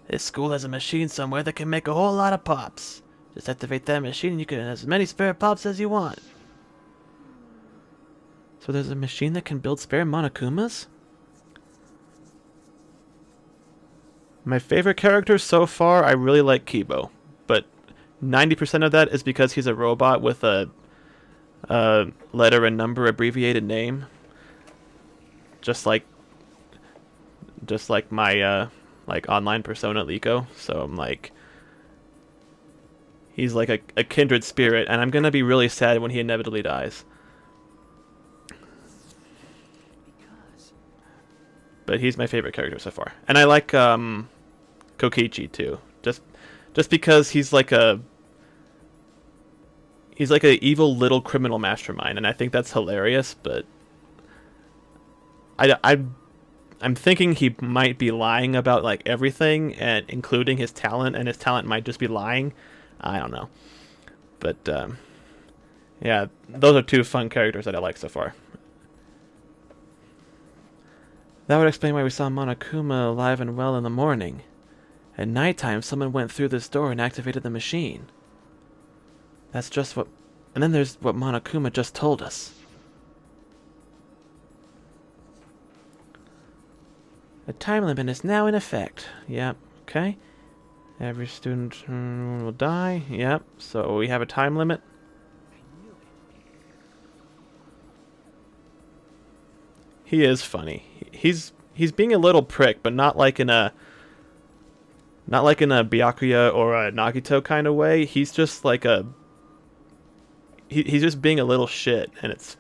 [SPEAKER 1] This school has a machine somewhere that can make a whole lot of pops. Just activate that machine and you can have as many spare pops as you want. So there's a machine that can build spare Monokumas? My favorite characters so far, I really like Kibo. But 90% of that is because he's a robot with a letter and number abbreviated name. Just like my like online persona Liko. So I'm like, he's like a kindred spirit, and I'm gonna be really sad when he inevitably dies.
[SPEAKER 6] because
[SPEAKER 1] But he's my favorite character so far, and I like Kokichi too. Just because he's like a evil little criminal mastermind, and I think that's hilarious. But I'm thinking he might be lying about like everything, and including his talent, and his talent might just be lying. I don't know, but yeah, those are two fun characters that I like so far. That would explain why we saw Monokuma alive and well in the morning. At nighttime, someone went through this door and activated the machine. That's just what... And then there's what Monokuma just told us. A time limit is now in effect. Yep, okay. Every student will die. Yep, so we have a time limit. He is funny. He's being a little prick, but not like in a Byakuya or a Nagito kind of way. He's just like a he's just being a little shit, and it's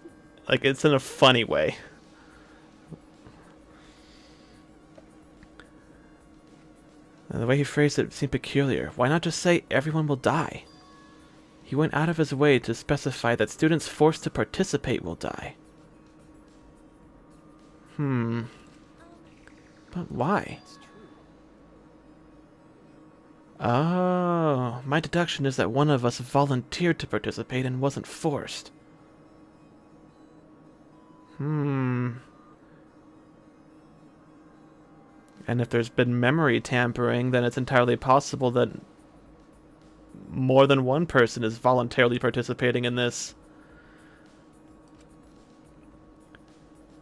[SPEAKER 1] like it's in a funny way. The way he phrased it seemed peculiar. Why not just say everyone will die? He went out of his way to specify that students forced to participate will die. But why? Oh, my deduction is that one of us volunteered to participate and wasn't forced. And if there's been memory tampering, then it's entirely possible that more than one person is voluntarily participating in this.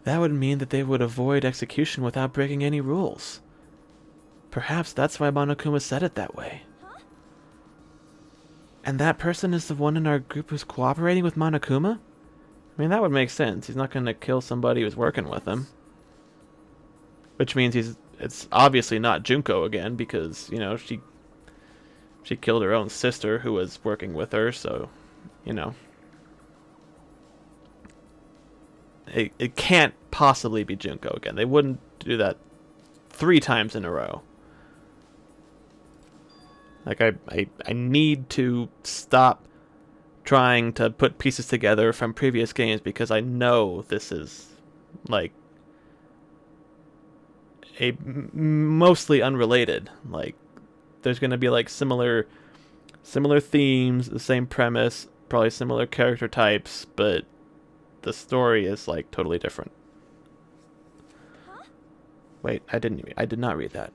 [SPEAKER 1] That would mean that they would avoid execution without breaking any rules. Perhaps that's why Monokuma said it that way. And that person is the one in our group who's cooperating with Monokuma? I mean, that would make sense. He's not going to kill somebody who's working with him. Which means it's obviously not Junko again, because, you know, she killed her own sister who was working with her, so, you know. It can't possibly be Junko again. They wouldn't do that 3 times in a row. Like, I need to stop trying to put pieces together from previous games, because I know this is, like, mostly unrelated. Like, there's going to be, like, similar themes, the same premise, probably similar character types, but the story is, like, totally different.
[SPEAKER 2] Huh?
[SPEAKER 1] Wait, I did not read that.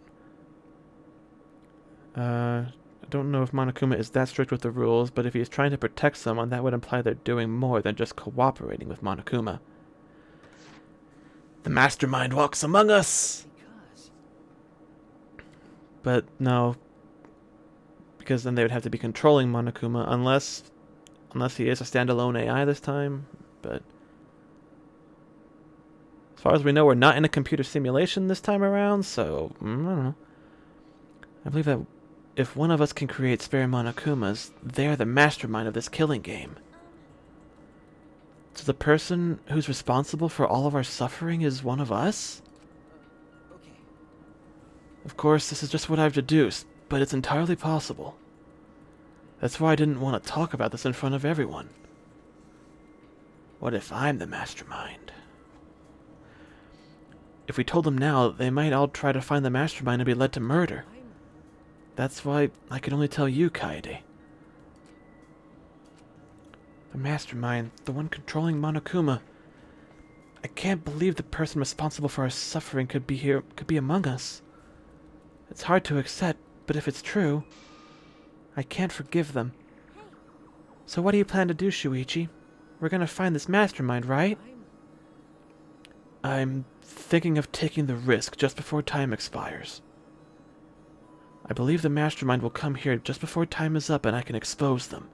[SPEAKER 1] I don't know if Monokuma is that strict with the rules, but if he is trying to protect someone, that would imply they're doing more than just cooperating with Monokuma. The mastermind walks among us! But no, because then they would have to be controlling Monokuma, unless he is a standalone AI this time. But as far as we know, we're not in a computer simulation this time around, so I don't know. I believe that if one of us can create spare Monokumas, they're the mastermind of this killing game. So the person who's responsible for all of our suffering is one of us?
[SPEAKER 6] Okay.
[SPEAKER 1] Of course, this is just what I've deduced, but it's entirely possible. That's why I didn't want to talk about this in front of everyone. What if I'm the mastermind? If we told them now, they might all try to find the mastermind and be led to murder. That's why I can only tell you, Kaede. The mastermind, the one controlling Monokuma. I can't believe the person responsible for our suffering could be among us. It's hard to accept, but if it's true, I can't forgive them. So what do you plan to do, Shuichi? We're gonna find this mastermind, right? I'm thinking of taking the risk just before time expires. I believe the mastermind will come here just before time is up and I can expose them.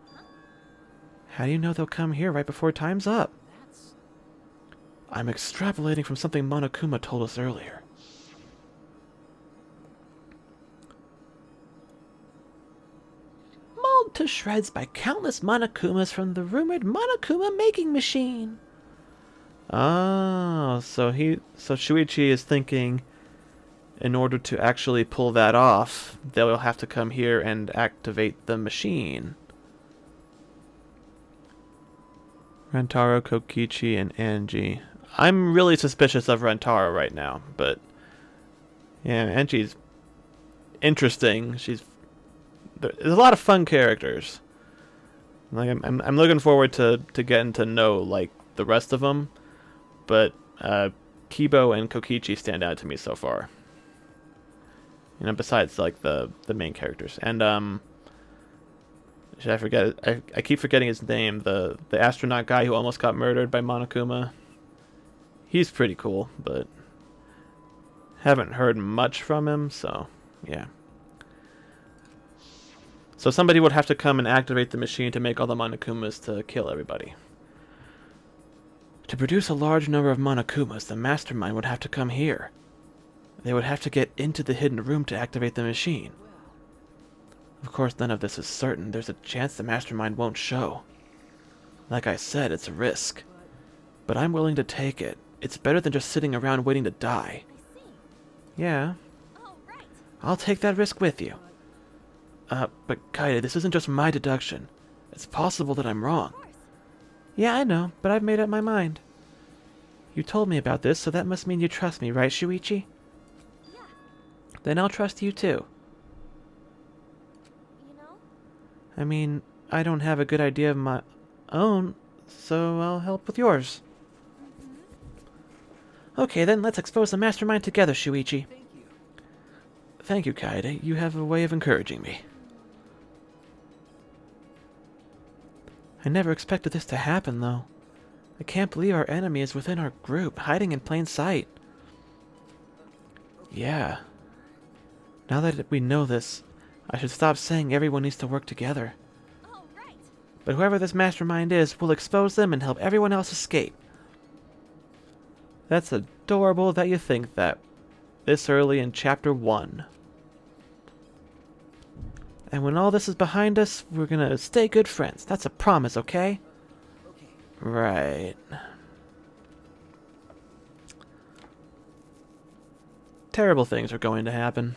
[SPEAKER 1] How do you know they'll come here right before time's up? I'm extrapolating from something Monokuma told us earlier.
[SPEAKER 4] Mauled to shreds by countless Monokumas from the rumored Monokuma making machine.
[SPEAKER 1] Oh, so Shuichi is thinking, in order to actually pull that off, they'll have to come here and activate the machine. Rentaro, Kokichi, and Angie. I'm really suspicious of Rentaro right now, but yeah, Angie's interesting. There's a lot of fun characters. Like I'm looking forward to getting to know like the rest of them, but Kibo and Kokichi stand out to me so far. You know, besides like the main characters. And should I forget? I keep forgetting his name. The astronaut guy who almost got murdered by Monokuma. He's pretty cool, but haven't heard much from him. So yeah. So somebody would have to come and activate the machine to make all the Monokumas to kill everybody. To produce a large number of Monokumas, the mastermind would have to come here. They would have to get into the hidden room to activate the machine. Of course, none of this is certain. There's a chance the mastermind won't show. Like I said, it's a risk. But I'm willing to take it. It's better than just sitting around waiting to die.
[SPEAKER 2] I see.
[SPEAKER 1] Yeah,
[SPEAKER 2] Oh, right.
[SPEAKER 1] I'll take that risk with you. But Kaede, this isn't just my deduction. It's possible that I'm wrong.
[SPEAKER 2] Of course.
[SPEAKER 1] Yeah, I know, but I've made up my mind. You told me about this, so that must mean you trust me, right, Shuichi?
[SPEAKER 2] Yeah.
[SPEAKER 1] Then I'll trust you too.
[SPEAKER 2] You know?
[SPEAKER 1] I mean, I don't have a good idea of my own, so I'll help with yours. Okay, then let's expose the mastermind together, Shuichi.
[SPEAKER 6] Thank you.
[SPEAKER 1] Thank you, Kaede. You have a way of encouraging me. I never expected this to happen, though. I can't believe our enemy is within our group, hiding in plain sight. Yeah. Now that we know this, I should stop saying everyone needs to work together.
[SPEAKER 2] Oh, right.
[SPEAKER 1] But whoever this mastermind is, we'll expose them and help everyone else escape. That's adorable that you think that this early in Chapter 1. And when all this is behind us, we're gonna stay good friends. That's a promise, okay?
[SPEAKER 6] Okay.
[SPEAKER 1] Right. Terrible things are going to happen.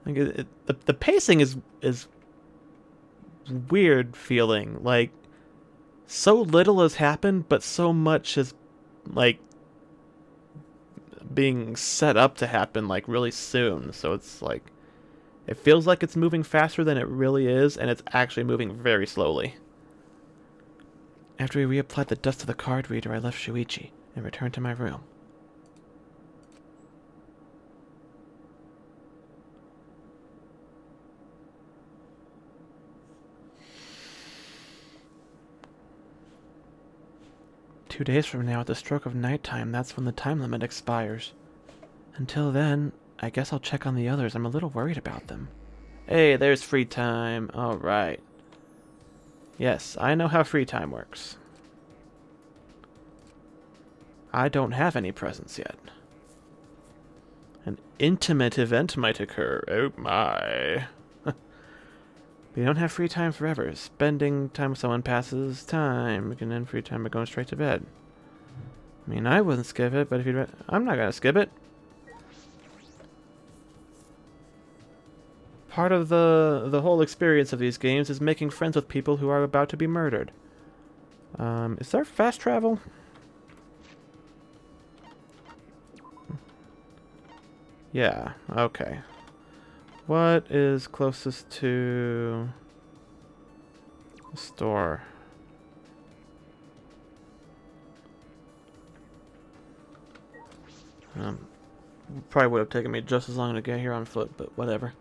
[SPEAKER 1] Like the pacing is weird feeling. Like so little has happened, but so much is like being set up to happen like really soon. So it's like it feels like it's moving faster than it really is, and it's actually moving very slowly. After we reapplied the dust to the card reader, I left Shuichi and returned to my room. Two days from now, at the stroke of nighttime, that's when the time limit expires. Until then, I guess I'll check on the others. I'm a little worried about them. Hey, there's free time. Alright. Yes, I know how free time works. I don't have any presents yet. An intimate event might occur. Oh my. But you don't have free time forever. Spending time with someone passes time. You can end free time by going straight to bed. I mean, I wouldn't skip it, but if you'd... I'm not gonna skip it. Part of the whole experience of these games is making friends with people who are about to be murdered. Is there fast travel? Yeah, okay. What is closest to the store? Probably would have taken me just as long to get here on foot, but whatever.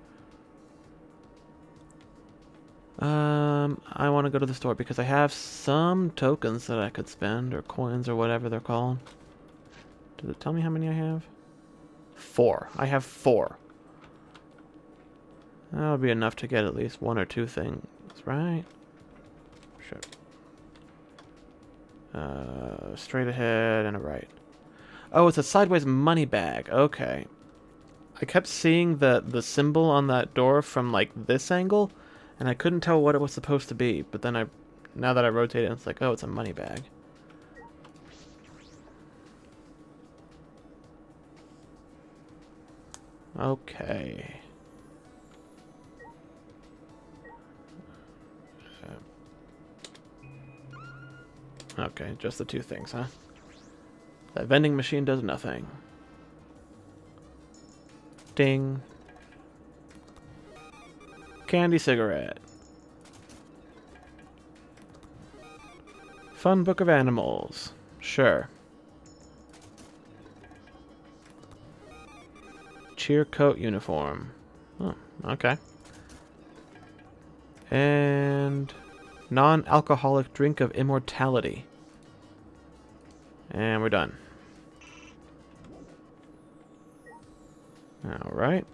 [SPEAKER 1] I want to go to the store because I have some tokens that I could spend, or coins, or whatever they're called. Does it tell me how many I have? 4. I have 4. That'll be enough to get at least 1 or 2 things, right? Sure. Straight ahead and a right. Oh, it's a sideways money bag. Okay. I kept seeing the symbol on that door from like this angle, and I couldn't tell what it was supposed to be. But then now that I rotate it, it's like, oh, it's a money bag. Okay. Okay, just the 2 things, huh? That vending machine does nothing. Ding. Candy cigarette. Fun book of animals. Sure. cheer coat uniform. Oh, okay. And non-alcoholic drink of immortality. And we're done. Alright.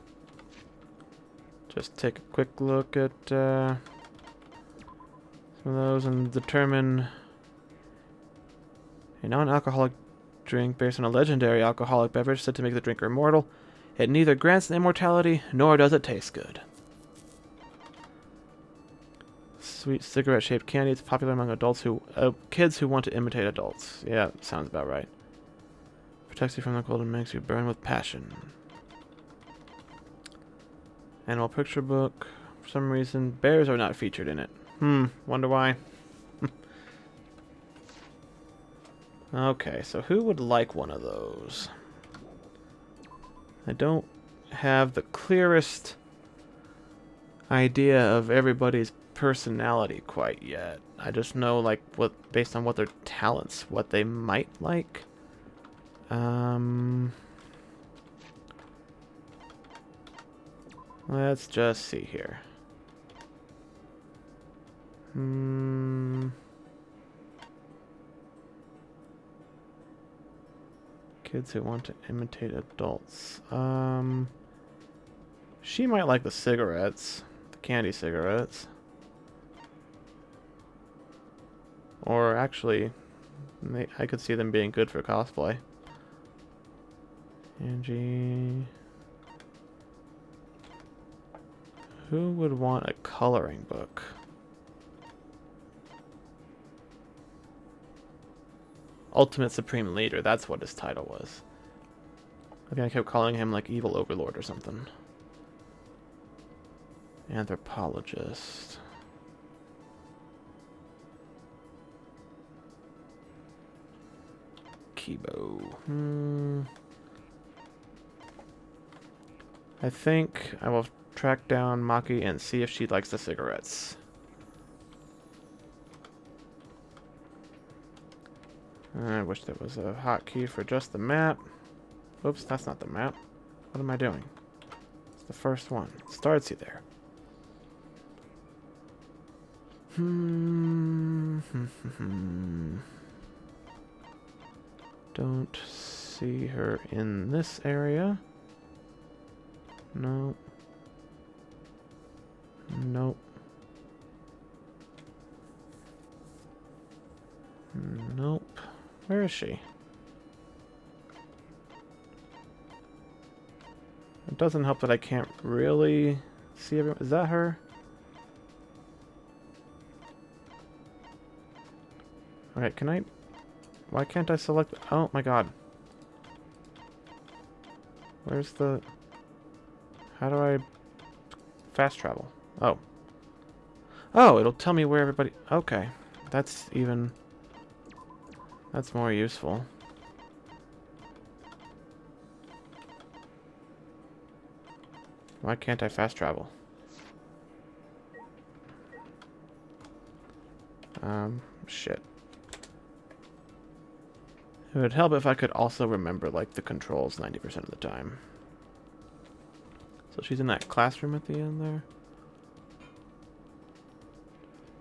[SPEAKER 1] Just take a quick look at some of those and determine a non-alcoholic drink based on a legendary alcoholic beverage said to make the drinker immortal. It neither grants immortality nor does it taste good. Sweet cigarette-shaped candy. It's popular among adults who, kids who want to imitate adults. Yeah, sounds about right. Protects you from the cold and makes you burn with passion. Animal picture book. For some reason, bears are not featured in it. Wonder why. Okay, so who would like one of those? I don't have the clearest idea of everybody's personality quite yet. I just know, like, what based on what their talents, what they might like. Let's just see here. Kids who want to imitate adults. She might like the cigarettes, the candy cigarettes. Or actually, I could see them being good for cosplay. Angie. Who would want a coloring book? Ultimate Supreme Leader, that's what his title was. I think I kept calling him like Evil Overlord or something. Anthropologist. Kibo. I think I will track down Maki and see if she likes the cigarettes. I wish there was a hotkey for just the map. Oops, that's not the map. What am I doing? It's the first one. It starts you there. Don't see her in this area. No. Nope. Nope. Where is she? It doesn't help that I can't really see everyone. Is that her? Alright, can I... Why can't I select... Oh my god. Where's the... How do I... Fast travel? Oh. Oh, it'll tell me where everybody... Okay. That's even... That's more useful. Why can't I fast travel? Shit. It would help if I could also remember, like, the controls 90% of the time. So she's in that classroom at the end there.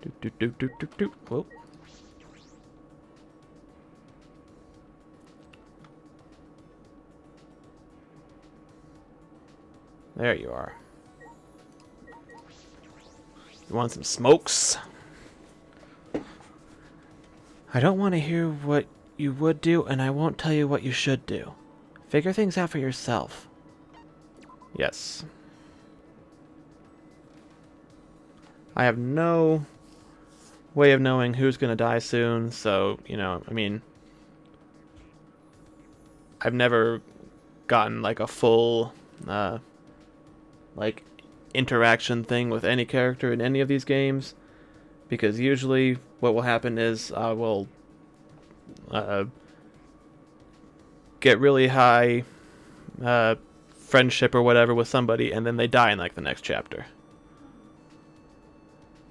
[SPEAKER 1] Doop, doop, doop, doop, doop, doop. Whoa. There you are. You want some smokes? I don't want to hear what you would do, and I won't tell you what you should do. Figure things out for yourself. Yes. I have no way of knowing who's going to die soon, so, you know, I mean... I've never gotten, like, a full... like interaction thing with any character in any of these games, because usually what will happen is I will get really high friendship or whatever with somebody, and then they die in like the next chapter.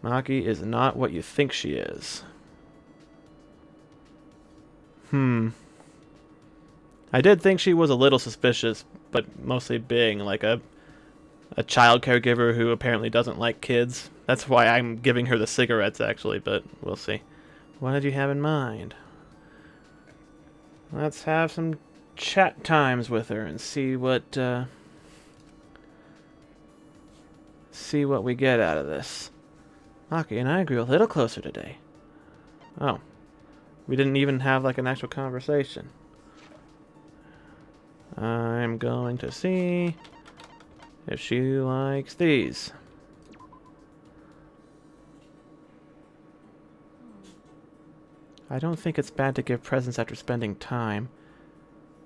[SPEAKER 1] Maki is not what you think she is. I did think she was a little suspicious but mostly being like a child caregiver who apparently doesn't like kids. That's why I'm giving her the cigarettes, actually, but we'll see. What did you have in mind? Let's have some chat times with her and see what we get out of this. Maki and I grew a little closer today. Oh. We didn't even have like an actual conversation. I'm going to see if she likes these. I don't think it's bad to give presents after spending time.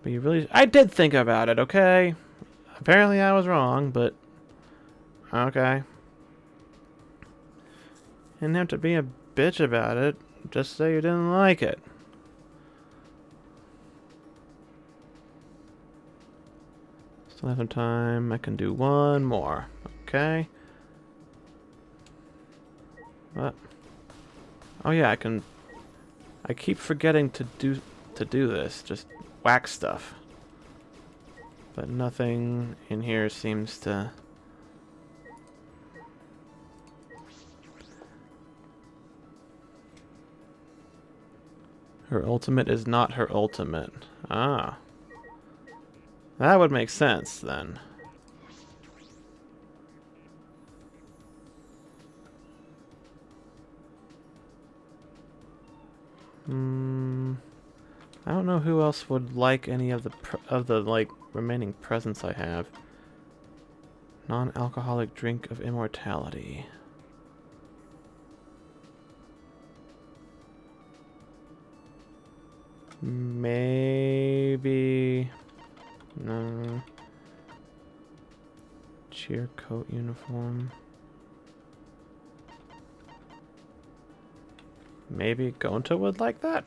[SPEAKER 1] But you really... I did think about it, okay? Apparently I was wrong, but... Okay. You didn't have to be a bitch about it. Just say you didn't like it. Still have some time. I can do one more. Okay. What? Oh yeah, I can... I keep forgetting to do this. Just whack stuff. But nothing in here seems to... Her ultimate is not her ultimate. Ah. That would make sense, then. I don't know who else would like any of the like remaining presents I have. Non-alcoholic drink of immortality. Maybe... No. Cheer coat uniform. Maybe Gonta would like that?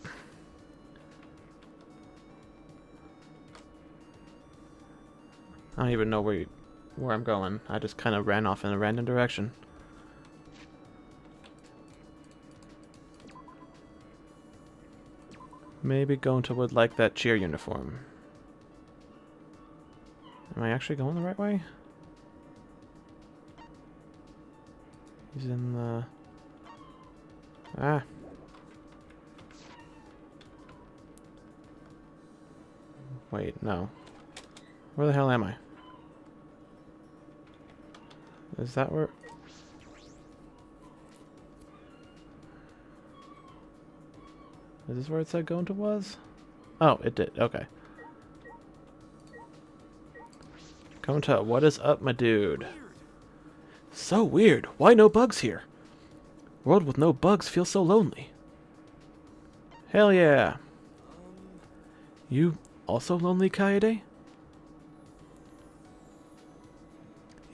[SPEAKER 1] I don't even know where I'm going. I just kind of ran off in a random direction. Maybe Gonta would like that cheer uniform. Am I actually going the right way? He's in the... Ah. Wait, no. Where the hell am I? Is that where... Is this where it said Gonta was? Oh, it did. Okay. Gonta, what is up, my dude? So weird. Why no bugs here? World with no bugs feels so lonely. Hell yeah. You also lonely, Kaede?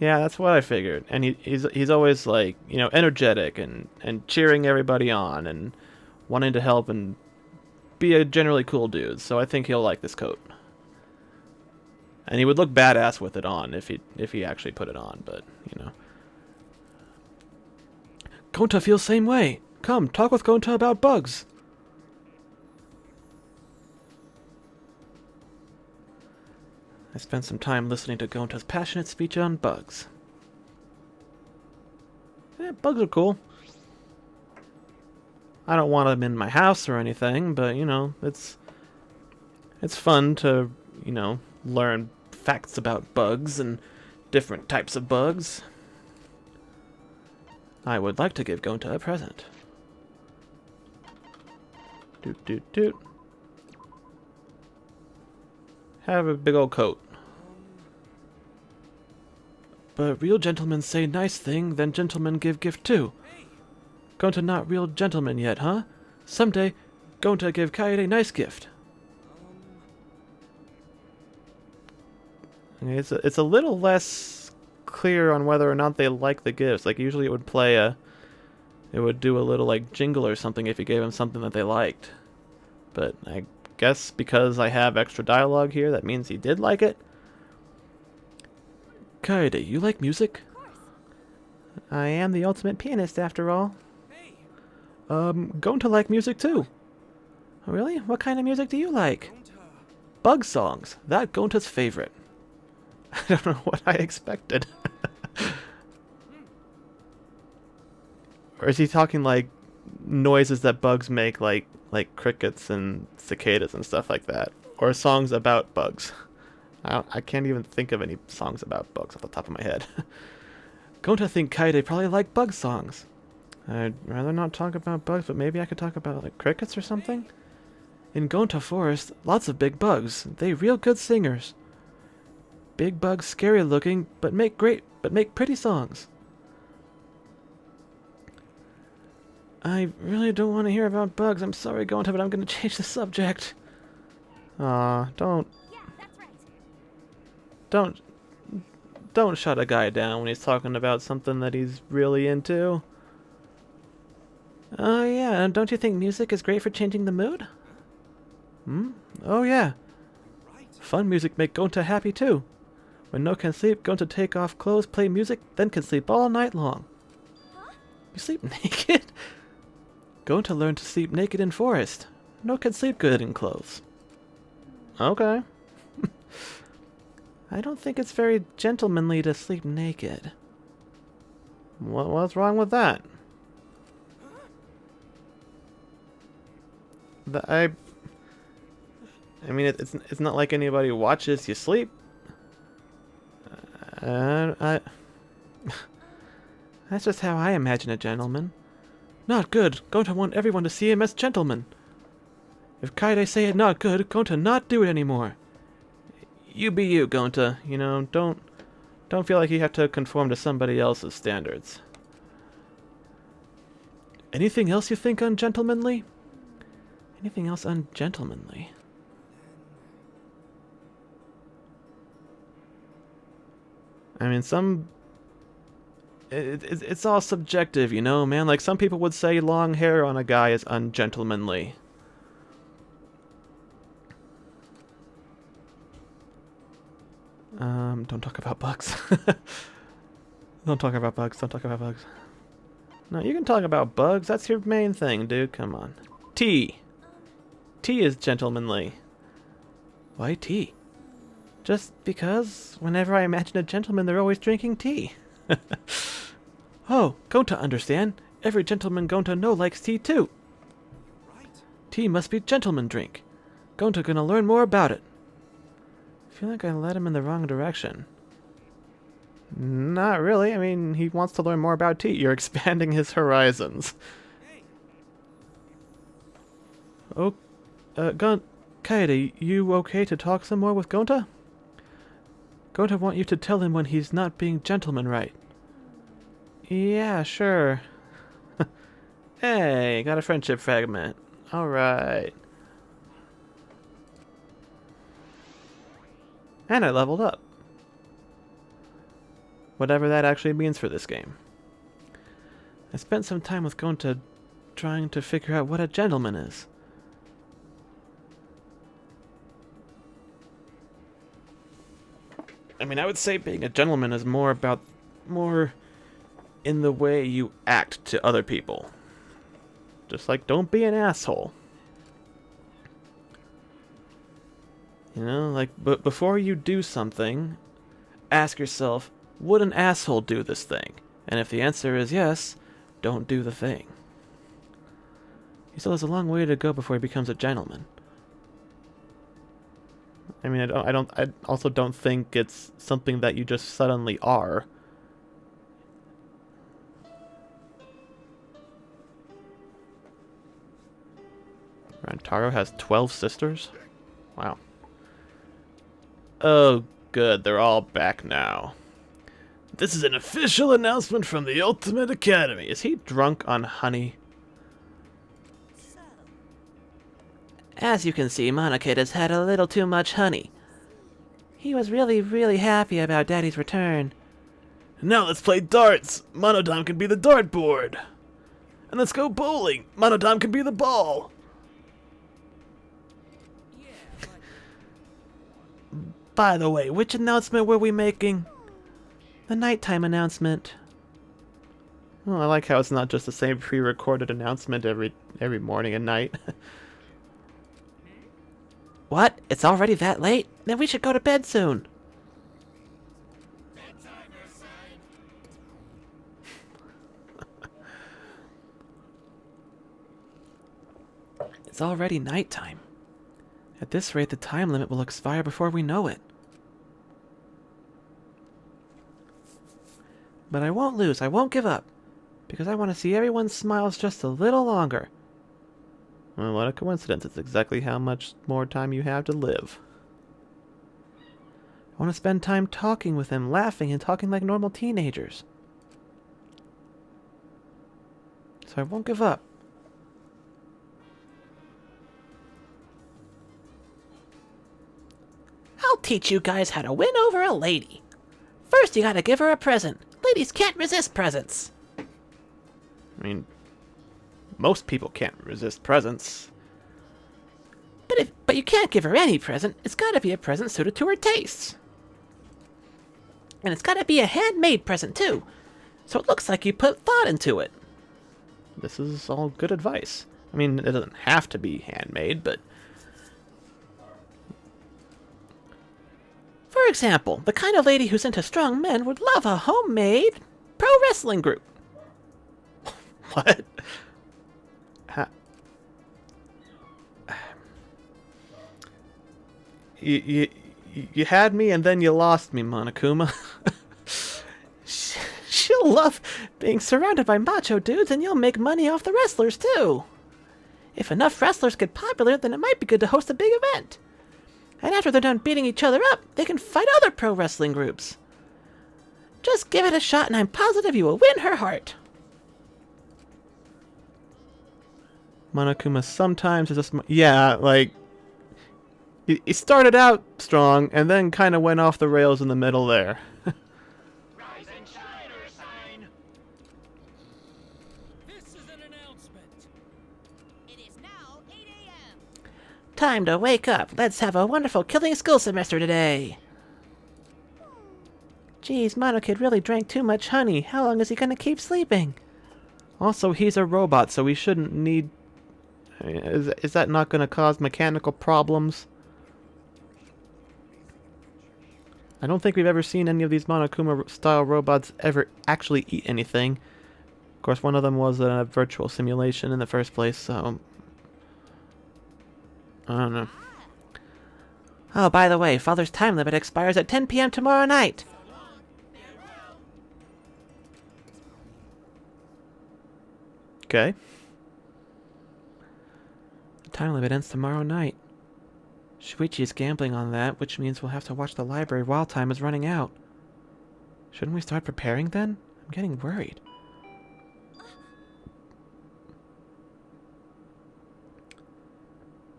[SPEAKER 1] Yeah, that's what I figured. And he's always like, you know, energetic and cheering everybody on and wanting to help and be a generally cool dude. So I think he'll like this coat. And he would look badass with it on if he actually put it on, but you know. Gonta feels same way. Come, talk with Gonta about bugs. I spent some time listening to Gonta's passionate speech on bugs. Bugs are cool. I don't want them in my house or anything, but you know, it's fun to, you know, learn facts about bugs and different types of bugs. I would like to give Gonta a present. Doot doot doot. Have a big old coat. But real gentlemen say nice thing, then gentlemen give gift too. Gonta not real gentleman yet, huh? Someday, Gonta give Kaede nice gift. It's a little less clear on whether or not they like the gifts. Like usually it would do a little like jingle or something if you gave them something that they liked. But I guess because I have extra dialogue here, that means he did like it. Kaede, you like music?
[SPEAKER 2] Of course.
[SPEAKER 1] I am the ultimate pianist after all. Gonta like music too. Oh, really? What kind of music do you like? Bug songs. That Gonta's favorite. I don't know what I expected. Or is he talking like noises that bugs make, like crickets and cicadas and stuff like that? Or songs about bugs? I can't even think of any songs about bugs off the top of my head. Gonta think Kaede probably like bug songs. I'd rather not talk about bugs, but maybe I could talk about like crickets or something? In Gonta Forest, lots of big bugs. They real good singers. Big bugs scary looking, but make pretty songs. I really don't want to hear about bugs. I'm sorry, Gonta, but I'm going to change the subject. Aw, don't
[SPEAKER 2] Yeah, that's right.
[SPEAKER 1] don't shut a guy down when he's talking about something that he's really into. Oh yeah, don't you think music is great for changing the mood? Hmm? Oh yeah.
[SPEAKER 3] Right.
[SPEAKER 1] Fun music make Gonta happy too. When no can sleep, Gonta take off clothes, play music, then can sleep all night long.
[SPEAKER 2] Huh?
[SPEAKER 1] You sleep naked? Gonta learned to sleep naked in forest. No can sleep good in clothes. Okay. I don't think it's very gentlemanly to sleep naked. What's wrong with that? I mean, it's not like anybody watches you sleep. That's just how I imagine a gentleman. Not good. Gonta want everyone to see him as gentleman. If Kaede say it not good, Gonta not do it anymore. You be you, Gonta. You know, don't feel like you have to conform to somebody else's standards. Anything else you think ungentlemanly? Anything else ungentlemanly? I mean, it's all subjective, you know, man. Like, some people would say long hair on a guy is ungentlemanly. Don't talk about bugs. Don't talk about bugs. Don't talk about bugs. No, you can talk about bugs. That's your main thing, dude. Come on. Tea. Tea is gentlemanly. Why tea? Just because whenever I imagine a gentleman, they're always drinking tea. Oh, Gonta understand. Every gentleman Gonta know likes tea too.
[SPEAKER 3] Right.
[SPEAKER 1] Tea must be gentleman drink. Gonta gonna learn more about it. I feel like I led him in the wrong direction. Not really. I mean, he wants to learn more about tea. You're expanding his horizons.
[SPEAKER 3] Hey,
[SPEAKER 1] Oh, Kaede, you okay to talk some more with Gonta? Gonta want you to tell him when he's not being gentleman right. Yeah, sure. Hey, got a friendship fragment. Alright. And I leveled up. Whatever that actually means for this game. I spent some time with Gonta trying to figure out what a gentleman is. I mean, I would say being a gentleman is more in the way you act to other people. Just like, don't be an asshole. You know, like, but before you do something, ask yourself, would an asshole do this thing? And if the answer is yes, don't do the thing. He still has a long way to go before he becomes a gentleman. I mean, I also don't think it's something that you just suddenly are. Rantaro has 12 sisters? Wow. Oh, good. They're all back now. This is an official announcement from the Ultimate Academy. Is he drunk on honey?
[SPEAKER 7] So,
[SPEAKER 4] As you can see, Monokid has had a little too much honey. He was really happy about Daddy's return.
[SPEAKER 1] Now let's play darts. Monodam can be the dartboard. And let's go bowling. Monodam can be the ball.
[SPEAKER 7] yeah, but
[SPEAKER 4] By the way, which announcement were we making? The nighttime announcement.
[SPEAKER 1] Oh, I like how it's not just the same pre-recorded announcement every morning and night.
[SPEAKER 4] What? It's already that late? Then we should go to bed soon. it's already nighttime. At this rate, the time limit will expire before we know it. But I won't lose. I won't give up. Because I want to see everyone's smiles just a little longer.
[SPEAKER 1] Well, what a coincidence. It's exactly how much more time you have to live.
[SPEAKER 4] I want to spend time talking with them, laughing and talking like normal teenagers. So I won't give up. I'll teach you guys how to win over a lady. First, you gotta give her a present. Ladies can't resist presents.
[SPEAKER 1] I mean, most people can't resist presents.
[SPEAKER 4] But you can't give her any present. It's gotta be a present suited to her tastes. And it's gotta be a handmade present, too. So it looks like you put thought into it.
[SPEAKER 1] This is all good advice. I mean, it doesn't have to be handmade, but...
[SPEAKER 4] For example, the kind of lady who's into strong men would love a homemade pro wrestling group.
[SPEAKER 1] What? You had me and then you lost me, Monokuma.
[SPEAKER 4] She'll love being surrounded by macho dudes, and you'll make money off the wrestlers, too. If enough wrestlers get popular, then it might be good to host a big event. And after they're done beating each other up, they can fight other pro wrestling groups. Just give it a shot, and I'm positive you will win her heart.
[SPEAKER 1] Monokuma sometimes is just... Yeah, like... He started out strong, and then kind of went off the rails in the middle there.
[SPEAKER 3] Rise and shine, Ursine! This is an announcement.
[SPEAKER 7] It is now 8 a.m.
[SPEAKER 4] Time to wake up. Let's have a wonderful killing school semester today. Geez, Monokid really drank too much honey. How long is he gonna keep sleeping?
[SPEAKER 1] Also, he's a robot, so we shouldn't need... I mean, is that not going to cause mechanical problems? I don't think we've ever seen any of these Monokuma-style robots ever actually eat anything. Of course, one of them was a virtual simulation in the first place, so... I don't know.
[SPEAKER 4] Oh, by the way, Father's time limit expires at 10 p.m. tomorrow night.
[SPEAKER 1] Okay.
[SPEAKER 4] The time limit ends tomorrow night. Shuichi is gambling on that, which means we'll have to watch the library while time is running out. Shouldn't we start preparing then? I'm getting worried.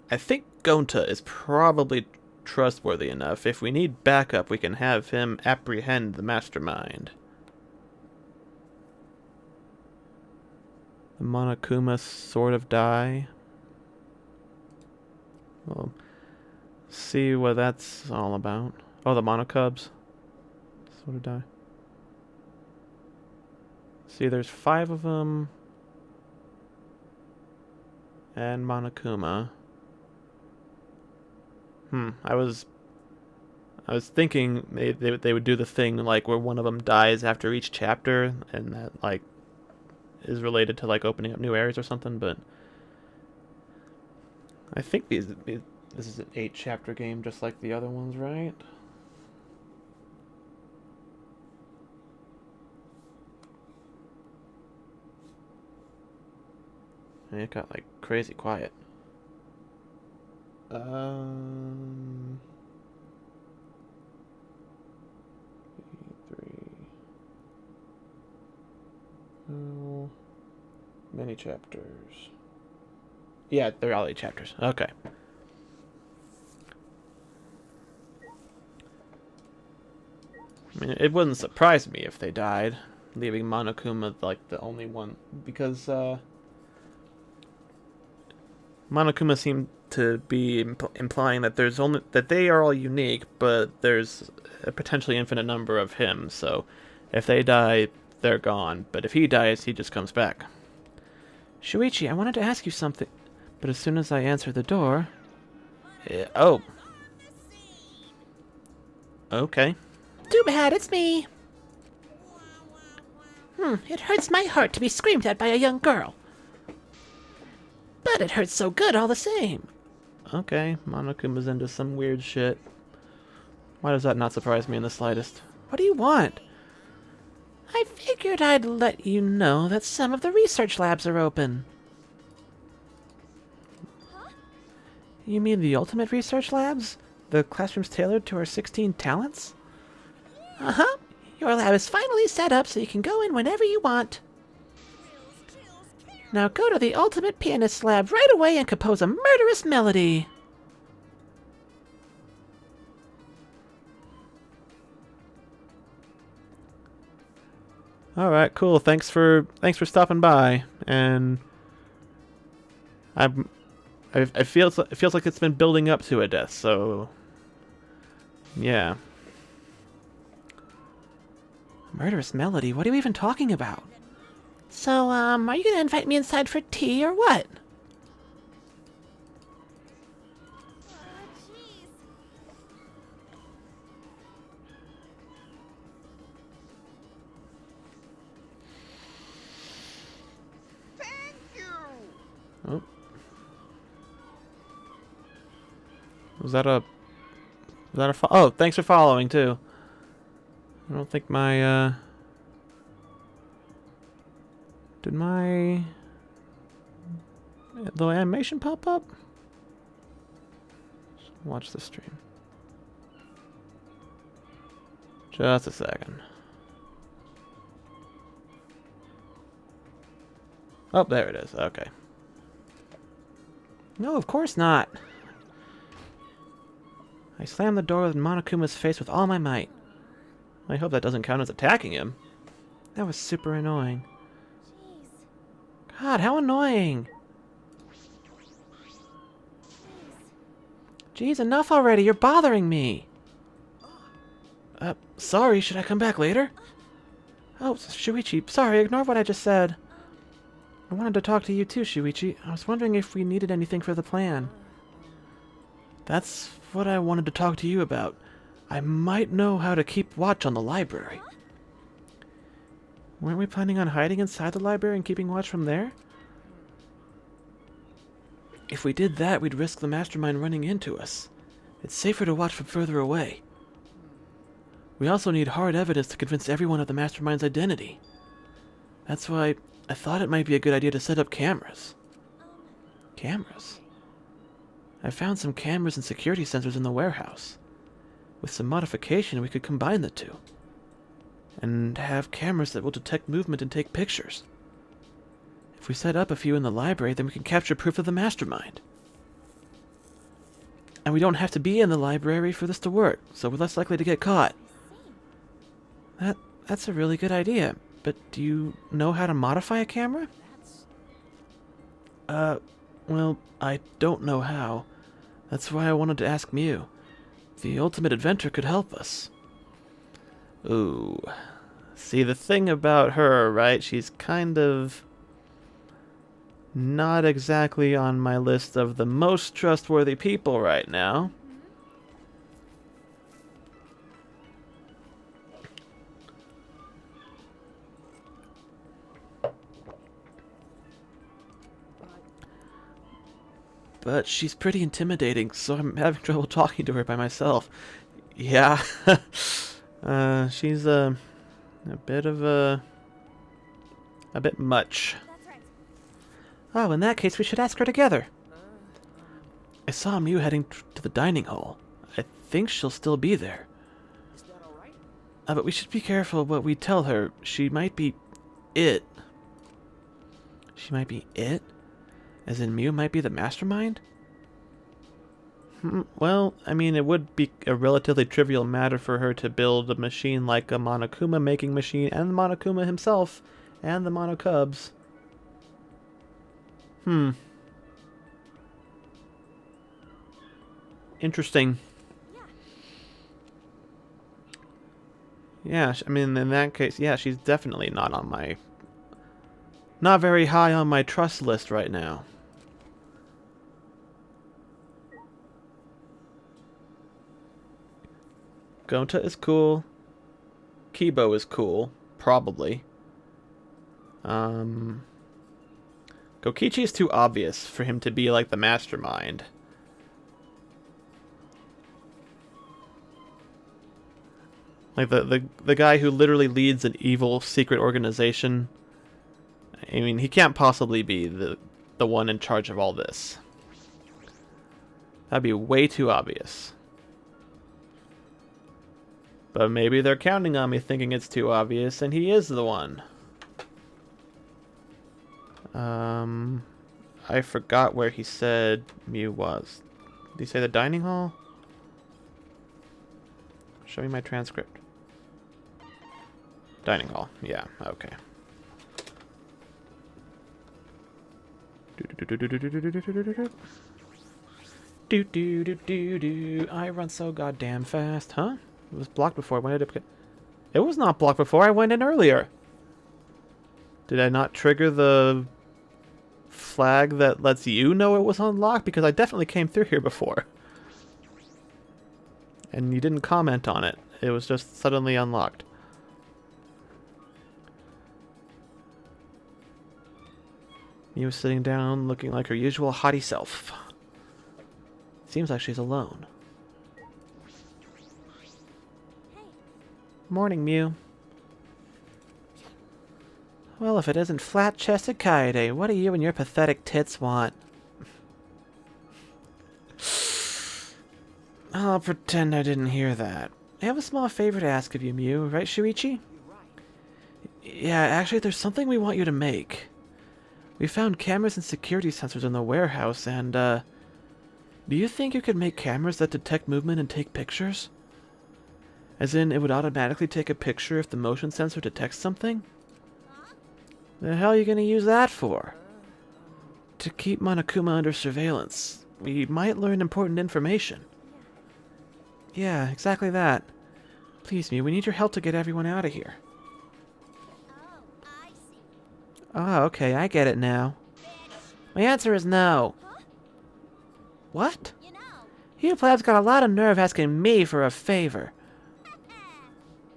[SPEAKER 1] I think Gonta is probably trustworthy enough. If we need backup, we can have him apprehend the mastermind. The Monokuma sort of die. Well, see what that's all about. Oh, the Monokubs sort of die. See, there's 5 of them. And Monokuma. I was thinking they would do the thing like where one of them dies after each chapter, and that like is related to like opening up new areas or something. But I think this is an 8-chapter game, just like the other ones, right? And it got like crazy quiet. 3. Oh, many chapters. Yeah, they're all 8 chapters. Okay. I mean, it wouldn't surprise me if they died, leaving Monokuma like the only one, because Monokuma seemed to be implying that that they are all unique, but there's a potentially infinite number of him. So if they die, they're gone. But if he dies, he just comes back.
[SPEAKER 4] Shuichi, I wanted to ask you something, but as soon as I answer the door...
[SPEAKER 1] Oh. Okay.
[SPEAKER 4] Too bad, it's me. It hurts my heart to be screamed at by a young girl. But But it hurts so good all the same.
[SPEAKER 1] Okay, Monokuma's into some weird shit. Why does that not surprise me in the slightest?
[SPEAKER 4] What do you want? I figured I'd let you know that some of the research labs are open. You mean the ultimate research labs? The classrooms tailored to our 16 talents? Uh-huh. Your lab is finally set up so you can go in whenever you want. Now go to the ultimate pianist lab right away and compose a murderous melody.
[SPEAKER 1] All right, cool. Thanks for stopping by. And it feels like it's been building up to a death. So yeah.
[SPEAKER 4] Murderous melody? What are you even talking about? So, are you gonna invite me inside for tea or what?
[SPEAKER 2] Jeez.
[SPEAKER 7] Thank you.
[SPEAKER 1] Oh. Was that a oh, thanks for following too. I don't think my did my little animation pop up? Watch the stream. Just a second. Oh, there it is. Okay.
[SPEAKER 4] No, of course not. I slammed the door in Monokuma's face with all my might.
[SPEAKER 1] I hope that doesn't count as attacking him.
[SPEAKER 4] That was super annoying.
[SPEAKER 2] Jeez.
[SPEAKER 4] God, how annoying! Jeez, enough already, you're bothering me! Sorry, should I come back later? Oh, Shuichi, sorry, ignore what I just said. I wanted to talk to you too, Shuichi. I was wondering if we needed anything for the plan.
[SPEAKER 1] That's what I wanted to talk to you about. I might know how to keep watch on the library.
[SPEAKER 4] Weren't we planning on hiding inside the library and keeping watch from there?
[SPEAKER 1] If we did that, we'd risk the mastermind running into us. It's safer to watch from further away. We also need hard evidence to convince everyone of the mastermind's identity. That's why I thought it might be a good idea to set up cameras. Cameras? I found some cameras and security sensors in the warehouse. With some modification, we could combine the two. And have cameras that will detect movement and take pictures. If we set up a few in the library, then we can capture proof of the mastermind. And we don't have to be in the library for this to work, so we're less likely to get caught. That's a really good idea, but do you know how to modify a camera? Well, I don't know how. That's why I wanted to ask Mew. The ultimate inventor could help us. Ooh. See, the thing about her, right, she's kind of not exactly on my list of the most trustworthy people right now. But she's pretty intimidating, so I'm having trouble talking to her by myself. Yeah. She's a bit of a bit much.
[SPEAKER 2] That's right.
[SPEAKER 4] Oh, in that case, we should ask her together.
[SPEAKER 1] I saw Mew heading to the dining hall. I think she'll still be there.
[SPEAKER 6] Is that alright?
[SPEAKER 1] But we should be careful what we tell her. She might be it. She might be it? As in Mew might be the mastermind? Well, I mean, it would be a relatively trivial matter for her to build a machine like a Monokuma making machine, and the Monokuma himself, and the Monokubs. Interesting. Yeah, I mean, in that case, yeah, she's definitely not on my... not very high on my trust list right now. Gonta is cool. Kibo is cool. Probably. Gokichi is too obvious for him to be like the mastermind. Like the guy who literally leads an evil secret organization. I mean, he can't possibly be the one in charge of all this. That'd be way too obvious. But maybe they're counting on me thinking it's too obvious and he is the one. I forgot where he said Mew was. Did he say the dining hall? Show me my transcript. Dining hall. Yeah, okay. I run so goddamn fast, huh? It was blocked before. When did it? It was not blocked before. I went in earlier. Did I not trigger the flag that lets you know it was unlocked? Because I definitely came through here before. And you didn't comment on it. It was just suddenly unlocked. Mew was sitting down, looking like her usual haughty self. Seems like she's alone. Morning, Mew. Well, if it isn't flat-chested Kaede, what do you and your pathetic tits want? I'll pretend I didn't hear that. I have a small favor to ask of you, Mew, right, Shuichi? Yeah, actually, there's something we want you to make. We found cameras and security sensors in the warehouse, and, do you think you could make cameras that detect movement and take pictures? As in, it would automatically take a picture if the motion sensor detects something? The hell are you gonna use that for? To keep Monokuma under surveillance. We might learn important information. Yeah, exactly that. Please, Mew, we need your help to get everyone out of here.
[SPEAKER 2] Oh, I see.
[SPEAKER 4] Oh, okay, I get it now. My answer is no.
[SPEAKER 2] Huh?
[SPEAKER 4] What?
[SPEAKER 2] You know.
[SPEAKER 4] You plebs got a lot of nerve asking me for a favor.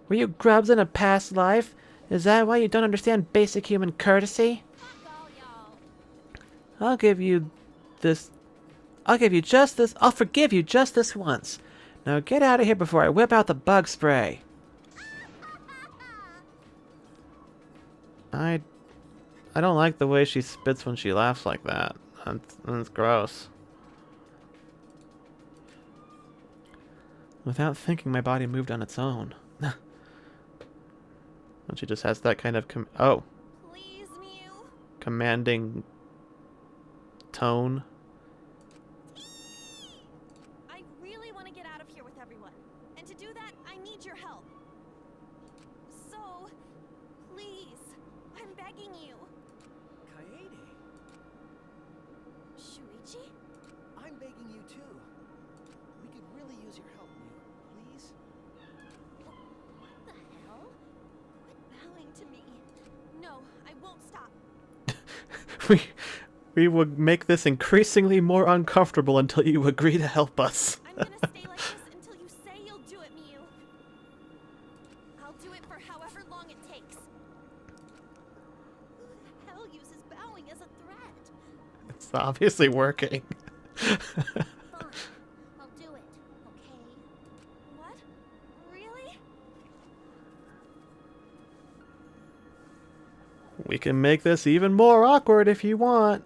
[SPEAKER 4] Were you grubs in a past life? Is that why you don't understand basic human courtesy?
[SPEAKER 2] Fuck all y'all.
[SPEAKER 4] I'll give you this. I'll forgive you just this once. Now get out of here before I whip out the bug spray. I don't like the way she spits when she laughs like that. That's gross. Without thinking, my body moved on its own. And she just has that kind of
[SPEAKER 2] Please, Mew.
[SPEAKER 1] commanding tone.
[SPEAKER 7] I really want to get out of here with everyone. And to do that, I need your help. So, please, I'm begging you.
[SPEAKER 3] Kaede,
[SPEAKER 7] Shuichi?
[SPEAKER 3] I'm begging you too. We could really use your help, Mew. Please?
[SPEAKER 7] What the hell? Quit bowing to me. No, I won't stop.
[SPEAKER 1] We would make this increasingly more uncomfortable until you agree to help us.
[SPEAKER 7] I'm gonna stay like this until you say you'll do it, Mew. I'll do it for however long it takes. Who the hell uses bowing as a threat?
[SPEAKER 1] It's obviously working.
[SPEAKER 2] Fine. I'll do it, okay?
[SPEAKER 7] What? Really?
[SPEAKER 1] We can make this even more awkward if you want.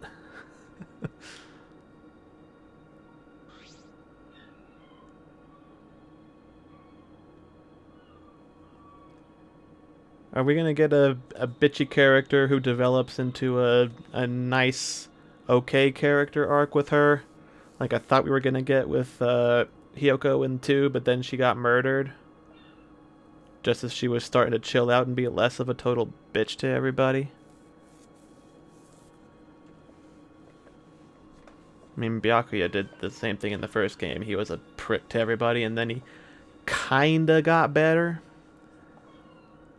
[SPEAKER 1] Are we gonna get a bitchy character who develops into a nice, okay character arc with her? Like I thought we were gonna get with Hiyoko in 2, but then she got murdered. Just as she was starting to chill out and be less of a total bitch to everybody. I mean, Byakuya did the same thing in the first game. He was a prick to everybody, and then he kinda got better.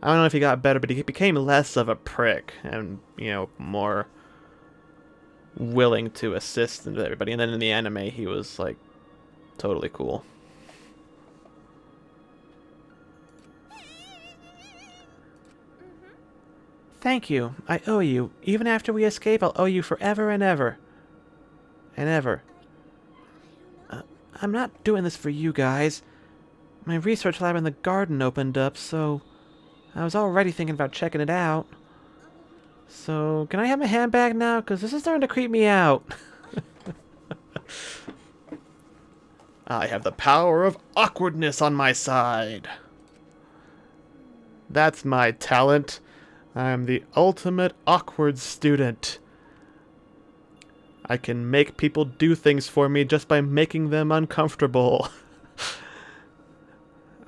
[SPEAKER 1] I don't know if he got better, but he became less of a prick and, you know, more willing to assist everybody. And then in the anime, he was, like, totally cool.
[SPEAKER 4] Thank you. I owe you. Even after we escape, I'll owe you forever and ever. And ever. I'm not doing this for you guys. My research lab in the garden opened up, so I was already thinking about checking it out. So, can I have my handbag now? Because this is starting to creep me out.
[SPEAKER 1] I have the power of awkwardness on my side. That's my talent. I'm the ultimate awkward student. I can make people do things for me just by making them uncomfortable.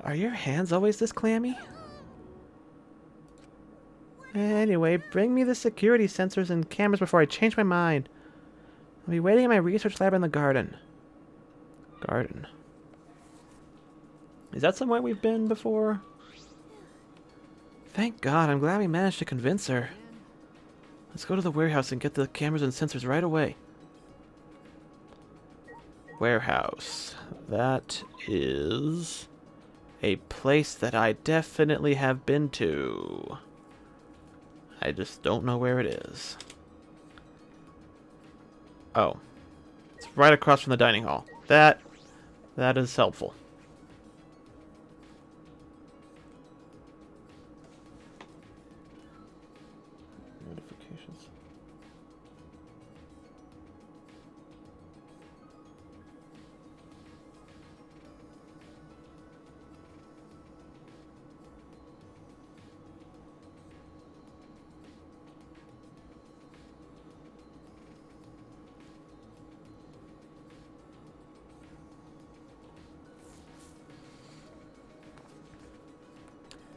[SPEAKER 4] Are your hands always this clammy? Anyway, bring me the security sensors and cameras before I change my mind. I'll be waiting in my research lab in the garden.
[SPEAKER 1] Garden. Is that somewhere we've been before?
[SPEAKER 4] Thank God, I'm glad we managed to convince her. Let's go to the warehouse and get the cameras and sensors right away.
[SPEAKER 1] Warehouse. That is a place that I definitely have been to. I just don't know where it is. Oh. It's right across from the dining hall. That is helpful. Notifications.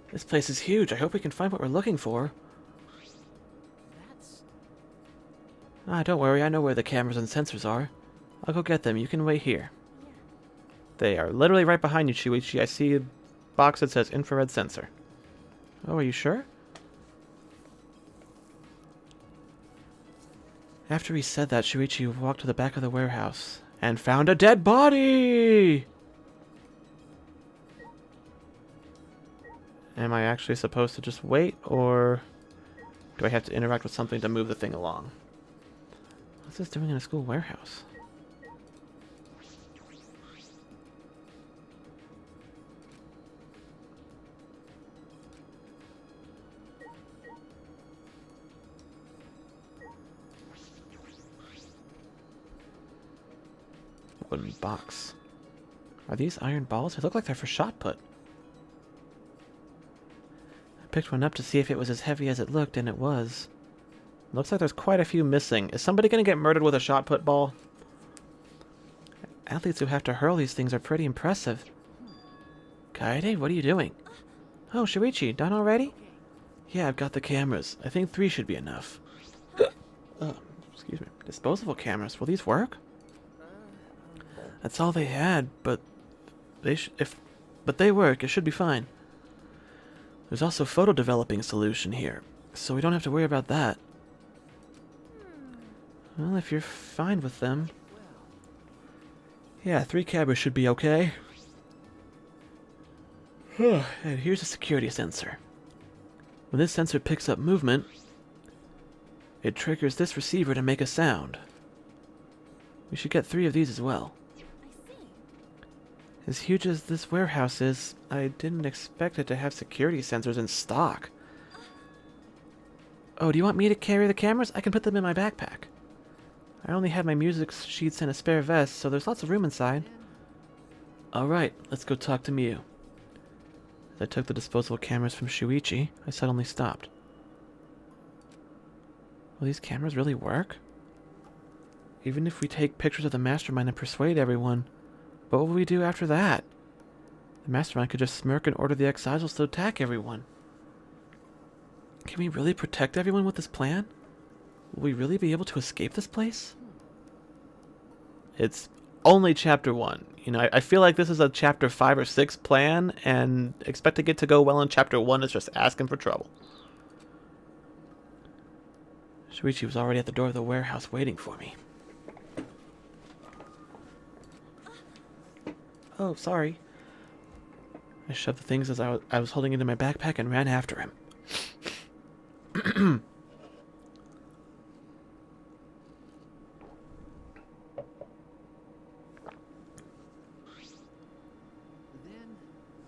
[SPEAKER 4] This place is huge. I hope we can find what we're looking for.
[SPEAKER 6] That's...
[SPEAKER 4] Ah, don't worry. I know where the cameras and sensors are. I'll go get them. You can wait here.
[SPEAKER 1] They are literally right behind you, Shuichi. I see a box that says infrared sensor.
[SPEAKER 4] Oh, are you sure? After he said that, Shuichi walked to the back of the warehouse and found a dead body!
[SPEAKER 1] Am I actually supposed to just wait, or do I have to interact with something to move the thing along?
[SPEAKER 4] What's this doing in a school warehouse?
[SPEAKER 1] Wooden box.
[SPEAKER 4] Are these iron balls? They look like they're for shot put. I picked one up to see if it was as heavy as it looked, and it was.
[SPEAKER 1] Looks like there's quite a few missing. Is somebody going to get murdered with a shot put ball?
[SPEAKER 4] Athletes who have to hurl these things are pretty impressive. Kaede, what are you doing? Oh, Shuichi, done already? Yeah, I've got the cameras. I think 3 should be enough.
[SPEAKER 1] Excuse me.
[SPEAKER 4] Disposable cameras. Will these work? That's all they had, but they work. It should be fine. There's also photo developing solution here, so we don't have to worry about that. Well, if you're fine with them. Yeah, 3 cameras should be okay. And here's a security sensor. When this sensor picks up movement, it triggers this receiver to make a sound. We should get 3 of these as well. As huge as this warehouse is, I didn't expect it to have security sensors in stock. Oh, do you want me to carry the cameras? I can put them in my backpack. I only had my music sheets and a spare vest, so there's lots of room inside. Alright, let's go talk to Miu. As I took the disposable cameras from Shuichi, I suddenly stopped. Will these cameras really work? Even if we take pictures of the mastermind and persuade everyone, what will we do after that? The mastermind could just smirk and order the exiles to attack everyone. Can we really protect everyone with this plan? Will we really be able to escape this place?
[SPEAKER 1] It's only chapter 1. You know, I feel like this is a chapter 5 or 6 plan, and expecting it to go well in chapter 1 is just asking for trouble.
[SPEAKER 4] Shuichi was already at the door of the warehouse waiting for me. Oh, sorry. I shoved the things as I was holding into my backpack and ran after him.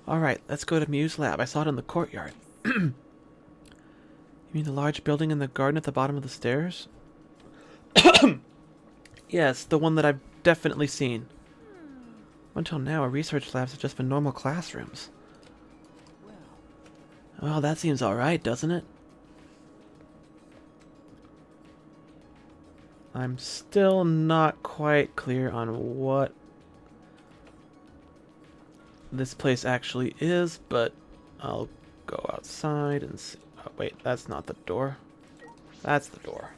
[SPEAKER 1] Alright, let's go to Mew's lab. I saw it in the courtyard. You mean the large building in the garden at the bottom of the stairs? Yes, the one that I've definitely seen. Until now, our research labs have just been normal classrooms. Well, that seems alright, doesn't it? I'm still not quite clear on what this place actually is, but I'll go outside and see. Oh, wait, that's not the door. That's the door.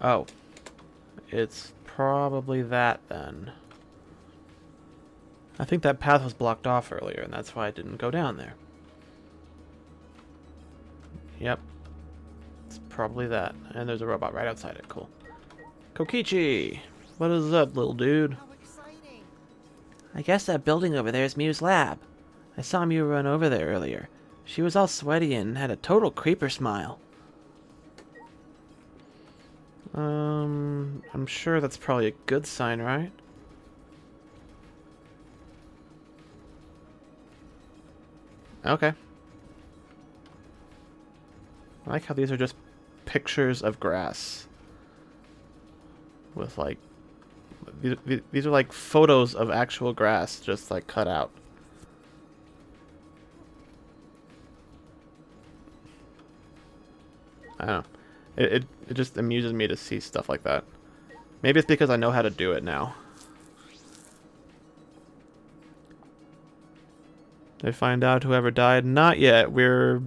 [SPEAKER 1] Oh. It's probably that then. I think that path was blocked off earlier, and that's why I didn't go down there. Yep. It's probably that. And there's a robot right outside it. Cool. Kokichi! What is up, little dude?
[SPEAKER 8] How exciting!
[SPEAKER 4] I guess that building over there is Mew's lab. I saw Mew run over there earlier. She was all sweaty and had a total creeper smile.
[SPEAKER 1] I'm sure that's probably a good sign, right? Okay. I like how these are just pictures of grass. With like... These are like photos of actual grass just like cut out. I don't know. It just amuses me to see stuff like that. Maybe it's because I know how to do it now. They find out whoever died? Not yet. We're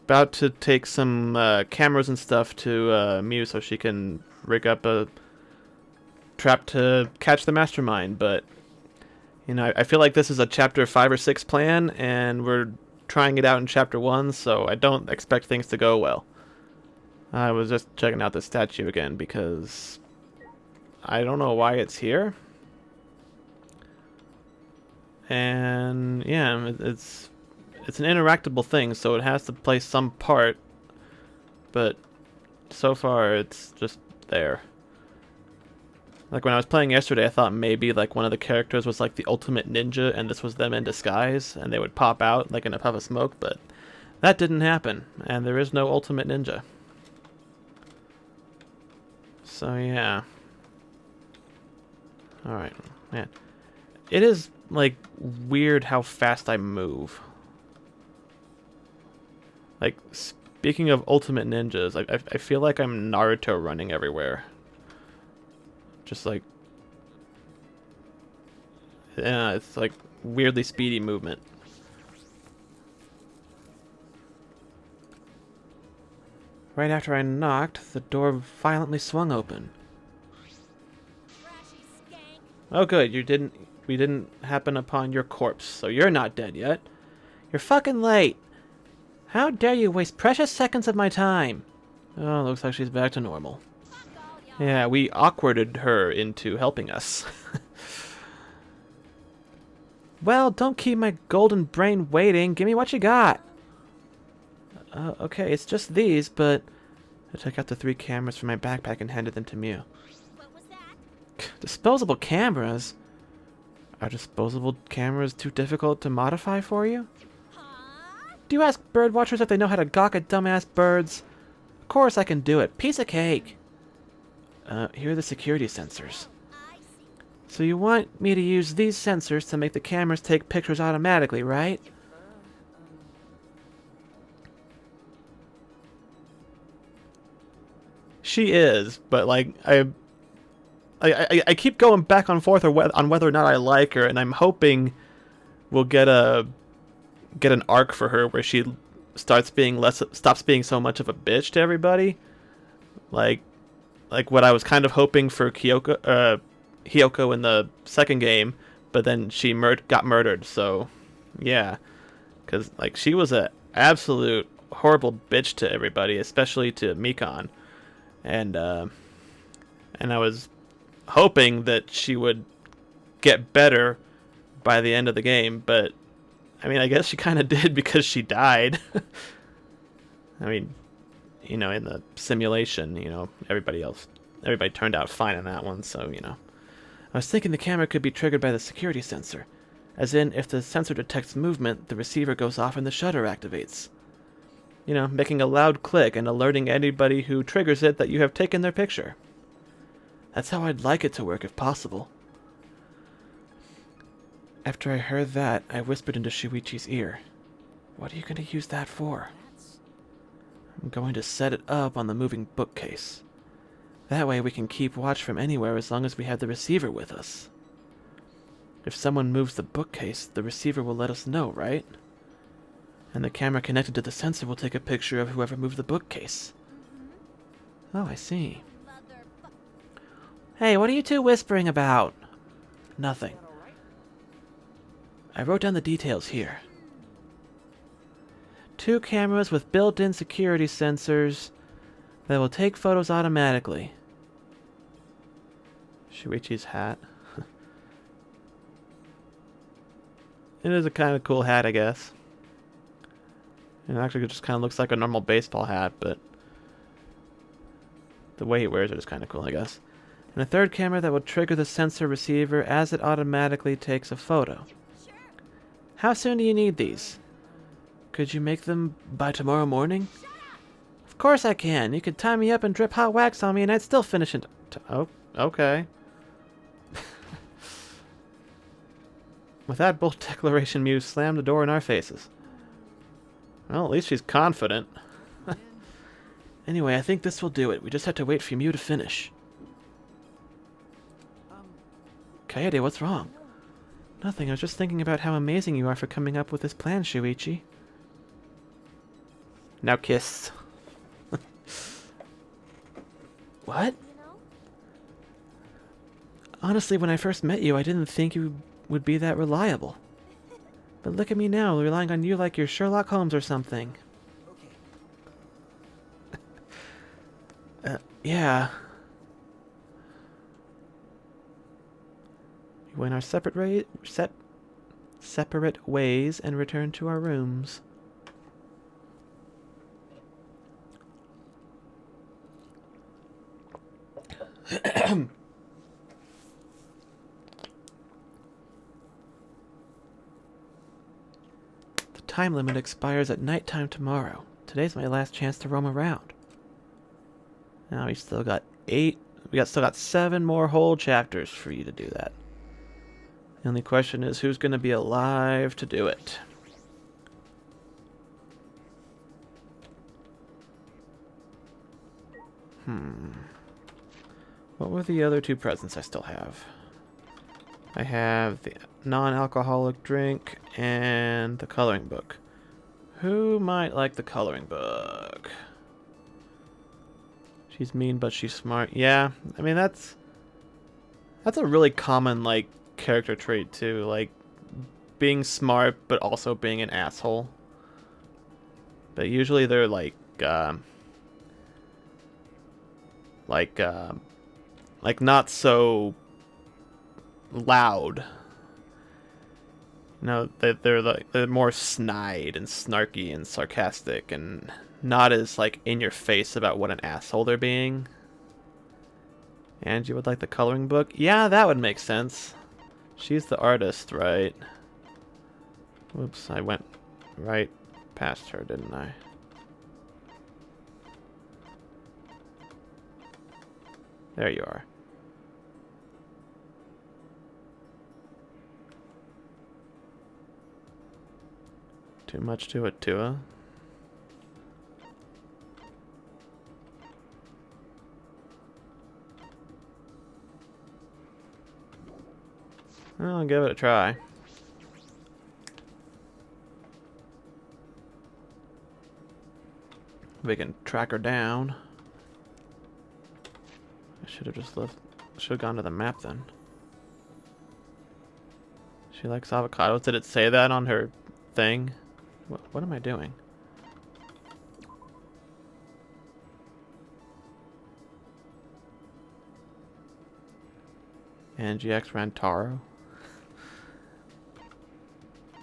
[SPEAKER 1] about to take some cameras and stuff to Mew so she can rig up a trap to catch the mastermind. But, you know, I feel like this is a chapter 5 or 6 plan, and we're trying it out in chapter 1, so I don't expect things to go well. I was just checking out the statue again because I don't know why it's here. And yeah, it's an interactable thing, so it has to play some part, but so far it's just there. Like when I was playing yesterday, I thought maybe like one of the characters was like the ultimate ninja and this was them in disguise and they would pop out like in a puff of smoke, but that didn't happen, and there is no ultimate ninja. So yeah. Alright, man. It is, like, weird how fast I move. Like, speaking of ultimate ninjas, I feel like I'm Naruto running everywhere. Just like... yeah, it's like weirdly speedy movement. Right after I knocked, the door violently swung open.
[SPEAKER 2] Trashy skank.
[SPEAKER 1] Oh good, we didn't happen upon your corpse, so you're not dead yet.
[SPEAKER 4] You're fucking late. How dare you waste precious seconds of my time?
[SPEAKER 1] Oh, looks like she's back to normal.
[SPEAKER 2] Fuck all y'all.
[SPEAKER 1] Yeah, we awkwarded her into helping us.
[SPEAKER 4] Well, don't keep my golden brain waiting. Give me what you got.
[SPEAKER 1] Okay, it's just these, but... I took out the 3 cameras from my backpack and handed them to Mew.
[SPEAKER 2] What was that?
[SPEAKER 4] Disposable cameras?
[SPEAKER 1] Are disposable cameras too difficult to modify for you?
[SPEAKER 2] Huh?
[SPEAKER 4] Do you ask bird watchers if they know how to gawk at dumbass birds? Of course I can do it. Piece of cake.
[SPEAKER 1] Here are the security sensors.
[SPEAKER 2] I see.
[SPEAKER 4] So you want me to use these sensors to make the cameras take pictures automatically, right?
[SPEAKER 1] She is, but like I keep going back and forth on whether or not I like her, and I'm hoping we'll get an arc for her where she stops being so much of a bitch to everybody, like what I was kind of hoping for Hiyoko in the second game, but then she got murdered. So, yeah, because like she was a absolute horrible bitch to everybody, especially to Mikon, and I was hoping that she would get better by the end of the game, but I mean, I guess she kind of did because she died. I mean, you know, in the simulation, you know, everybody turned out fine in that one, so, you know. I was thinking the camera could be triggered by the security sensor. As in, if the sensor detects movement, the receiver goes off and the shutter activates. You know, making a loud click and alerting anybody who triggers it that you have taken their picture. That's how I'd like it to work if possible. After I heard that, I whispered into Shuichi's ear. What are you going to use that for? I'm going to set it up on the moving bookcase. That way we can keep watch from anywhere as long as we have the receiver with us. If someone moves the bookcase, the receiver will let us know, right? And the camera connected to the sensor will take a picture of whoever moved the bookcase. Oh, I see. Hey, what are you two whispering about? Nothing. I wrote down the details here. 2 cameras with built-in security sensors that will take photos automatically. Shuichi's hat. It is a kind of cool hat, I guess. And actually it just kind of looks like a normal baseball hat, but the way he wears it is kind of cool, I guess. And a 3rd camera that will trigger the sensor receiver as it automatically takes a photo. How soon do you need these? Could you make them by tomorrow morning? Of course I can. You could tie me up and drip hot wax on me and I'd still finish it. Oh, okay. With that bold declaration, Mew slammed the door in our faces. Well, at least she's confident. Anyway, I think this will do it. We just have to wait for Mew to finish. Kaede, what's wrong? Nothing. I was just thinking about how amazing you are for coming up with this plan, Shuichi. Now kiss. What? Honestly, when I first met you, I didn't think you would be that reliable. But look at me now, relying on you like you're Sherlock Holmes or something. Yeah. We went our separate ways and returned to our rooms. The time limit expires at nighttime tomorrow. Today's my last chance to roam around. Now we still got 7 more whole chapters for you to do that. The only question is who's going to be alive to do it. What were the other 2 presents I still have? I have the non-alcoholic drink and the coloring book. Who might like the coloring book? She's mean, but she's smart. Yeah, I mean, that's a really common, like, character trait, too. Like, being smart, but also being an asshole. But usually they're, like not so loud. No, they're more snide and snarky and sarcastic and not as like in your face about what an asshole they're being. And you would like the coloring book? Yeah, that would make sense. She's the artist, right? Whoops, I went right past her, didn't I? There you are. Too much to it, Tua. I'll give it a try. We can track her down. I should have just left. Should have gone to the map then. She likes avocados. Did it say that on her thing? What am I doing? Angie X Rantaro.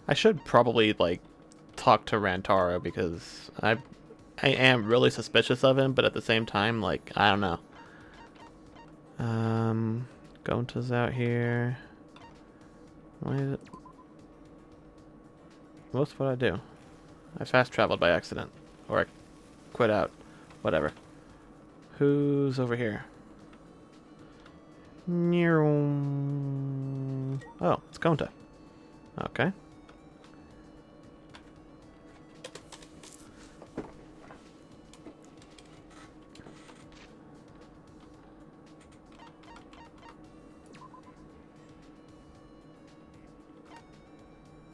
[SPEAKER 1] I should probably like talk to Rantaro because I am really suspicious of him, but at the same time, like, I don't know. Gonta's out here. Why is it? What's what I do? I fast traveled by accident. Or I quit out. Whatever. Who's over here? Oh, it's Gonta. Okay.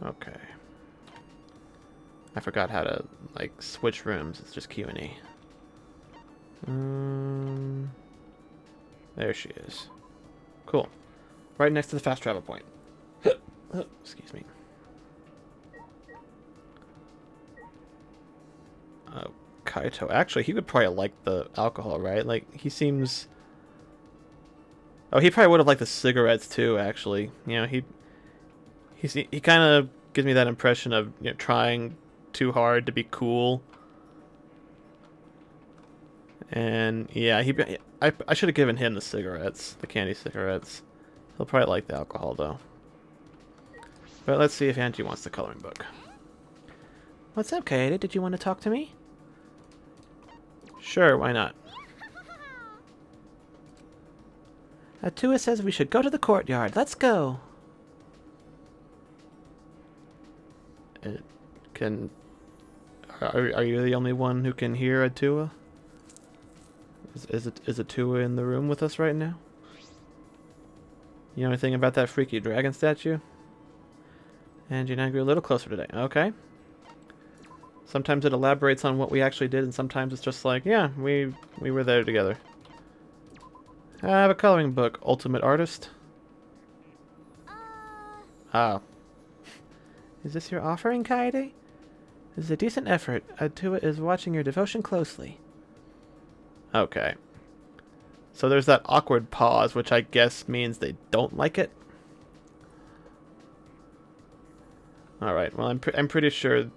[SPEAKER 1] Okay. I forgot how to, like, switch rooms. It's just Q and E. There she is. Cool. Right next to the fast travel point. Oh, excuse me. Oh, Kaito. Actually, he would probably like the alcohol, right? Like, he seems... Oh, he probably would have liked the cigarettes, too, actually. You know, he kind of gives me that impression of, you know, trying too hard to be cool. And yeah, I should have given him the cigarettes, the candy cigarettes. He'll probably like the alcohol though. But let's see if Angie wants the coloring book.
[SPEAKER 4] What's up, Kaede? Did you want to talk to me?
[SPEAKER 1] Sure, why not?
[SPEAKER 4] Atua says we should go to the courtyard. Let's go.
[SPEAKER 1] Are you the only one who can hear Atua? Is Atua in the room with us right now? You know anything about that freaky dragon statue? And now you're a little closer today. Okay. Sometimes it elaborates on what we actually did, and sometimes it's just like, yeah, we were there together. I have a coloring book, Ultimate Artist. Oh.
[SPEAKER 4] Is this your offering, Kaede? This is a decent effort. Atua is watching your devotion closely.
[SPEAKER 1] Okay. So there's that awkward pause, which I guess means they don't like it. Alright, well, I'm pretty sure...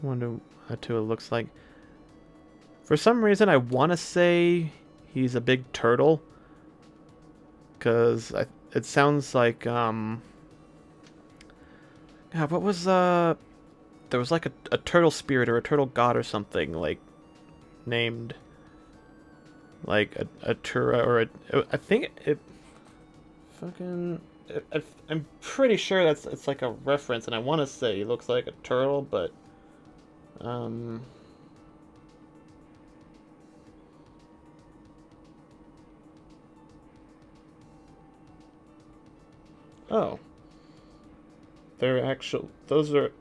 [SPEAKER 1] wonder what Atua looks like. For some reason, I want to say he's a big turtle. Because it sounds like, God, what was, there was like a turtle spirit or a turtle god or something, like, named, like, a Tura or I think it, fucking, I'm pretty sure it's like a reference, and I want to say he looks like a turtle, but, oh. They're actual. Those are.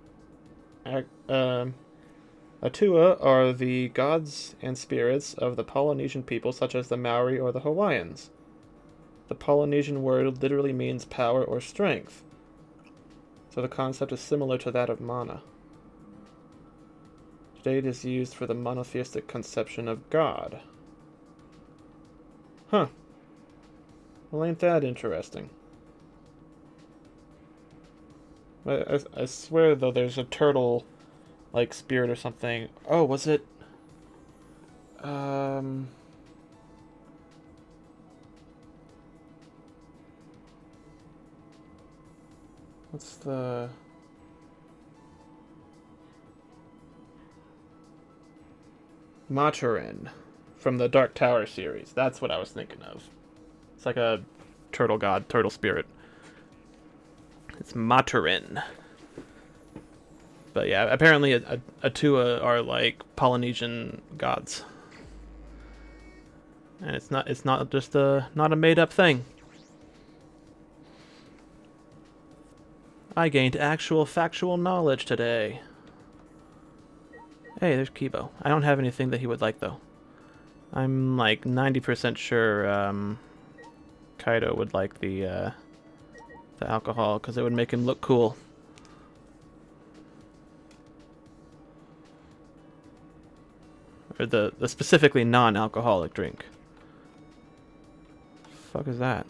[SPEAKER 1] Atua are the gods and spirits of the Polynesian people, such as the Maori or the Hawaiians. The Polynesian word literally means power or strength, so the concept is similar to that of mana. Today it is used for the monotheistic conception of God. Huh. Well, ain't that interesting? I swear, though, there's a turtle, like, spirit or something. Oh, was it... What's the... Maturin from the Dark Tower series. That's what I was thinking of. It's like a turtle god, turtle spirit. It's Maturin. But yeah, apparently Atua are like Polynesian gods. And it's not just not a made up thing. I gained actual factual knowledge today. Hey, there's Kibo. I don't have anything that he would like though. I'm like 90% sure Kaido would like the alcohol, because it would make him look cool. Or the specifically non-alcoholic drink. Fuck is that?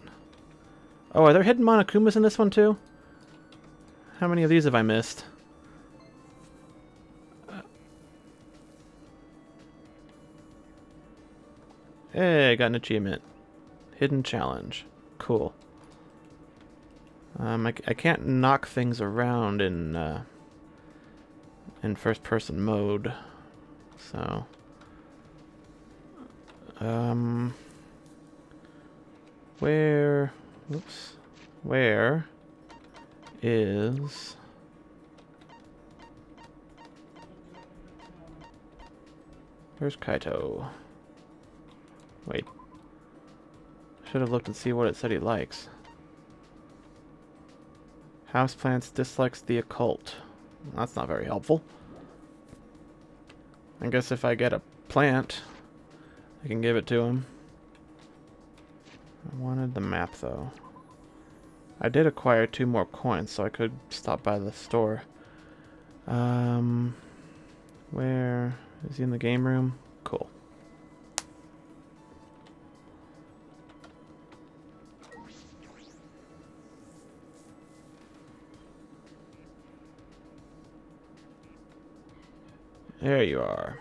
[SPEAKER 1] Oh, are there hidden Monokumas in this one too? How many of these have I missed? Hey, I got an achievement. Hidden challenge. Cool. I can't knock things around in first-person mode, so where is where's Kaito? Wait. Should have looked and see what it said he likes. Houseplants, dislikes the occult. That's not very helpful. I guess if I get a plant, I can give it to him. I wanted the map though. I did acquire 2 more coins, so I could stop by the store. Where is he in the game room? Cool. There you are.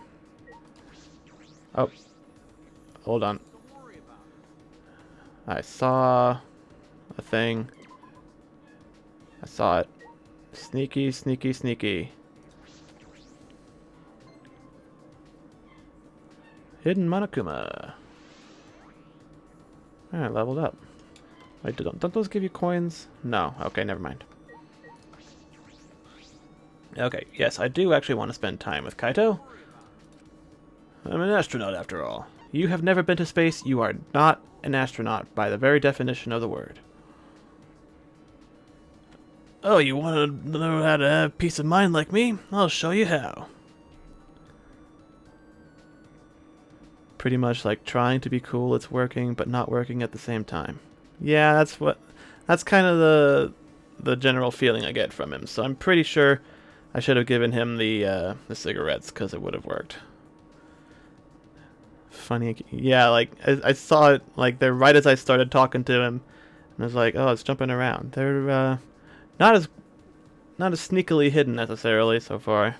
[SPEAKER 1] Oh. Hold on. I saw a thing. I saw it. Sneaky, sneaky, sneaky. Hidden Monokuma. Alright, leveled up. Wait, don't those give you coins? No. Okay, never mind. Okay, yes, I do actually want to spend time with Kaito. I'm an astronaut after all. You have never been to space, you are not an astronaut by the very definition of the word. Oh, you want to know how to have peace of mind like me? I'll show you how. Pretty much like trying to be cool, it's working, but not working at the same time. Yeah, that's kind of the general feeling I get from him, so I'm pretty sure I should have given him the cigarettes, because it would have worked. Funny, yeah, like, I saw it, like, they're right as I started talking to him, and I was like, oh, it's jumping around. They're, not as sneakily hidden, necessarily, so far.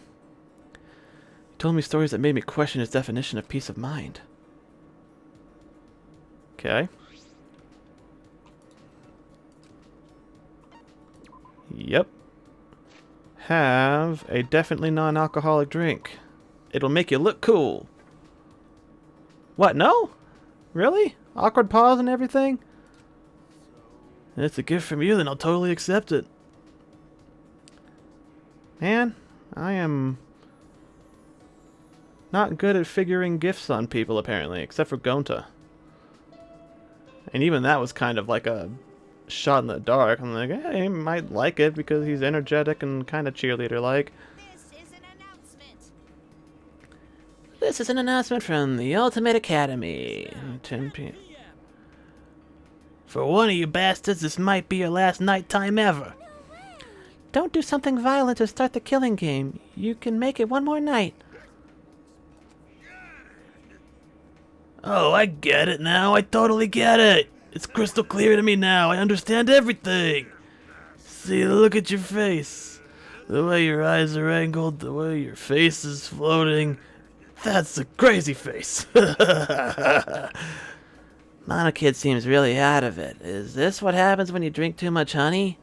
[SPEAKER 1] He told me stories that made me question his definition of peace of mind. Okay. Yep. Have a definitely non-alcoholic drink. It'll make you look cool. What, no? Really? Awkward pause and everything? It's a gift from you, then I'll totally accept it. Man, I am not good at figuring gifts on people, apparently, except for Gonta. And even that was kind of like a shot in the dark. I'm like, hey, he might like it because he's energetic and kind of cheerleader-like.
[SPEAKER 7] This is an announcement.
[SPEAKER 4] This is an announcement from the Ultimate Academy. 10 p.m.
[SPEAKER 5] For one of you bastards, this might be your last nighttime ever.
[SPEAKER 4] Don't do something violent to start the killing game. You can make it one more night.
[SPEAKER 5] Oh, I get it now. I totally get it. It's crystal clear to me now. I understand everything. See, look at your face. The way your eyes are angled, the way your face is floating. That's a crazy face.
[SPEAKER 4] Monokid seems really out of it. Is this what happens when you drink too much honey?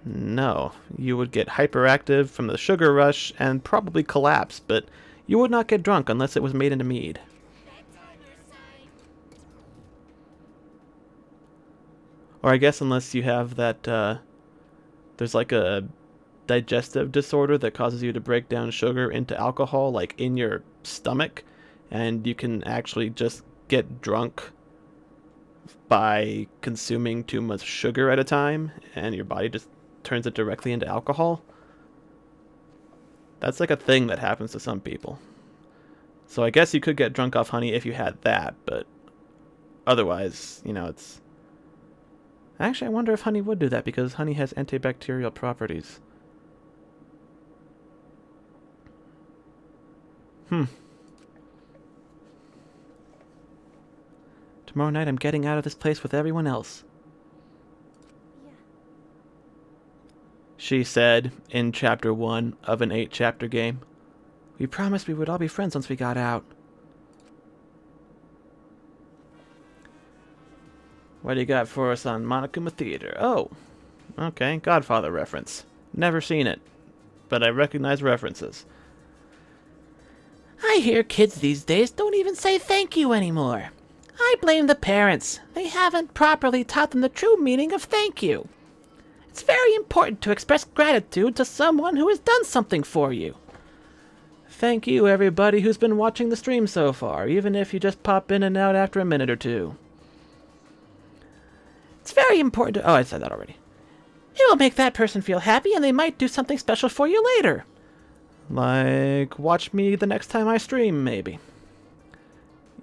[SPEAKER 1] No. You would get hyperactive from the sugar rush and probably collapse, but you would not get drunk unless it was made into mead.
[SPEAKER 7] That's on your side.
[SPEAKER 1] Or I guess unless you have that, there's like a digestive disorder that causes you to break down sugar into alcohol, like in your stomach, and you can actually just get drunk by consuming too much sugar at a time, and your body just turns it directly into alcohol. That's like a thing that happens to some people. So I guess you could get drunk off honey if you had that, but otherwise, you know, it's Actually, I wonder if honey would do that, because honey has antibacterial properties. Tomorrow night I'm getting out of this place with everyone else,
[SPEAKER 2] Yeah.
[SPEAKER 1] she said in Chapter 1 of an 8-chapter game. We promised we would all be friends once we got out. What do you got for us on Monokuma Theater? Oh, okay, Godfather reference. Never seen it, but I recognize references.
[SPEAKER 4] I hear kids these days don't even say thank you anymore. I blame the parents. They haven't properly taught them the true meaning of thank you. It's very important to express gratitude to someone who has done something for you.
[SPEAKER 1] Thank you, everybody who's been watching the stream so far, even if you just pop in and out after a minute or two.
[SPEAKER 4] It's very important to... Oh, I said that already. It will make that person feel happy, and they might do something special for you later.
[SPEAKER 1] Like, watch me the next time I stream, maybe.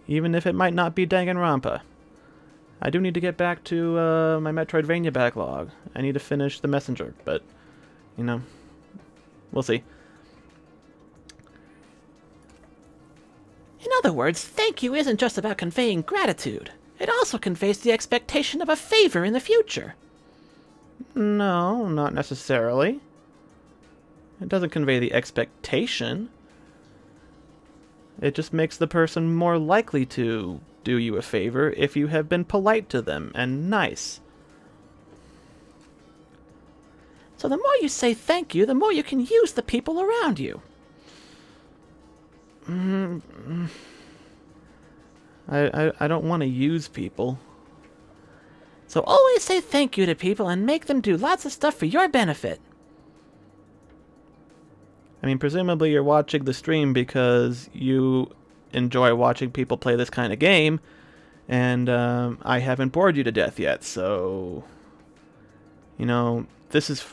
[SPEAKER 1] Even if it might not be Danganronpa. I do need to get back to my Metroidvania backlog. I need to finish The Messenger, but, you know, we'll see.
[SPEAKER 4] In other words, thank you isn't just about conveying gratitude. It also conveys the expectation of a favor in the future.
[SPEAKER 1] No, not necessarily. It doesn't convey the expectation. It just makes the person more likely to do you a favor if you have been polite to them and nice.
[SPEAKER 4] So the more you say thank you, the more you can use the people around you.
[SPEAKER 1] I don't want to use people.
[SPEAKER 4] So always say thank you to people and make them do lots of stuff for your benefit.
[SPEAKER 1] I mean, presumably you're watching the stream because you enjoy watching people play this kind of game, and I haven't bored you to death yet, so, you know, this is...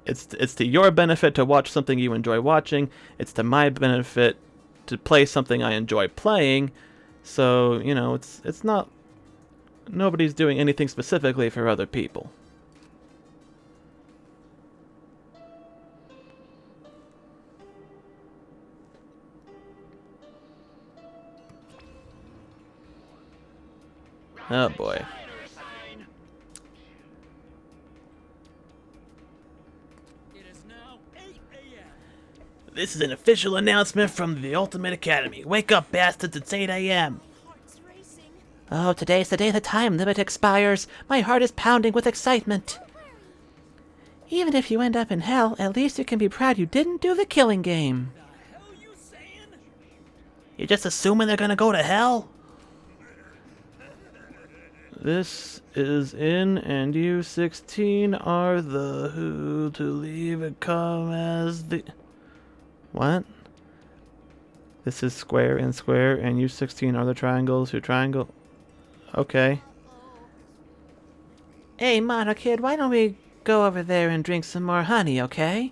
[SPEAKER 1] It's to your benefit to watch something you enjoy watching. It's to my benefit to play something I enjoy playing. So, you know, it's not... Nobody's doing anything specifically for other people. Oh boy.
[SPEAKER 6] It is now 8 a.m.
[SPEAKER 4] This is an official announcement from the Ultimate Academy. Wake up, bastards, it's 8 a.m.
[SPEAKER 7] Heart's racing.
[SPEAKER 4] Oh, today's the day the time limit expires. My heart is pounding with excitement. Even if you end up in hell, at least you can be proud you didn't do the killing game.
[SPEAKER 6] The hell you saying?
[SPEAKER 4] You're just assuming they're gonna go to hell?
[SPEAKER 1] This is in, and you 16 are the who to leave and come as the... What? This is square and square, and you 16 are the triangles who triangle... Okay.
[SPEAKER 4] Hey, Mono Kid, why don't we go over there and drink some more honey, okay?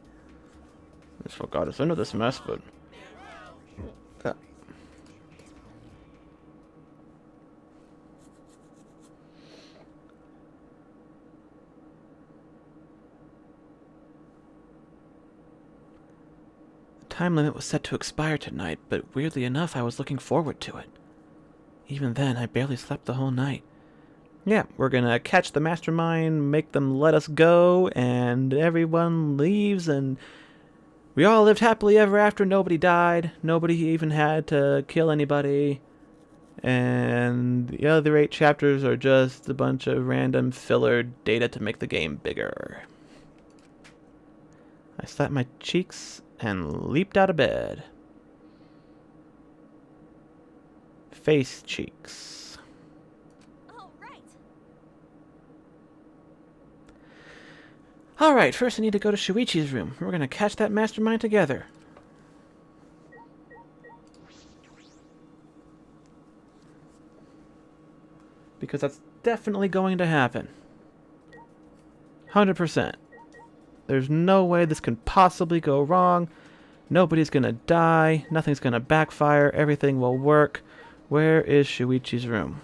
[SPEAKER 1] This what got us into this mess, but...
[SPEAKER 4] Time limit was set to expire tonight, but weirdly enough, I was looking forward to it. Even then, I barely slept the whole night.
[SPEAKER 1] Yeah, we're gonna catch the mastermind, make them let us go, and everyone leaves, and we all lived happily ever after. Nobody died. Nobody even had to kill anybody. And the other 8 chapters are just a bunch of random filler data to make the game bigger. I slapped my cheeks and leaped out of bed. Face cheeks.
[SPEAKER 2] Oh, right.
[SPEAKER 4] Alright, first I need to go to Shuichi's room. We're gonna catch that mastermind together.
[SPEAKER 1] Because that's definitely going to happen. 100%. There's no way this can possibly go wrong. Nobody's gonna die. Nothing's gonna backfire. Everything will work. Where is Shuichi's room?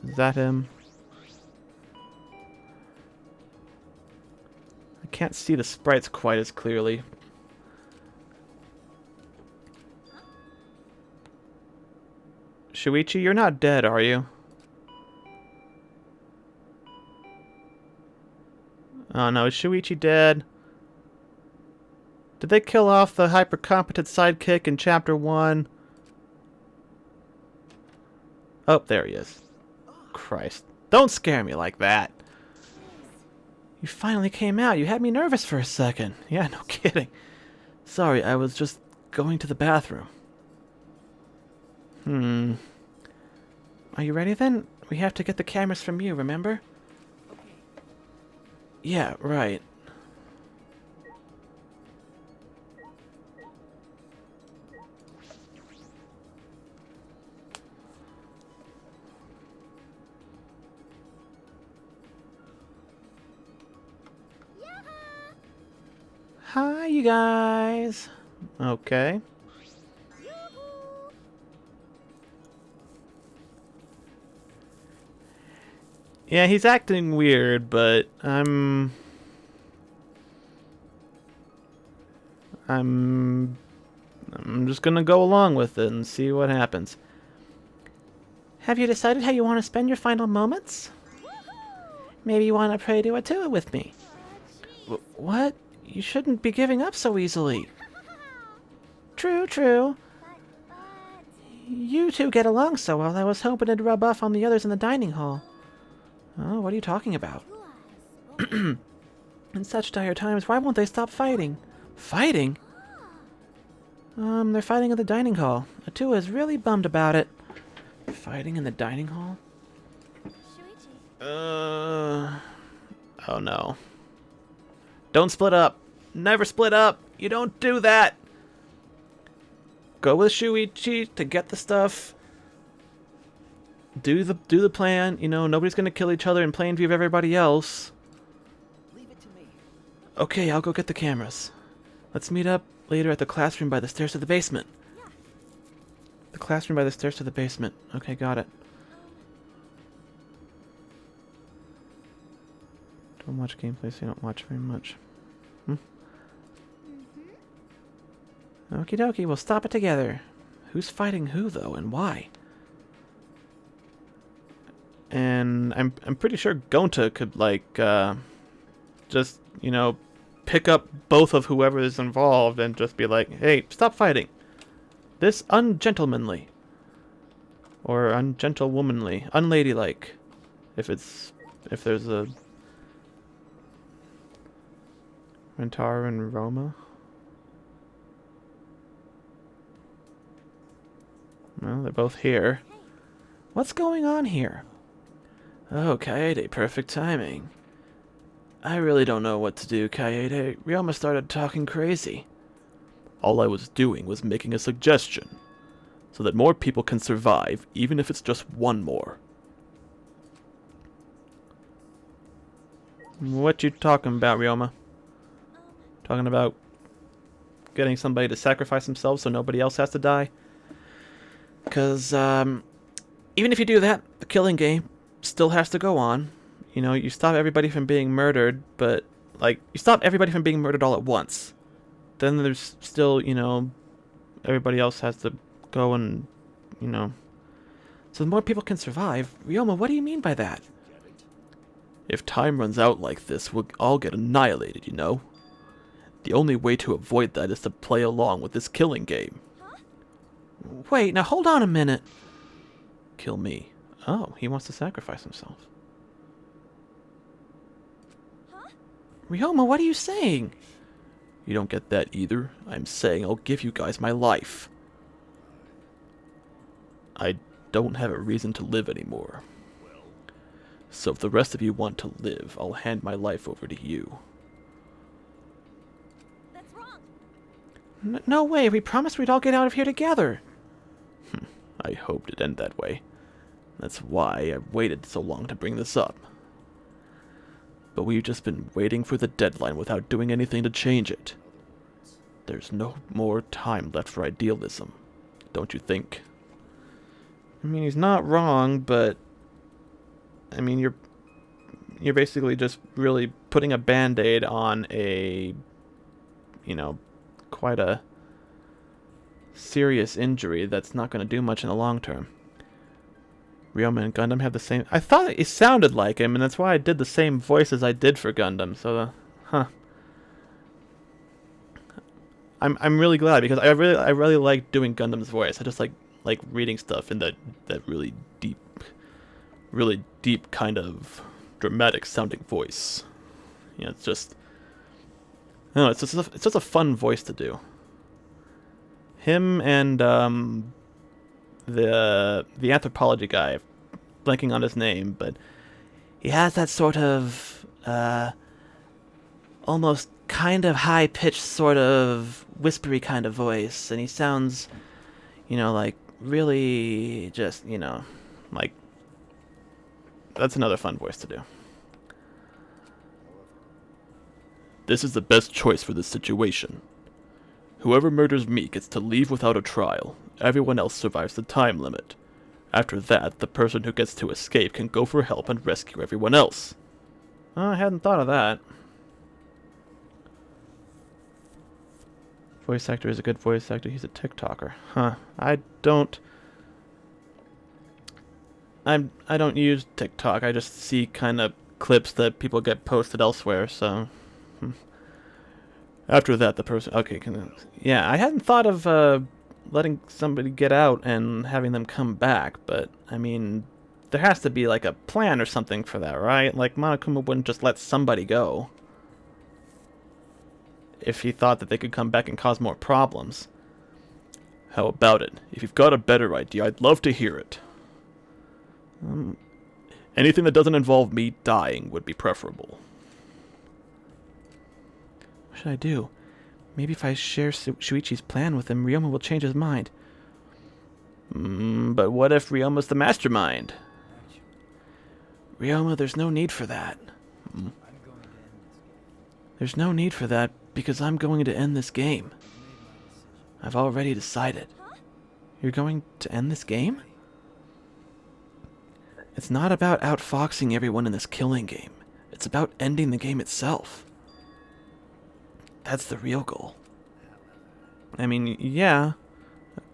[SPEAKER 1] Is that him? can't see the sprites quite as clearly. Shuichi, you're not dead, are you? Oh no, is Shuichi dead? Did they kill off the hyper-competent sidekick in Chapter 1? Oh, there he is. Christ. Don't scare me like that. You finally came out. You had me nervous for a second. Yeah, no kidding. Sorry, I was just going to the bathroom. Are you ready then? We have to get the cameras from you, remember? Yeah, right. Hi, you guys. Okay. Yeah, he's acting weird, but I'm just gonna go along with it and see what happens. Have you decided how you want to spend your final moments? Maybe you want to pray to Atua with me. What? You shouldn't be giving up so easily. True, true. You two get along so well, I was hoping to rub off on the others in the dining hall. Oh, what are you talking about? In such dire times, why won't they stop fighting? Fighting? They're fighting at the dining hall. Atua is really bummed about it. Fighting in the dining hall? Oh no. Don't split up. Never split up. You don't do that. Go with Shuichi to get the stuff. Do the plan. You know, nobody's gonna kill each other in plain view of everybody else.
[SPEAKER 6] Leave it to me.
[SPEAKER 1] Okay, I'll go get the cameras. Let's meet up later at the classroom by the stairs to the basement. The classroom by the stairs to the basement. Okay, got it. Don't watch gameplay, so you don't watch very much. Okie dokie, we'll stop it together. Who's fighting who, though, and why? And I'm pretty sure Gonta could, like, just, you know, pick up both of whoever is involved and just be like, hey, stop fighting. This ungentlemanly. Or ungentlewomanly. Unladylike. If there's a... Rentaro and Roma. Well, they're both here. What's going on here? Oh, Kaede, perfect timing. I really don't know what to do, Kaede. Ryoma started talking crazy. All I was doing was making a suggestion, so that more people can survive, even if it's just one more. What you talking about, Ryoma? Talking about getting somebody to sacrifice themselves so nobody else has to die? Because, even if you do that, the killing game still has to go on. You know, you stop everybody from being murdered, but, like, you stop everybody from being murdered all at once. Then there's still, you know, everybody else has to go and, you know. So the more people can survive. Ryoma, what do you mean by that? If time runs out like this, we'll all get annihilated, you know? The only way to avoid that is to play along with this killing game. Wait, now hold on a minute. Kill me. Oh, he wants to sacrifice himself. Ryoma, what are you saying? You don't get that either. I'm saying I'll give you guys my life. I don't have a reason to live anymore. So if the rest of you want to live, I'll hand my life over to you.
[SPEAKER 2] That's wrong.
[SPEAKER 1] No way, we promised we'd all get out of here together. I hoped it'd end that way. That's why I waited so long to bring this up. But we've just been waiting for the deadline without doing anything to change it. There's no more time left for idealism, don't you think? I mean, he's not wrong, but... I mean, you're basically just really putting a band-aid on a, you know, quite a serious injury that's not going to do much in the long term. Ryoma and Gundam have the same... I thought it sounded like him, and that's why I did the same voice as I did for Gundam, so, huh. I'm really glad, because I really like doing Gundam's voice. I just like reading stuff in that really deep kind of dramatic sounding voice. You know, it's just... I don't know, it's just a fun voice to do. Him and the anthropology guy, blanking on his name, but he has that sort of almost kind of high pitched, sort of whispery kind of voice, and he sounds, you know, like really just, you know, like that's another fun voice to do.
[SPEAKER 5] This is the best choice for this situation. Whoever murders me gets to leave without a trial. Everyone else survives the time limit. After that, the person who gets to escape can go for help and rescue everyone else.
[SPEAKER 1] Oh, I hadn't thought of that. Voice actor is a good voice actor. He's a TikToker. Huh. I don't use TikTok. I just see kind of clips that people get posted elsewhere, so...
[SPEAKER 5] After that, the person... Okay,
[SPEAKER 1] yeah, I hadn't thought of letting somebody get out and having them come back, but, I mean, there has to be, like, a plan or something for that, right? Like, Monokuma wouldn't just let somebody go if he thought that they could come back and cause more problems.
[SPEAKER 5] How about it? If you've got a better idea, I'd love to hear it. Anything that doesn't involve me dying would be preferable.
[SPEAKER 1] What should I do? Maybe if I share Shuichi's plan with him, Ryoma will change his mind.
[SPEAKER 5] But what if Ryoma's the mastermind?
[SPEAKER 1] Ryoma, there's no need for that. There's no need for that, because I'm going to end this game. I've already decided. You're going to end this game? It's not about outfoxing everyone in this killing game. It's about ending the game itself. That's the real goal. I mean, yeah.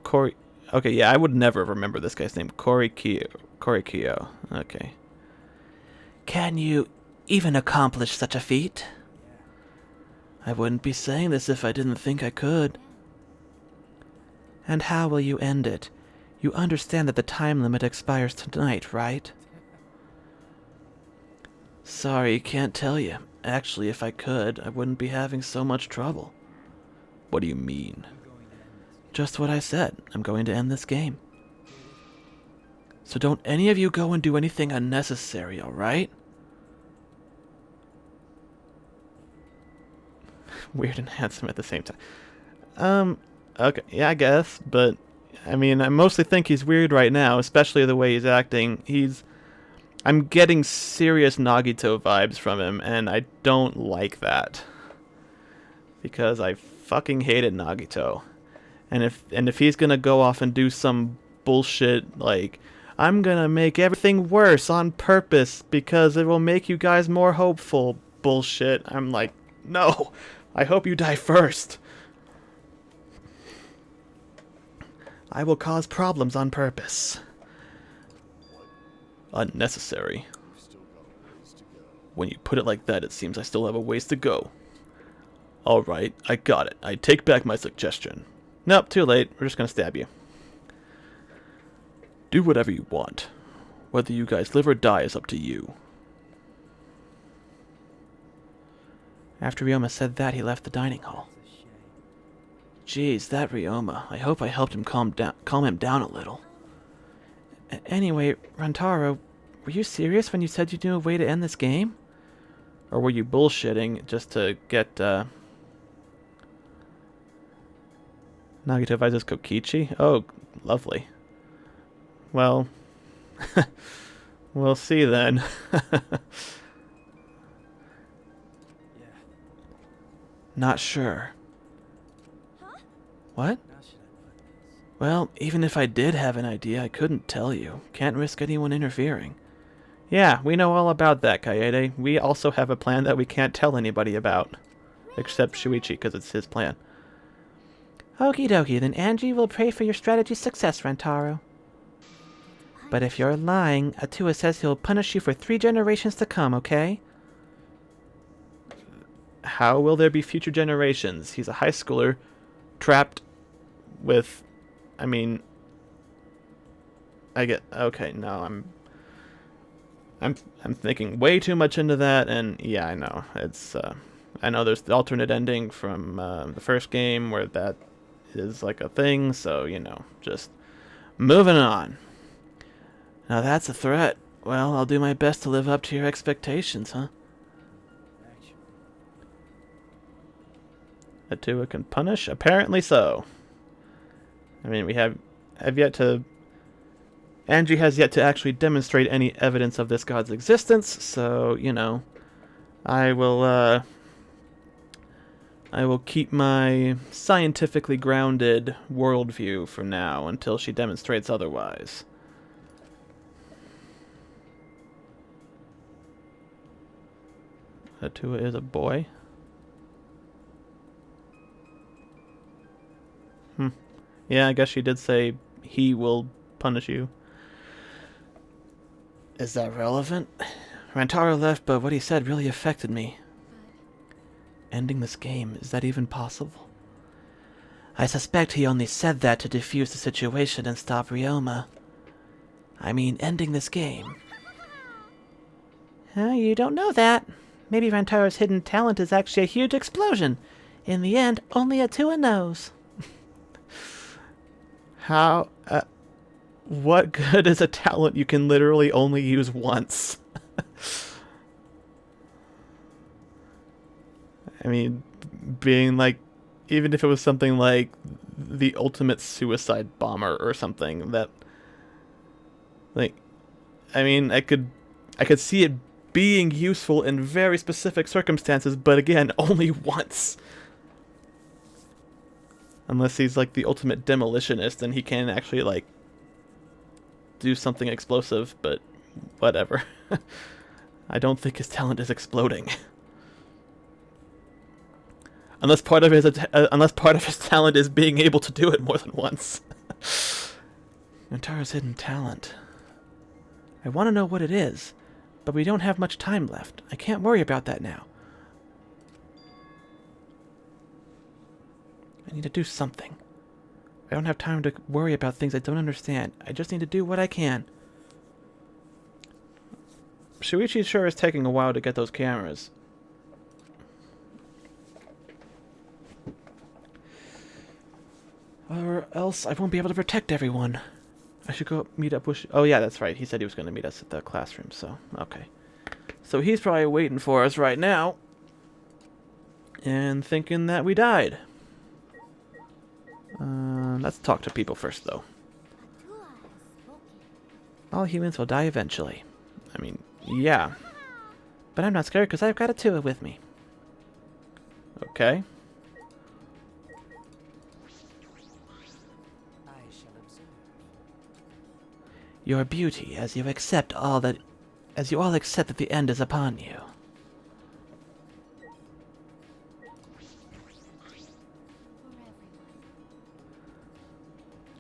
[SPEAKER 1] Corey... Okay, yeah, I would never remember this guy's name. Corey Kyo. Okay. Can you even accomplish such a feat? I wouldn't be saying this if I didn't think I could. And how will you end it? You understand that the time limit expires tonight, right? Sorry, can't tell you. Actually, if I could, I wouldn't be having so much trouble.
[SPEAKER 5] What do you mean?
[SPEAKER 1] Just what I said. I'm going to end this game. So don't any of you go and do anything unnecessary, alright? Weird and handsome at the same time. Okay, yeah, I guess, but, I mean, I mostly think he's weird right now, especially the way he's acting. I'm getting serious Nagito vibes from him, and I don't like that. Because I fucking hated Nagito. And if he's gonna go off and do some bullshit, like, I'm gonna make everything worse on purpose because it will make you guys more hopeful bullshit, I'm like, no, I hope you die first. I will cause problems on purpose.
[SPEAKER 5] Unnecessary. When you put it like that, it seems I still have a ways to go. Alright, I got it. I take back my suggestion.
[SPEAKER 1] Nope, too late. We're just gonna stab you.
[SPEAKER 5] Do whatever you want. Whether you guys live or die is up to you.
[SPEAKER 1] After Ryoma said that, he left the dining hall. Jeez, that Ryoma. I hope I helped him calm him down a little. Anyway, Rantaro, were you serious when you said you knew a way to end this game? Or were you bullshitting just to get, Nagito advises Kokichi? Oh, lovely. Well, we'll see then. Not sure. What? Well, even if I did have an idea, I couldn't tell you. Can't risk anyone interfering. Yeah, we know all about that, Kaede. We also have a plan that we can't tell anybody about. Except Shuichi, because it's his plan.
[SPEAKER 4] Okie dokie, then Angie will pray for your strategy's success, Rantaro. But if you're lying, Atua says he'll punish you for 3 generations to come, okay?
[SPEAKER 1] How will there be future generations? He's a high schooler, trapped with... I mean... I get... Okay, no, I'm thinking way too much into that, and yeah, I know. It's, I know there's the alternate ending from the first game where that is like a thing, so, you know, just moving on. Now that's a threat. Well, I'll do my best to live up to your expectations, huh? Atua can punish? Apparently so. I mean, we have yet to... Angie has yet to actually demonstrate any evidence of this god's existence, so, you know, I will keep my scientifically grounded worldview for now until she demonstrates otherwise. Atua is a boy. Yeah, I guess she did say he will punish you. Is that relevant? Rantaro left, but what he said really affected me. Ending this game, is that even possible? I suspect he only said that to defuse the situation and stop Ryoma. I mean, ending this game. You don't know that. Maybe Rantaro's hidden talent is actually a huge explosion. In the end, only Atua knows. How... what good is a talent you can literally only use once? I mean, being like... Even if it was something like the ultimate suicide bomber or something that... Like... I mean, I could see it being useful in very specific circumstances, but again, only once. Unless he's like the ultimate demolitionist and he can actually like do something explosive, but whatever. I don't think his talent is exploding. Unless part of his talent is being able to do it more than once. Rantaro's hidden talent. I want to know what it is, but we don't have much time left. I can't worry about that now. I need to do something. I don't have time to worry about things I don't understand. I just need to do what I can. Shuichi sure is taking a while to get those cameras. Or else I won't be able to protect everyone. I should go meet up with... Oh yeah, that's right. He said he was going to meet us at the classroom, so... Okay. So he's probably waiting for us right now. And thinking that we died. Let's talk to people first, though. All humans will die eventually. I mean, yeah. But I'm not scared because I've got Atua with me. Okay.
[SPEAKER 6] I shall observe.
[SPEAKER 4] Your beauty, as you all accept that the end is upon you.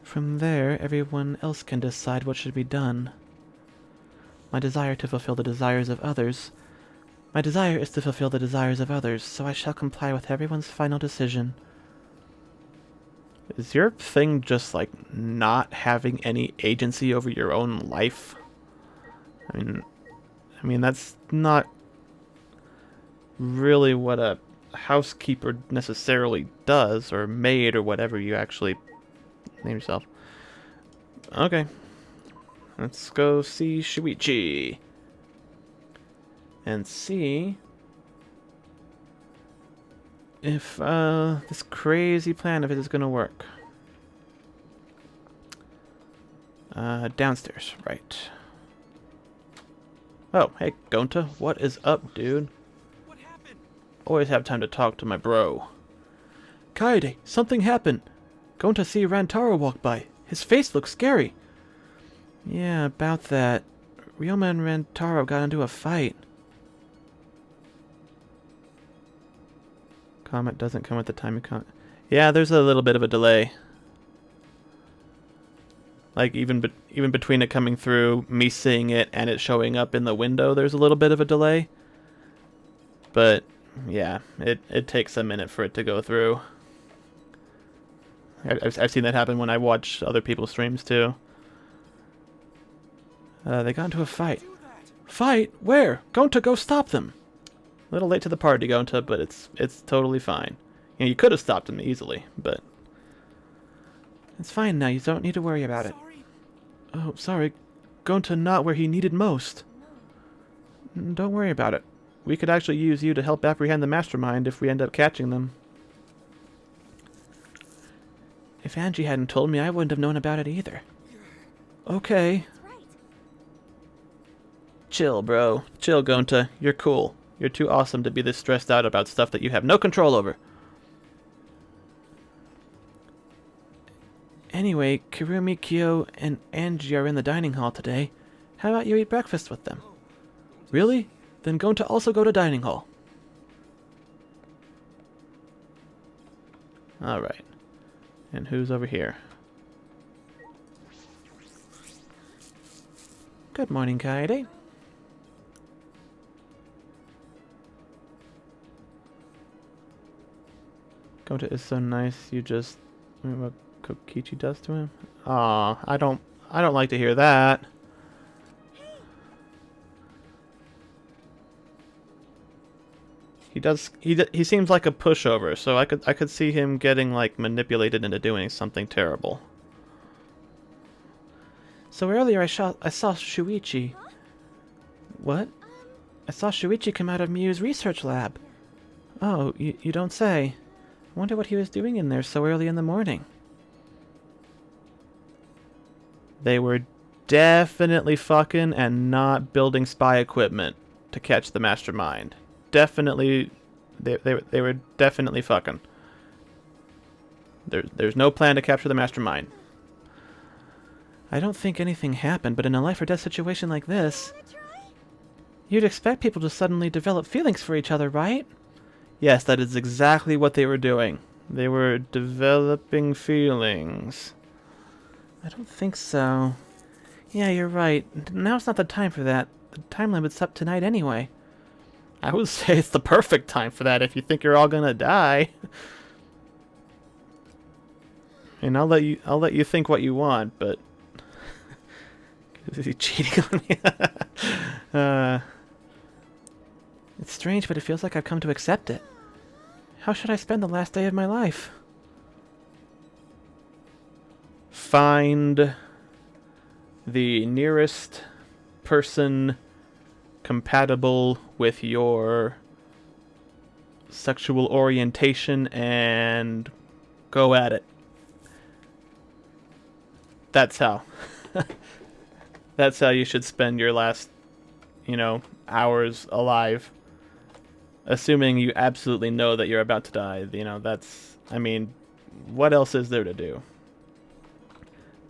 [SPEAKER 4] From there, everyone else can decide what should be done. My desire to fulfill the desires of others. My desire is to fulfill the desires of others, so I shall comply with everyone's final decision. Is your thing just, like, not having any agency over your own life? I mean, that's not really what a housekeeper necessarily does, or maid, or whatever you actually name yourself. Okay. Let's go see Shuichi. And see if this crazy plan of it is gonna work. Downstairs, right. Oh, hey, Gonta, what is up, dude?
[SPEAKER 3] What happened?
[SPEAKER 1] Always have time to talk to my bro. Kaede, something happened. Gonta see Rantaro walk by. His face looks scary. Yeah, about that. Ryoma and Rantaro got into a fight. Comment doesn't come at the time you comment. Yeah, there's a little bit of a delay. Like, even between it coming through, me seeing it, and it showing up in the window, there's a little bit of a delay. But, yeah, it takes a minute for it to go through. I've seen that happen when I watch other people's streams, too. They got into a fight. Fight? Where? Gonta, go stop them! A little late to the party, Gonta, but it's totally fine. You know, you could have stopped them easily, but... It's fine now, you don't need to worry about it. Oh, sorry. Gonta not where he needed most. Don't worry about it. We could actually use you to help apprehend the mastermind if we end up catching them. If Angie hadn't told me, I wouldn't have known about it either. Okay.
[SPEAKER 2] That's right.
[SPEAKER 1] Chill, bro. Chill, Gonta. You're cool. You're too awesome to be this stressed out about stuff that you have no control over. Anyway, Kirumi, Kyo, and Angie are in the dining hall today. How about you eat breakfast with them? Really? Then Gonta also go to dining hall. Alright. And who's over here? Good morning, Kaede. Gonta is so nice, you just... What Kokichi does to him? Aw, I don't like to hear that. He seems like a pushover, so I could see him getting like manipulated into doing something terrible. So earlier I saw Shuichi. What? I saw Shuichi come out of Miu's research lab. Oh, you don't say. I wonder what he was doing in there so early in the morning. They were definitely fucking and not building spy equipment to catch the mastermind. Definitely, they were definitely fucking. There's no plan to capture the mastermind. I don't think anything happened, but in a life or death situation like this, you'd expect people to suddenly develop feelings for each other, right? Yes, that is exactly what they were doing. They were developing feelings. I don't think so. Yeah, you're right. Now's not the time for that. The time limit's up tonight anyway. I would say it's the perfect time for that if you think you're all gonna die. And I'll let you think what you want, but is he cheating on me? It's strange, but it feels like I've come to accept it. How should I spend the last day of my life? Find the nearest person compatible with your sexual orientation and go at it. That's how. That's how you should spend your last, hours alive. Assuming you absolutely know that you're about to die. What else is there to do?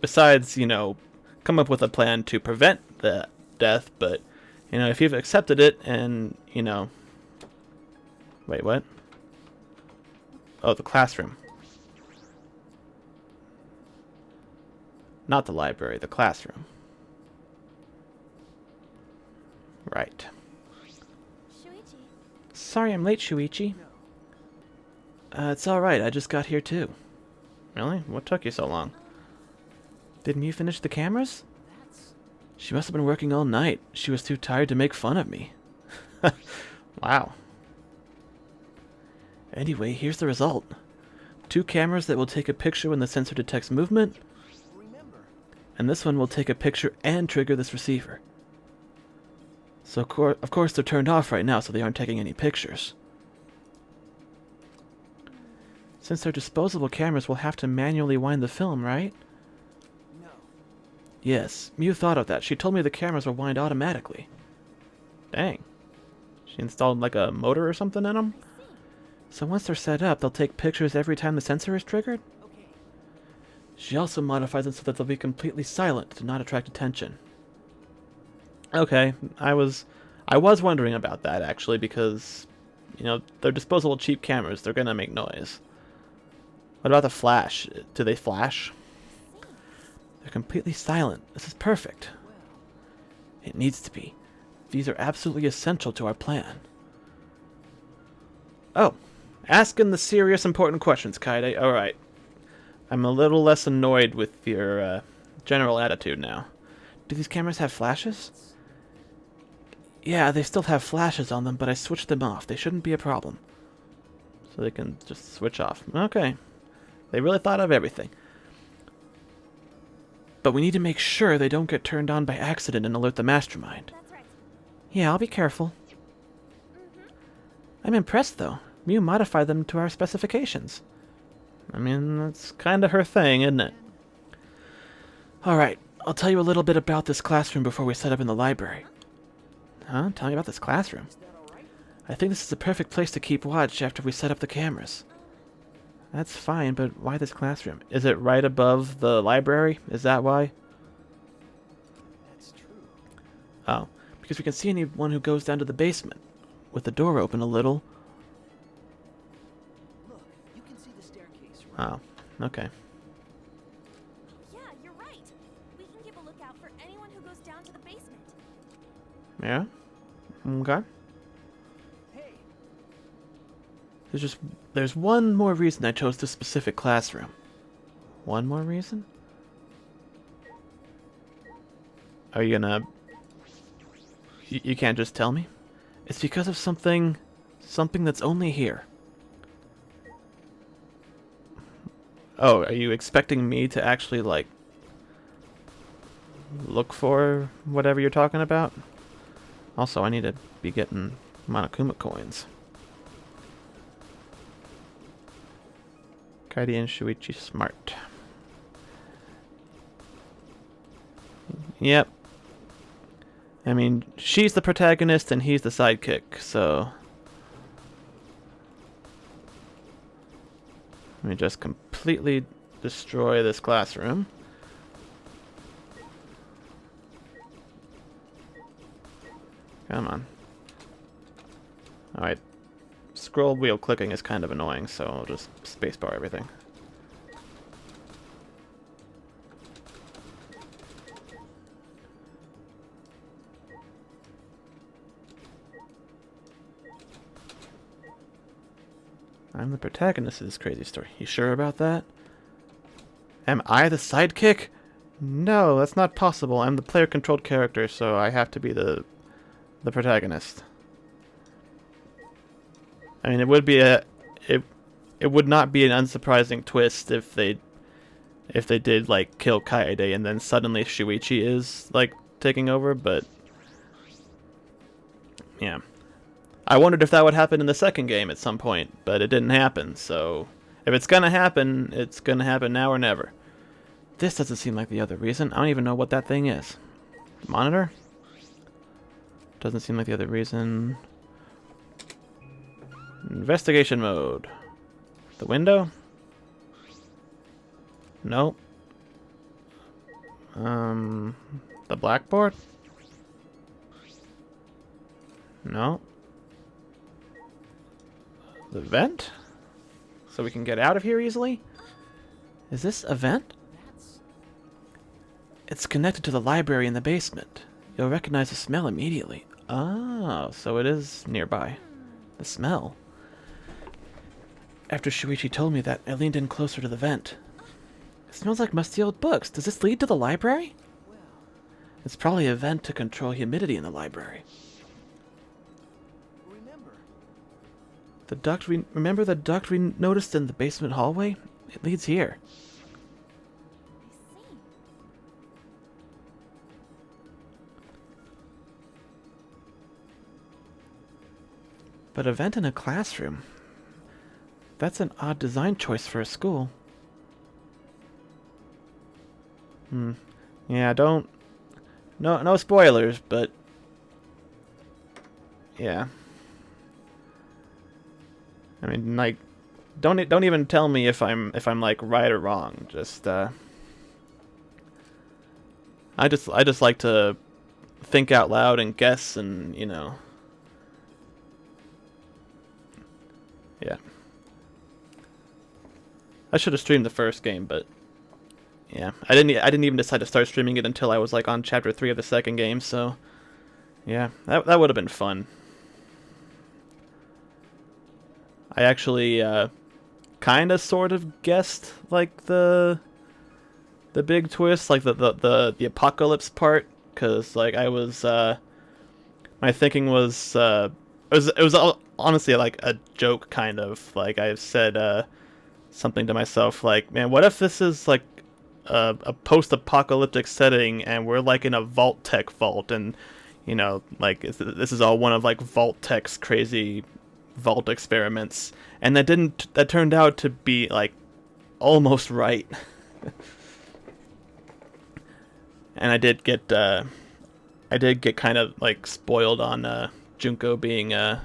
[SPEAKER 1] Besides, come up with a plan to prevent the death, but, if you've accepted it and, Wait, what? Oh, the classroom. Not the library, the classroom. Right.
[SPEAKER 2] Shuichi.
[SPEAKER 1] Sorry I'm late, Shuichi. It's alright, I just got here too. Really? What took you so long? Didn't you finish the cameras? She must have been working all night. She was too tired to make fun of me. Wow. Anyway, here's the result. 2 cameras that will take a picture when the sensor detects movement. And this one will take a picture and trigger this receiver. So of course they're turned off right now, so they aren't taking any pictures. Since they're disposable cameras, we'll have to manually wind the film, right?
[SPEAKER 3] No.
[SPEAKER 1] Yes, Miu thought of that. She told me the cameras will wind automatically. Dang. She installed like a motor or something in them? So once they're set up, they'll take pictures every time the sensor is triggered?
[SPEAKER 3] Okay.
[SPEAKER 1] She also modifies them so that they'll be completely silent to not attract attention. Okay, I was wondering about that actually because, they're disposable cheap cameras. They're gonna make noise. What about the flash? Do they flash? They're completely silent. This is perfect. It needs to be. These are absolutely essential to our plan. Oh, asking the serious, important questions, Kaide. All right. I'm a little less annoyed with your general attitude now. Do these cameras have flashes? Yeah, they still have flashes on them, but I switched them off. They shouldn't be a problem. So they can just switch off. Okay. They really thought of everything. But we need to make sure they don't get turned on by accident and alert the mastermind.
[SPEAKER 2] That's right.
[SPEAKER 4] Yeah, I'll be careful. I'm impressed, though. Mew modified them to our specifications.
[SPEAKER 1] I mean, that's kind of her thing, isn't it?
[SPEAKER 4] Alright, I'll tell you a little bit about this classroom before we set up in the library. Huh? Tell me about this classroom. I think this is the perfect place to keep watch after we set up the cameras.
[SPEAKER 1] That's fine, but why this classroom? Is it right above the library? Is that why?
[SPEAKER 3] That's true.
[SPEAKER 1] Oh.
[SPEAKER 4] Because we can see anyone who goes down to the basement, with the door open a little.
[SPEAKER 6] Look, you can see the staircase, right?
[SPEAKER 1] Oh. Okay.
[SPEAKER 2] Yeah, you're right. We can keep a lookout for anyone who goes down to the basement.
[SPEAKER 1] Yeah? Okay.
[SPEAKER 6] Hey,
[SPEAKER 1] There's one more reason I chose this specific classroom. One more reason? Are you gonna... You can't just tell me?
[SPEAKER 4] It's because of something that's only here.
[SPEAKER 1] Oh, are you expecting me to actually, like, look for whatever you're talking about? Also, I need to be getting Monokuma coins. Kaidi and Shuichi smart. Yep. I mean, she's the protagonist and he's the sidekick, so... Let me just completely destroy this classroom. Come on. Alright. Scroll wheel clicking is kind of annoying, so I'll just spacebar everything. I'm the protagonist of this crazy story. You sure about that? Am I the sidekick? No, that's not possible. I'm the player-controlled character, so I have to be the protagonist. I mean, it would be it would not be an unsurprising twist if they did like kill Kaede and then suddenly Shuichi is like taking over, but yeah. I wondered if that would happen in the second game at some point, but it didn't happen, so if it's gonna happen, it's gonna happen now or never.
[SPEAKER 4] This doesn't seem like the other reason. I don't even know what that thing is.
[SPEAKER 1] Monitor? Doesn't seem like the other reason. Investigation mode. The window? Nope. The blackboard? No. The vent? So we can get out of here easily?
[SPEAKER 4] Is this a vent? It's connected to the library in the basement. You'll recognize the smell immediately.
[SPEAKER 1] Oh, so it is nearby.
[SPEAKER 4] The smell. After Shuichi told me that, I leaned in closer to the vent. It smells like musty old books. Does this lead to the library? It's probably a vent to control humidity in the library. Remember the duct we noticed in the basement hallway? It leads here.
[SPEAKER 2] I see.
[SPEAKER 4] But a vent in a classroom? That's an odd design choice for a school.
[SPEAKER 1] Yeah, no spoilers, but yeah. I mean, like, don't even tell me if I'm like right or wrong. Just I just like to think out loud and guess, and you know, yeah. I should have streamed the first game, but yeah, I didn't even decide to start streaming it until I was like on chapter 3 of the second game. So yeah, that would have been fun. I actually kind of sort of guessed like the big twist, like the apocalypse part, because like I was my thinking was it was honestly like a joke, kind of like I said something to myself like, man, what if this is like a post-apocalyptic setting and we're like in a Vault Tech vault, and you know, like this is all one of like Vault Tech's crazy vault experiments, and that turned out to be like almost right. And I did get kind of like spoiled on Junko being no,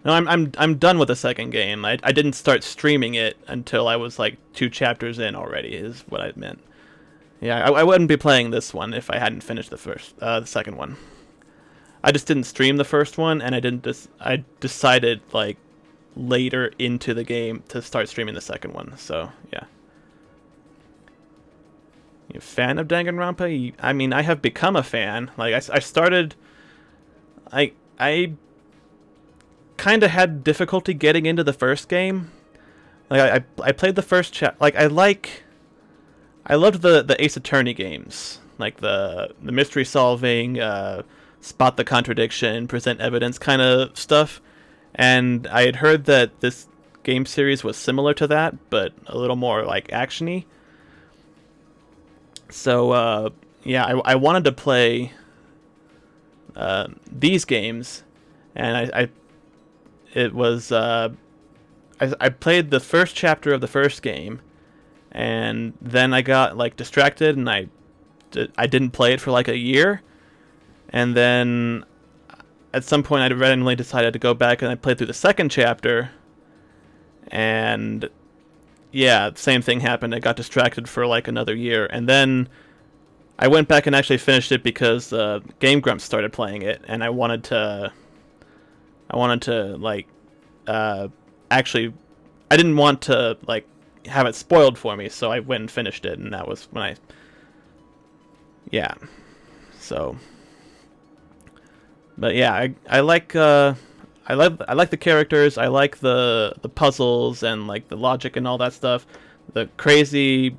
[SPEAKER 1] I'm done with the second game. I didn't start streaming it until I was like 2 chapters in already, is what I meant. Yeah, I wouldn't be playing this one if I hadn't finished the second one. I just didn't stream the first one, and I decided like later into the game to start streaming the second one. So yeah. You a fan of Danganronpa? I mean, I have become a fan. Like I started. I kind of had difficulty getting into the first game. Like I played the first chapter. Like I loved the Ace Attorney games, like the mystery solving, spot the contradiction, present evidence kind of stuff. And I had heard that this game series was similar to that, but a little more like actiony. So yeah, I wanted to play these games, and I played the first chapter of the first game, and then I got like distracted, and I didn't play it for like a year, and then at some point I randomly decided to go back and I played through the second chapter, and yeah, same thing happened. I got distracted for like another year, and then I went back and actually finished it because Game Grumps started playing it, and I wanted to like actually, I didn't want to like have it spoiled for me, so I went and finished it, and that was when yeah. So, but yeah, I like the characters. I like the puzzles and like the logic and all that stuff. The crazy,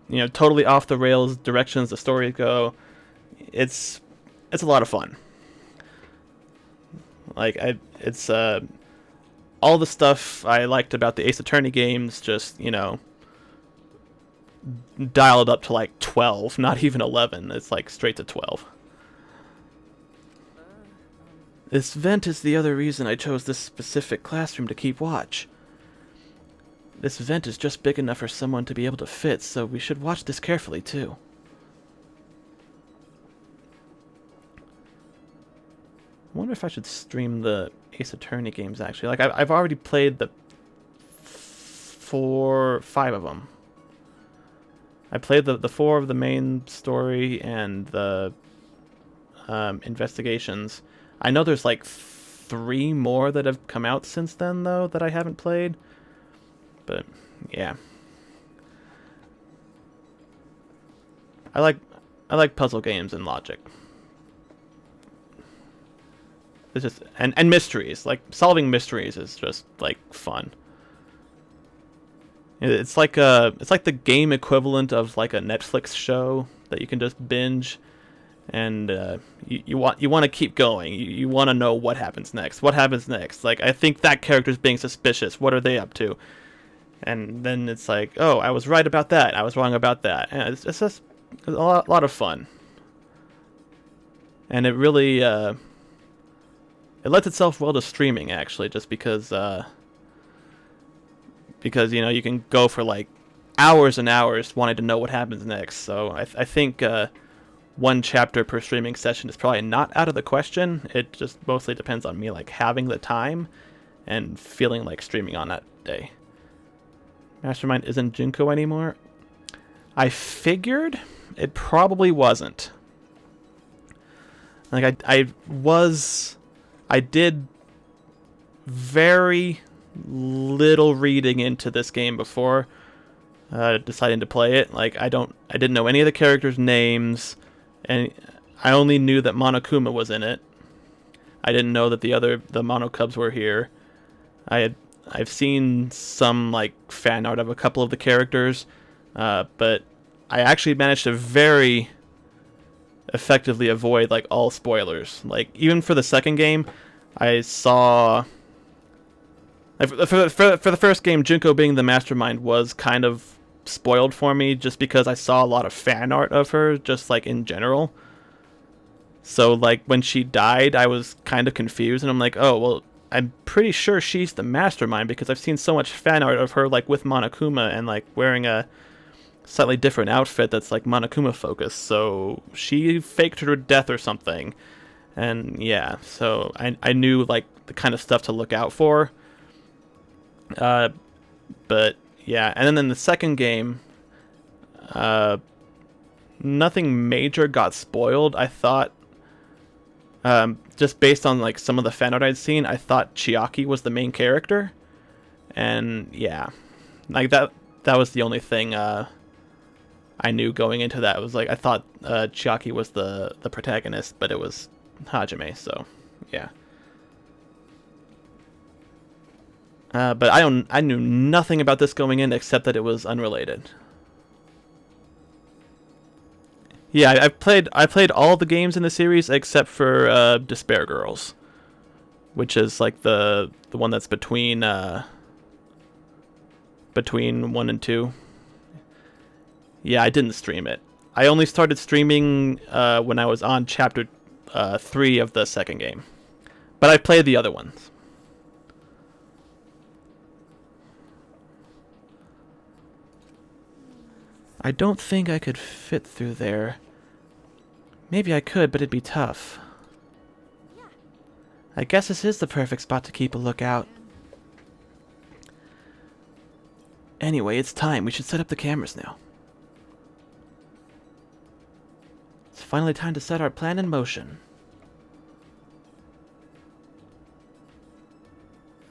[SPEAKER 1] you know, totally off the rails directions the stories go. It's a lot of fun. Like it's all the stuff I liked about the Ace Attorney games, just, you know, dialed up to like 12, not even 11. It's like straight to 12. This vent is the other reason I chose this specific classroom to keep watch. This vent is just big enough for someone to be able to fit, so we should watch this carefully too. I wonder if I should stream the Ace Attorney games, actually. Like, I've already played the 5 of them. I played the 4 of the main story and the investigations. I know there's like 3 more that have come out since then, though, that I haven't played. But yeah, I like puzzle games and logic. It's just and mysteries. Like, solving mysteries is just like fun. It's like the game equivalent of like a Netflix show that you can just binge, and you want to keep going. You want to know what happens next. What happens next? Like, I think that character's being suspicious. What are they up to? And then it's like, oh, I was right about that. I was wrong about that. And it's just a lot of fun. And it really it lends itself well to streaming, actually, just because you know, you can go for like hours and hours wanting to know what happens next. So I think 1 chapter per streaming session is probably not out of the question. It just mostly depends on me like having the time and feeling like streaming on that day. Mastermind isn't Junko anymore. I figured it probably wasn't. Like I did very little reading into this game before deciding to play it. Like I didn't know any of the characters' names, and I only knew that Monokuma was in it. I didn't know that the Mono Cubs were here. I've seen some like fan art of a couple of the characters, but I actually managed to very effectively avoid like all spoilers. Like even for the second game, I saw like, for the first game, Junko being the mastermind was kind of spoiled for me just because I saw a lot of fan art of her, just like in general. So like when she died, I was kind of confused, and I'm like, oh well, I'm pretty sure she's the mastermind because I've seen so much fan art of her like with Monokuma and like wearing a slightly different outfit that's like Monokuma focused. So she faked her death or something, and yeah, so I knew like the kind of stuff to look out for. But yeah, and then in the second game, nothing major got spoiled. I thought, just based on like some of the fan art I'd seen, I thought Chiaki was the main character, and yeah, like that was the only thing I knew going into that. It was like I thought Chiaki was the protagonist, but it was Hajime. So yeah. But I knew nothing about this going in except that it was unrelated. Yeah, I played all the games in the series except for Despair Girls, which is like the one that's between 1 and 2. Yeah, I didn't stream it. I only started streaming when I was on chapter 3 of the second game, but I played the other ones. I don't think I could fit through there. Maybe I could, but it'd be tough. I guess this is the perfect spot to keep a lookout. Anyway, it's time. We should set up the cameras now. It's finally time to set our plan in motion.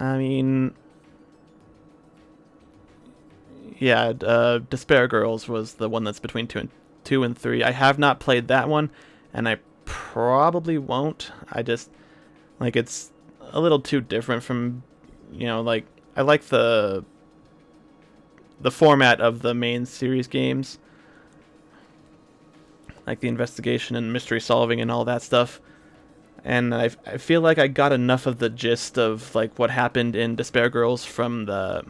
[SPEAKER 1] I mean... yeah, Despair Girls was the one that's between 2 and 3. I have not played that one, and I probably won't. I just, like, it's a little too different from, you know, like, I like the format of the main series games, like the investigation and mystery solving and all that stuff. And I feel like I got enough of the gist of, like, what happened in Despair Girls from the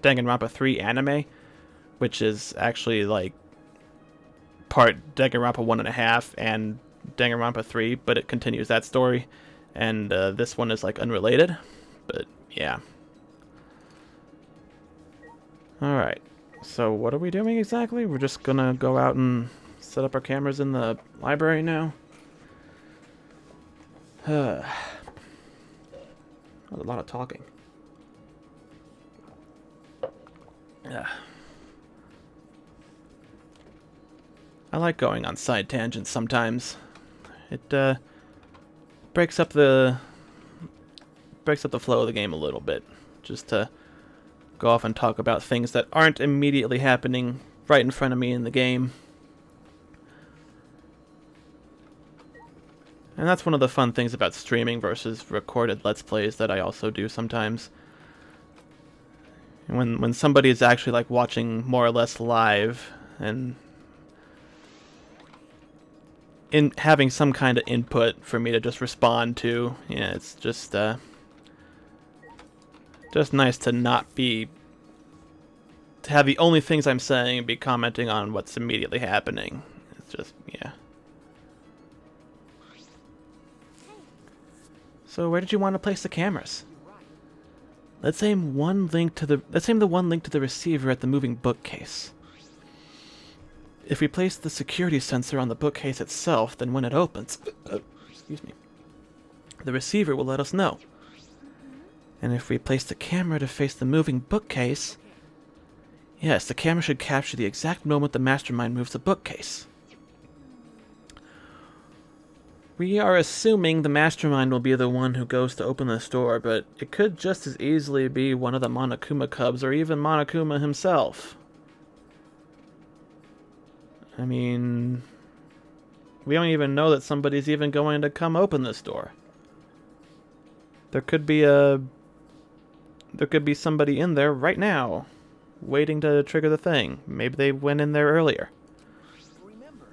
[SPEAKER 1] Danganronpa 3 anime, which is actually like part Danganronpa 1.5 and Danganronpa 3, but it continues that story, and this one is like unrelated, but yeah. Alright, so what are we doing exactly? We're just gonna go out and set up our cameras in the library now. That was a lot of talking. Yeah. I like going on side tangents sometimes. It breaks up the flow of the game a little bit, just to go off and talk about things that aren't immediately happening right in front of me in the game. And that's one of the fun things about streaming versus recorded Let's Plays that I also do sometimes. When somebody is actually like watching more or less live and in having some kind of input for me to just respond to, yeah, it's just nice to not be to have the only things I'm saying be commenting on what's immediately happening. It's just, yeah. So where did you want to place the cameras? Let's aim the one link to the receiver at the moving bookcase. If we place the security sensor on the bookcase itself, then when it opens, excuse me, the receiver will let us know. And if we place the camera to face the moving bookcase, yes, the camera should capture the exact moment the mastermind moves the bookcase. We are assuming the mastermind will be the one who goes to open this door, but it could just as easily be one of the Monokuma cubs or even Monokuma himself. I mean, we don't even know that somebody's even going to come open this door. There could be somebody in there right now, waiting to trigger the thing. Maybe they went in there earlier.
[SPEAKER 3] Remember,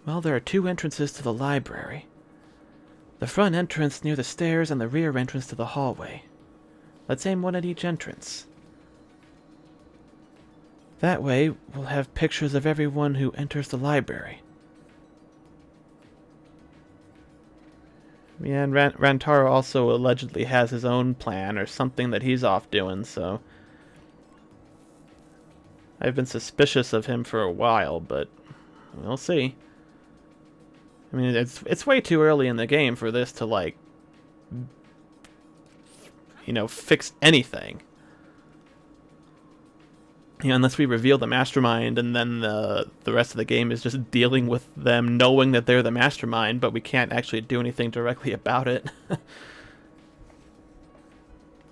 [SPEAKER 1] Well, there are two entrances to the library. The front entrance near the stairs and the rear entrance to the hallway. Let's aim one at each entrance. That way, we'll have pictures of everyone who enters the library. Yeah, and Rantaro also allegedly has his own plan or something that he's off doing, so... I've been suspicious of him for a while, but we'll see. I mean, it's way too early in the game for this to, like, you know, fix anything. You know, unless we reveal the mastermind and then the rest of the game is just dealing with them knowing that they're the mastermind, but we can't actually do anything directly about it.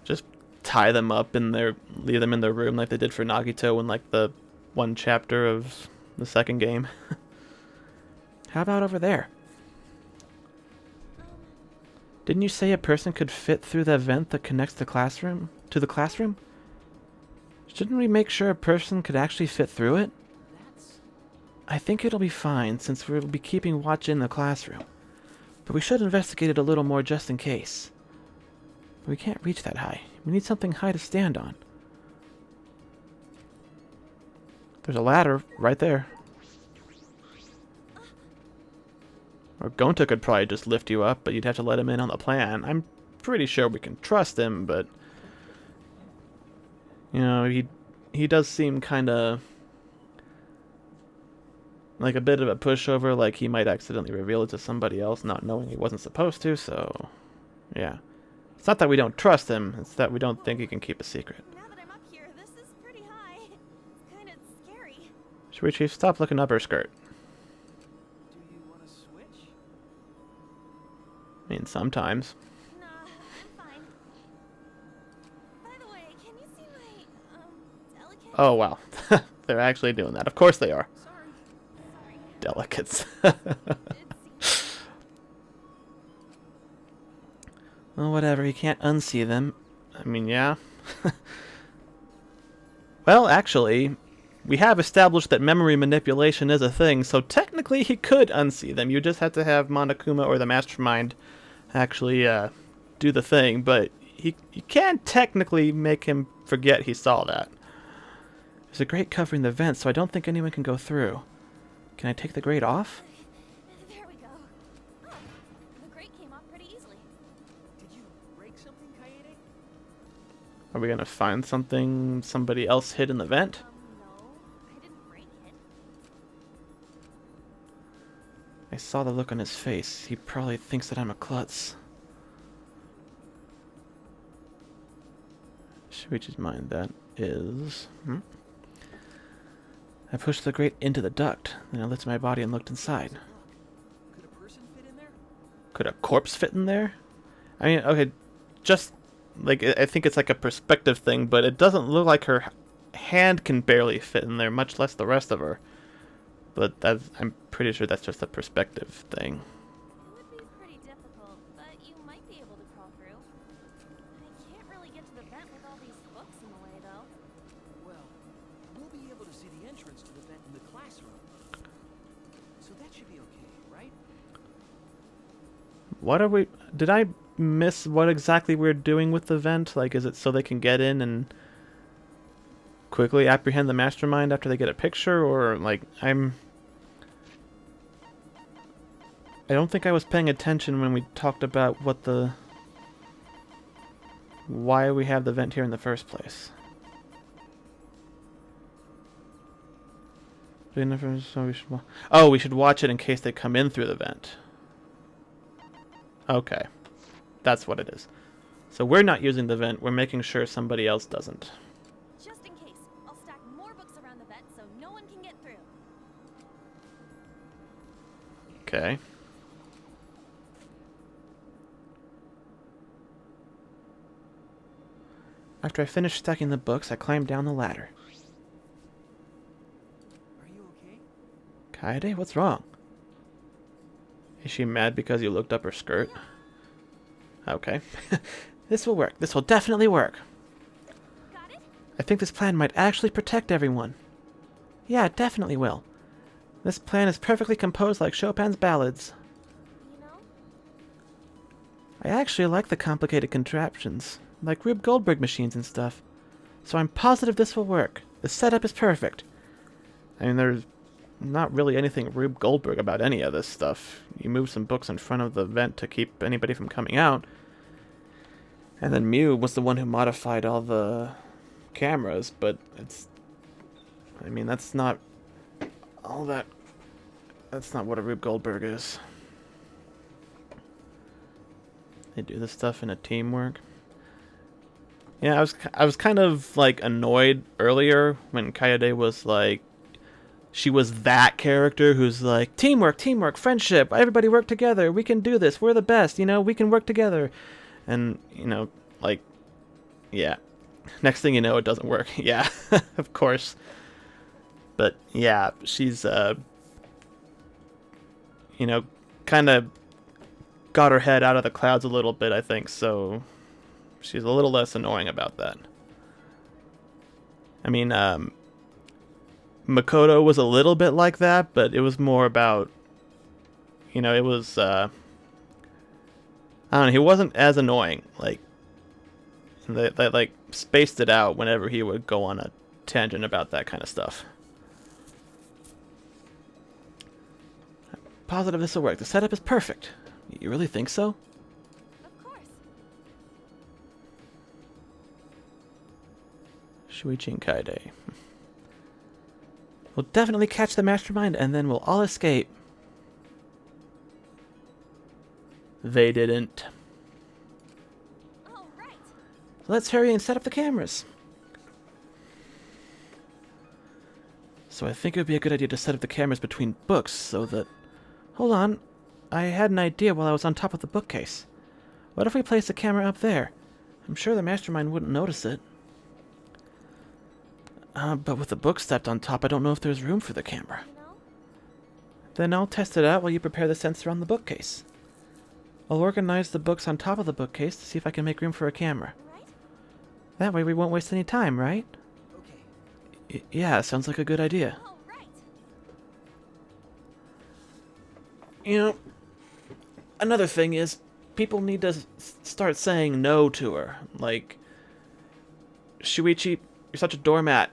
[SPEAKER 1] Just tie them up in leave them in their room like they did for Nagito in like the one chapter of the second game. How about over there? Didn't you say a person could fit through the vent that connects the classroom to the classroom? Shouldn't we make sure a person could actually fit through it? I think it'll be fine, since we'll be keeping watch in the classroom. But we should investigate it a little more just in case. But we can't reach that high. We need something high to stand on. There's a ladder right there. Or Gonta could probably just lift you up, but you'd have to let him in on the plan. I'm pretty sure we can trust him, but... You know, he does seem kind of like a bit of a pushover, like he might accidentally reveal it to somebody else, not knowing he wasn't supposed to, so... Yeah. It's not that we don't trust him, it's that we don't think he can keep a secret.
[SPEAKER 7] Now that I'm up here, this is pretty high. It's kind of scary.
[SPEAKER 1] Shuichi, stop looking up her skirt.
[SPEAKER 3] do you want to switch?
[SPEAKER 1] I mean, sometimes.
[SPEAKER 7] Nah, I'm fine. By the way, can you see my, delicate?
[SPEAKER 1] Oh, wow. They're actually doing that. Of course they are.
[SPEAKER 7] Sorry. Sorry.
[SPEAKER 1] Delicates.
[SPEAKER 7] It seems...
[SPEAKER 1] Well, whatever. You can't unsee them. I mean, yeah. Well, actually, we have established that memory manipulation is a thing, so technically he could unsee them. You just have to have Monokuma or the Mastermind actually do the thing, but you can technically make him forget he saw that. There's a grate covering the vent, so I don't think anyone can go through. Can I take the grate off?
[SPEAKER 7] There we go. Oh, the grate came off pretty easily.
[SPEAKER 3] Did you break something, Kaede?
[SPEAKER 1] Are we gonna find somebody else hid in the vent?
[SPEAKER 7] No, I didn't break it.
[SPEAKER 1] I saw the look on his face. He probably thinks that I'm a klutz. Shuichi's mind, that is... I pushed the grate into the duct, then I lifted my body and looked inside.
[SPEAKER 3] Could a person fit in there?
[SPEAKER 1] Could a corpse fit in there? I mean, okay, just, like, I think it's like a perspective thing, but it doesn't look like her hand can barely fit in there, much less the rest of her. But I'm pretty sure that's just a perspective thing.
[SPEAKER 7] It would be pretty difficult, but you might be able to crawl through. I can't really get to the vent with all these books in the way, though.
[SPEAKER 3] Well, we'll be able to see the entrance to the vent in the classroom. So that should be okay, right?
[SPEAKER 1] What are we... Did I miss what exactly we're doing with the vent? Like, is it so they can get in and quickly apprehend the mastermind after they get a picture? Or, like, I don't think I was paying attention when we talked about why we have the vent here in the first place. Oh, we should watch it in case they come in through the vent. Okay. That's what it is. So we're not using the vent, we're making sure somebody else doesn't.
[SPEAKER 7] Just in case, I'll stack more books around the vent so no one can get through.
[SPEAKER 1] Okay. After I finished stacking the books, I climbed down the ladder.
[SPEAKER 6] Are you okay?
[SPEAKER 1] Kaede, what's wrong? Is she mad because you looked up her skirt? Okay. This will work. This will definitely work.
[SPEAKER 2] Got it?
[SPEAKER 1] I think this plan might actually protect everyone. Yeah, it definitely will. This plan is perfectly composed like Chopin's ballads.
[SPEAKER 2] You know?
[SPEAKER 1] I actually like the complicated contraptions, like Rube Goldberg machines and stuff. So I'm positive this will work. The setup is perfect. I mean, there's not really anything Rube Goldberg about any of this stuff. You move some books in front of the vent to keep anybody from coming out. And then Mew was the one who modified all the cameras, but it's... I mean, that's not all that... That's not what a Rube Goldberg is. They do this stuff in a teamwork. Yeah, I was kind of, like, annoyed earlier when Kaede was, like... She was that character who's like, teamwork, teamwork, friendship, everybody work together, we can do this, we're the best, you know, we can work together. And, you know, like, yeah. Next thing you know, it doesn't work. Yeah, of course. But, yeah, she's, you know, kind of got her head out of the clouds a little bit, I think, so she's a little less annoying about that. I mean, Makoto was a little bit like that, but it was more about, you know, it was, I don't know, he wasn't as annoying. Like, they like, spaced it out whenever he would go on a tangent about that kind of stuff. I'm positive this will work. The setup is perfect. You really think so?
[SPEAKER 2] Of course.
[SPEAKER 1] Shuichi and Kaede. We'll definitely catch the mastermind, and then we'll all escape. They didn't.
[SPEAKER 2] All right.
[SPEAKER 1] Let's hurry and set up the cameras. So I think it would be a good idea to set up the cameras between books so that... Hold on. I had an idea while I was on top of the bookcase. What if we place the camera up there? I'm sure the mastermind wouldn't notice it. But with the book stepped on top, I don't know if there's room for the camera.
[SPEAKER 2] You know?
[SPEAKER 1] Then I'll test it out while you prepare the sensor on the bookcase. I'll organize the books on top of the bookcase to see if I can make room for a camera.
[SPEAKER 2] All right.
[SPEAKER 1] That way we won't waste any time, right?
[SPEAKER 6] Okay.
[SPEAKER 1] Yeah, sounds like a good idea.
[SPEAKER 2] All right.
[SPEAKER 1] You know, another thing is, people need to start saying no to her. Like, Shuichi, you're such a doormat.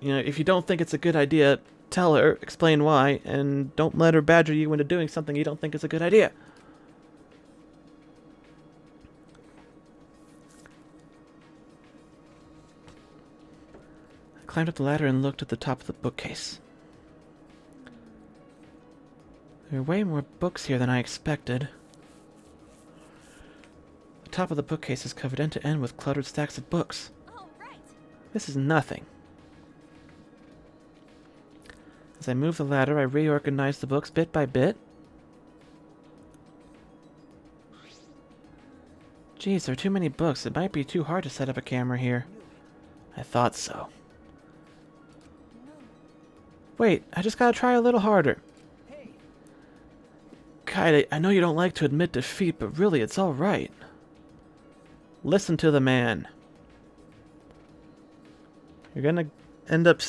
[SPEAKER 1] You know, if you don't think it's a good idea, tell her, explain why, and don't let her badger you into doing something you don't think is a good idea. I climbed up the ladder and looked at the top of the bookcase. There are way more books here than I expected. The top of the bookcase is covered end to end with cluttered stacks of books.
[SPEAKER 2] All right.
[SPEAKER 1] This is nothing. As I moved the ladder, I reorganized the books bit by bit. Geez, there are too many books. It might be too hard to set up a camera here. I thought so. Wait, I just gotta try a little harder.
[SPEAKER 6] Hey,
[SPEAKER 1] Kaede, I know you don't like to admit defeat, but really, it's alright. Listen to the man. You're gonna end up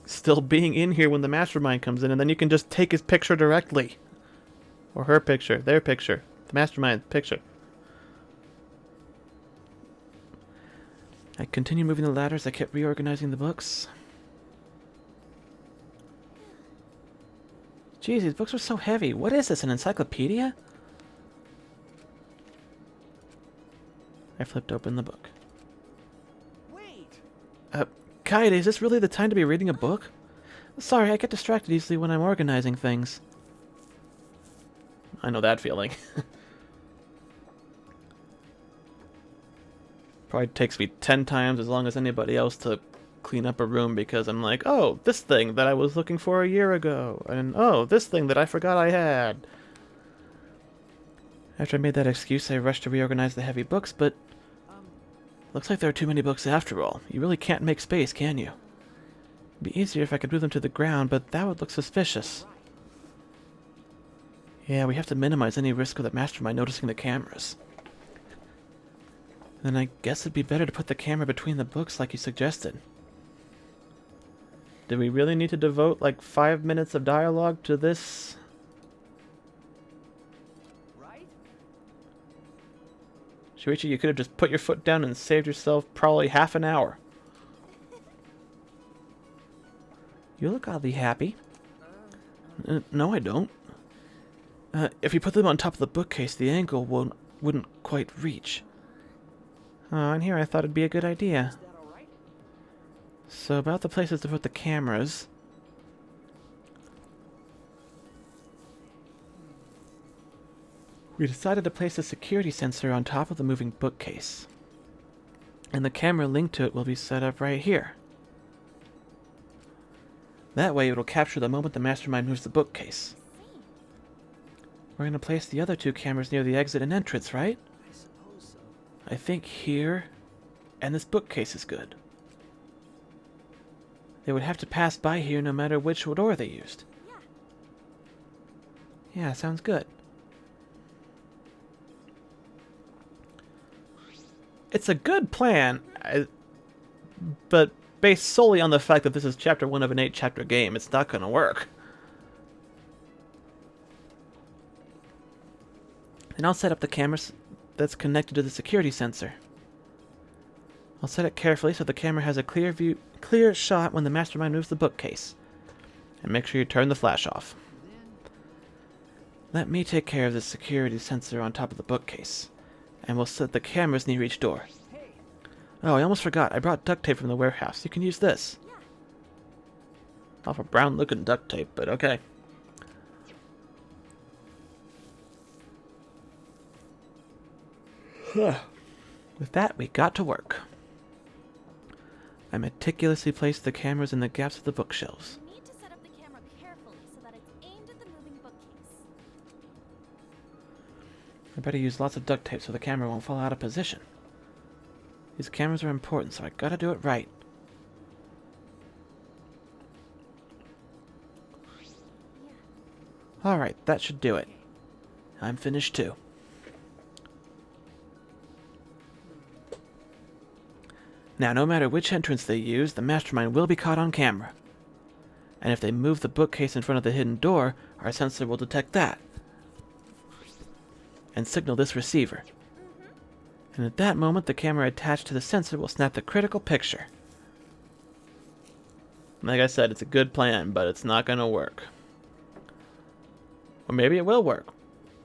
[SPEAKER 1] still being in here when the mastermind comes in, and then you can just take his picture directly. Or her picture, their picture, the mastermind's picture. I continued moving the ladders. I kept reorganizing the books. Jeez, these books are so heavy. What is this, an encyclopedia? I flipped open the book.
[SPEAKER 6] wait!
[SPEAKER 1] Kaede, is this really the time to be reading a book? Sorry, I get distracted easily when I'm organizing things. I know that feeling. Probably takes me 10 times as long as anybody else to clean up a room because I'm like, oh, this thing that I was looking for a year ago, and oh, this thing that I forgot I had. After I made that excuse, I rushed to reorganize the heavy books, but
[SPEAKER 5] Looks like there are too many books after all. You really can't make space, can you? It'd be easier if I could move them to the ground, but that would look suspicious. Yeah, we have to minimize any risk of the mastermind noticing the cameras. Then I guess it'd be better to put the camera between the books like you suggested.
[SPEAKER 1] Do we really need to devote like 5 minutes of dialogue to this?
[SPEAKER 6] Right?
[SPEAKER 1] Shuichi, you could have just put your foot down and saved yourself probably half an hour.
[SPEAKER 5] You look oddly happy.
[SPEAKER 1] No, I don't.
[SPEAKER 5] If you put them on top of the bookcase, the angle wouldn't quite reach.
[SPEAKER 1] Oh, and here I thought it'd be a good idea.
[SPEAKER 6] Is that all right?
[SPEAKER 5] So about the places to put the cameras. We decided to place a security sensor on top of the moving bookcase. And the camera linked to it will be set up right here. That way it'll capture the moment the mastermind moves the bookcase. We're going to place the other two cameras near the exit and entrance, right?
[SPEAKER 6] I suppose so.
[SPEAKER 5] I think here, and this bookcase is good. They would have to pass by here no matter which door they used. Yeah, sounds good.
[SPEAKER 1] It's a good plan, but based solely on the fact that this is chapter 1 of an 8-chapter game, it's not going to work.
[SPEAKER 5] Then I'll set up the cameras that's connected to the security sensor. I'll set it carefully so the camera has a clear shot when the mastermind moves the bookcase.
[SPEAKER 1] And make sure you turn the flash off.
[SPEAKER 5] Let me take care of the security sensor on top of the bookcase, and we'll set the cameras near each door. Oh, I almost forgot. I brought duct tape from the warehouse. You can use this.
[SPEAKER 1] Awful brown looking duct tape, but okay.
[SPEAKER 5] With that, we got to work. I meticulously placed the cameras in the gaps of the bookshelves.
[SPEAKER 2] You need to set up the camera carefully so that it's aimed at the moving bookcase.
[SPEAKER 5] I better use lots of duct tape so the camera won't fall out of position. These cameras are important, so I gotta do it right. Alright, that should do it. I'm finished too. Now, no matter which entrance they use, the mastermind will be caught on camera. And if they move the bookcase in front of the hidden door, our sensor will detect that. And signal this receiver. And at that moment, the camera attached to the sensor will snap the critical picture.
[SPEAKER 1] Like I said, it's a good plan, but it's not going to work. Or maybe it will work.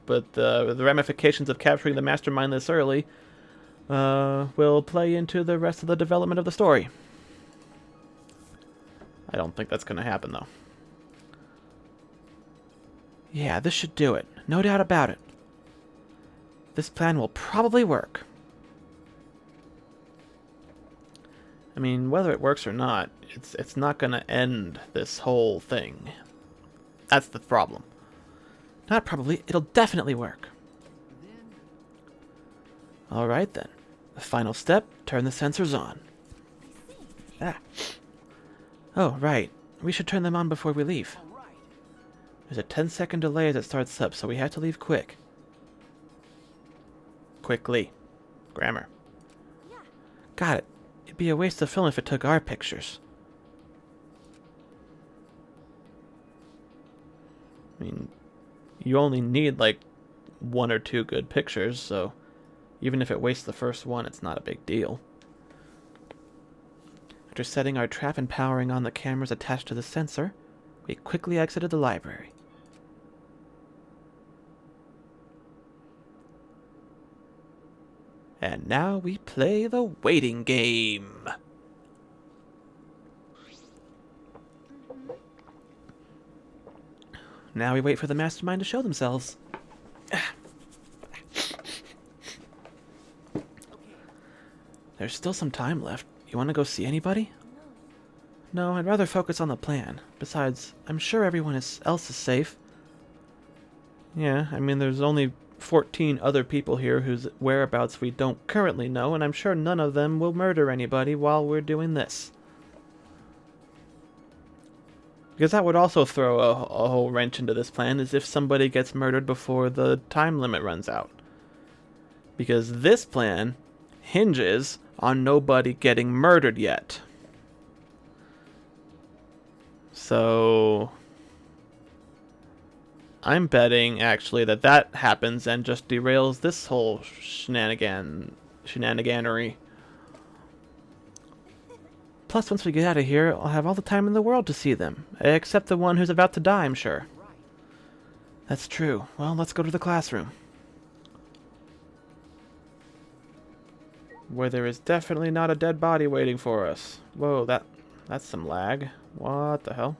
[SPEAKER 1] But the ramifications of capturing the mastermind this early will play into the rest of the development of the story. I don't think that's going to happen, though.
[SPEAKER 5] Yeah, this should do it. No doubt about it. This plan will probably work.
[SPEAKER 1] I mean, whether it works or not, it's not going to end this whole thing. That's the problem.
[SPEAKER 5] Not probably, it'll definitely work. Alright then. The final step, turn the sensors on. Ah. Oh, right. We should turn them on before we leave. There's a 10-second delay as it starts up, so we have to leave quick.
[SPEAKER 1] Quickly. Grammar.
[SPEAKER 5] Got it. It'd be a waste of film if it took our pictures.
[SPEAKER 1] I mean, you only need like 1 or 2 good pictures, so even if it wastes the first one, it's not a big deal.
[SPEAKER 5] After setting our trap and powering on the cameras attached to the sensor, we quickly exited the library. And now we play the waiting game. Now we wait for the mastermind to show themselves. There's still some time left. You want to go see anybody? No, I'd rather focus on the plan. Besides, I'm sure everyone else is safe.
[SPEAKER 1] Yeah, I mean, there's only 14 other people here whose whereabouts we don't currently know, and I'm sure none of them will murder anybody while we're doing this. Because that would also throw a whole wrench into this plan, is if somebody gets murdered before the time limit runs out. Because this plan hinges on nobody getting murdered yet. So I'm betting, actually, that that happens and just derails this whole shenaniganery. Plus, once we get out of here, I'll have all the time in the world to see them. Except the one who's about to die, I'm sure. That's true. Well, let's go to the classroom. Where there is definitely not a dead body waiting for us. Whoa, that's some lag. What the hell?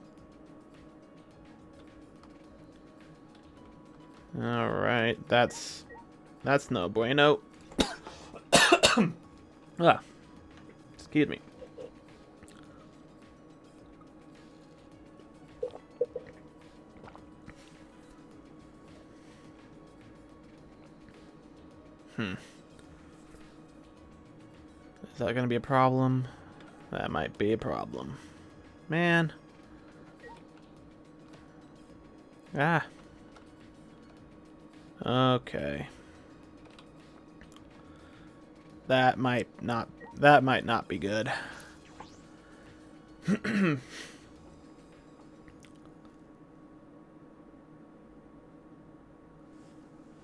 [SPEAKER 1] Alright, that's no bueno. Ah, excuse me. Is that gonna be a problem? That might be a problem. Man. Ah. Okay. That might not be good.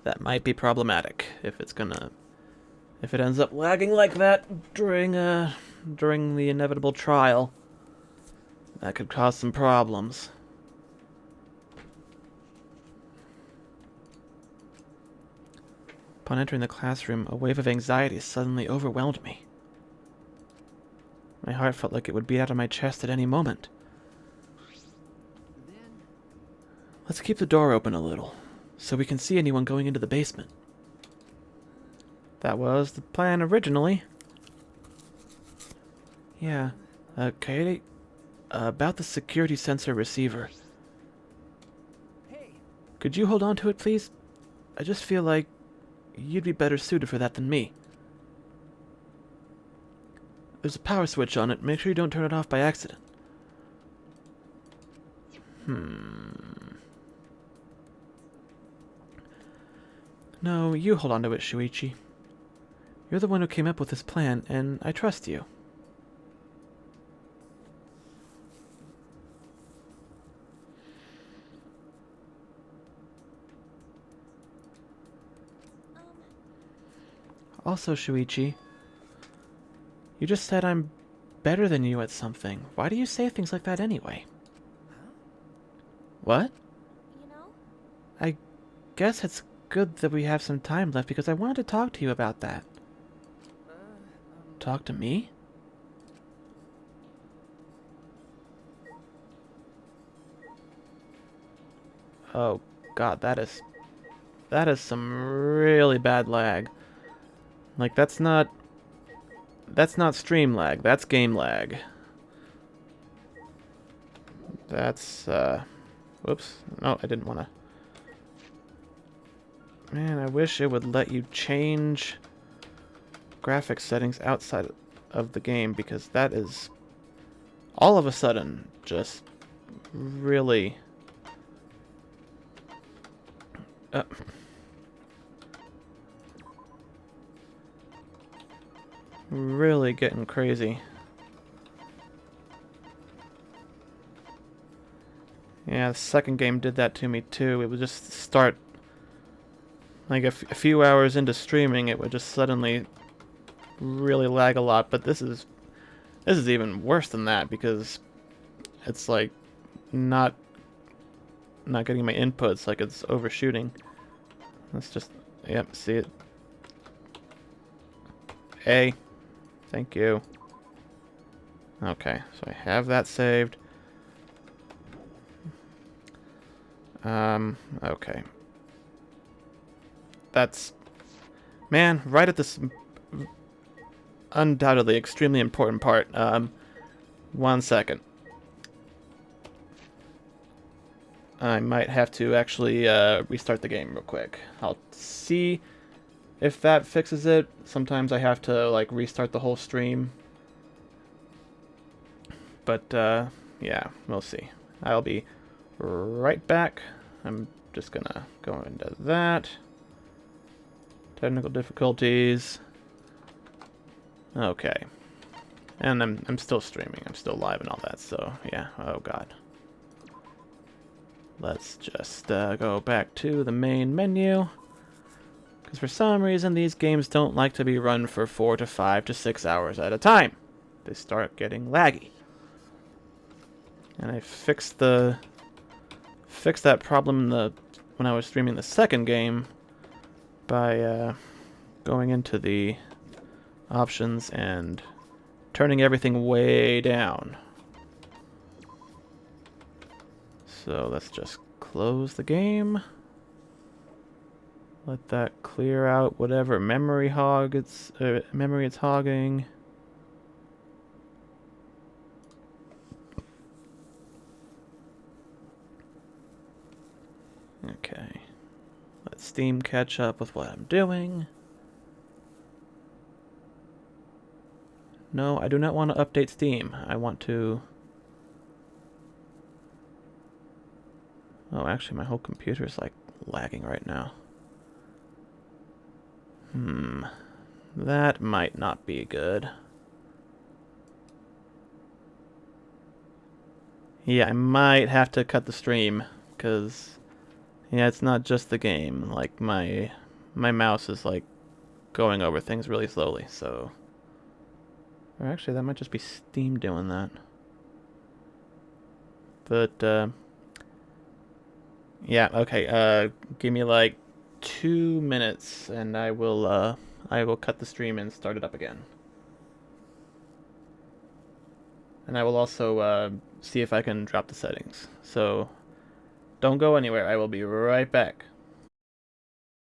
[SPEAKER 1] That might be problematic if it ends up lagging like that during the inevitable trial. That could cause some problems. Upon entering the classroom, a wave of anxiety suddenly overwhelmed me. My heart felt like it would beat out of my chest at any moment. Let's keep the door open a little, so we can see anyone going into the basement. That was the plan originally. Yeah. Okay. About the security sensor receiver. Could you hold on to it, please? I just feel like you'd be better suited for that than me. There's a power switch on it. Make sure you don't turn it off by accident. No, you hold on to it, Shuichi. You're the one who came up with this plan, and I trust you. Also, Shuichi, you just said I'm better than you at something. Why do you say things like that anyway? What?
[SPEAKER 2] You know?
[SPEAKER 1] I guess it's good that we have some time left because I wanted to talk to you about that. Talk to me? Oh god, that is some really bad lag. Like that's not stream lag, that's game lag. That's whoops. No, I didn't want to. Man, I wish it would let you change graphics settings outside of the game, because that is all of a sudden just really really getting crazy. Yeah, the second game did that to me too. It would just start like a few hours into streaming, it would just suddenly really lag a lot. But this is even worse than that, because it's like not getting my inputs, like it's overshooting. Let's just, yep, see it. A. Thank you. Okay, so I have that saved. Okay. That's... Man, right at this undoubtedly extremely important part. 1 second. I might have to actually restart the game real quick. I'll see if that fixes it. Sometimes I have to like restart the whole stream. But yeah, we'll see. I'll be right back. I'm just gonna go into that. Technical difficulties. Okay. And I'm still streaming. I'm still live and all that, so yeah. Oh god. Let's just go back to the main menu. Because for some reason these games don't like to be run for 4 to 5 to 6 hours at a time. They start getting laggy. And I fixed that problem when I was streaming the second game by going into the options and turning everything way down. So let's just close the game. Let that clear out whatever memory it's hogging. Okay. Let Steam catch up with what I'm doing. No, I do not want to update Steam. I want to... Oh, actually, my whole computer is, like, lagging right now. That might not be good. Yeah, I might have to cut the stream, because... Yeah, it's not just the game. Like, my mouse is, like, going over things really slowly, so... Or actually, that might just be Steam doing that. But, yeah, okay, give me, like, 2 minutes, and I will cut the stream and start it up again. And I will also, see if I can drop the settings. So, don't go anywhere. I will be right back.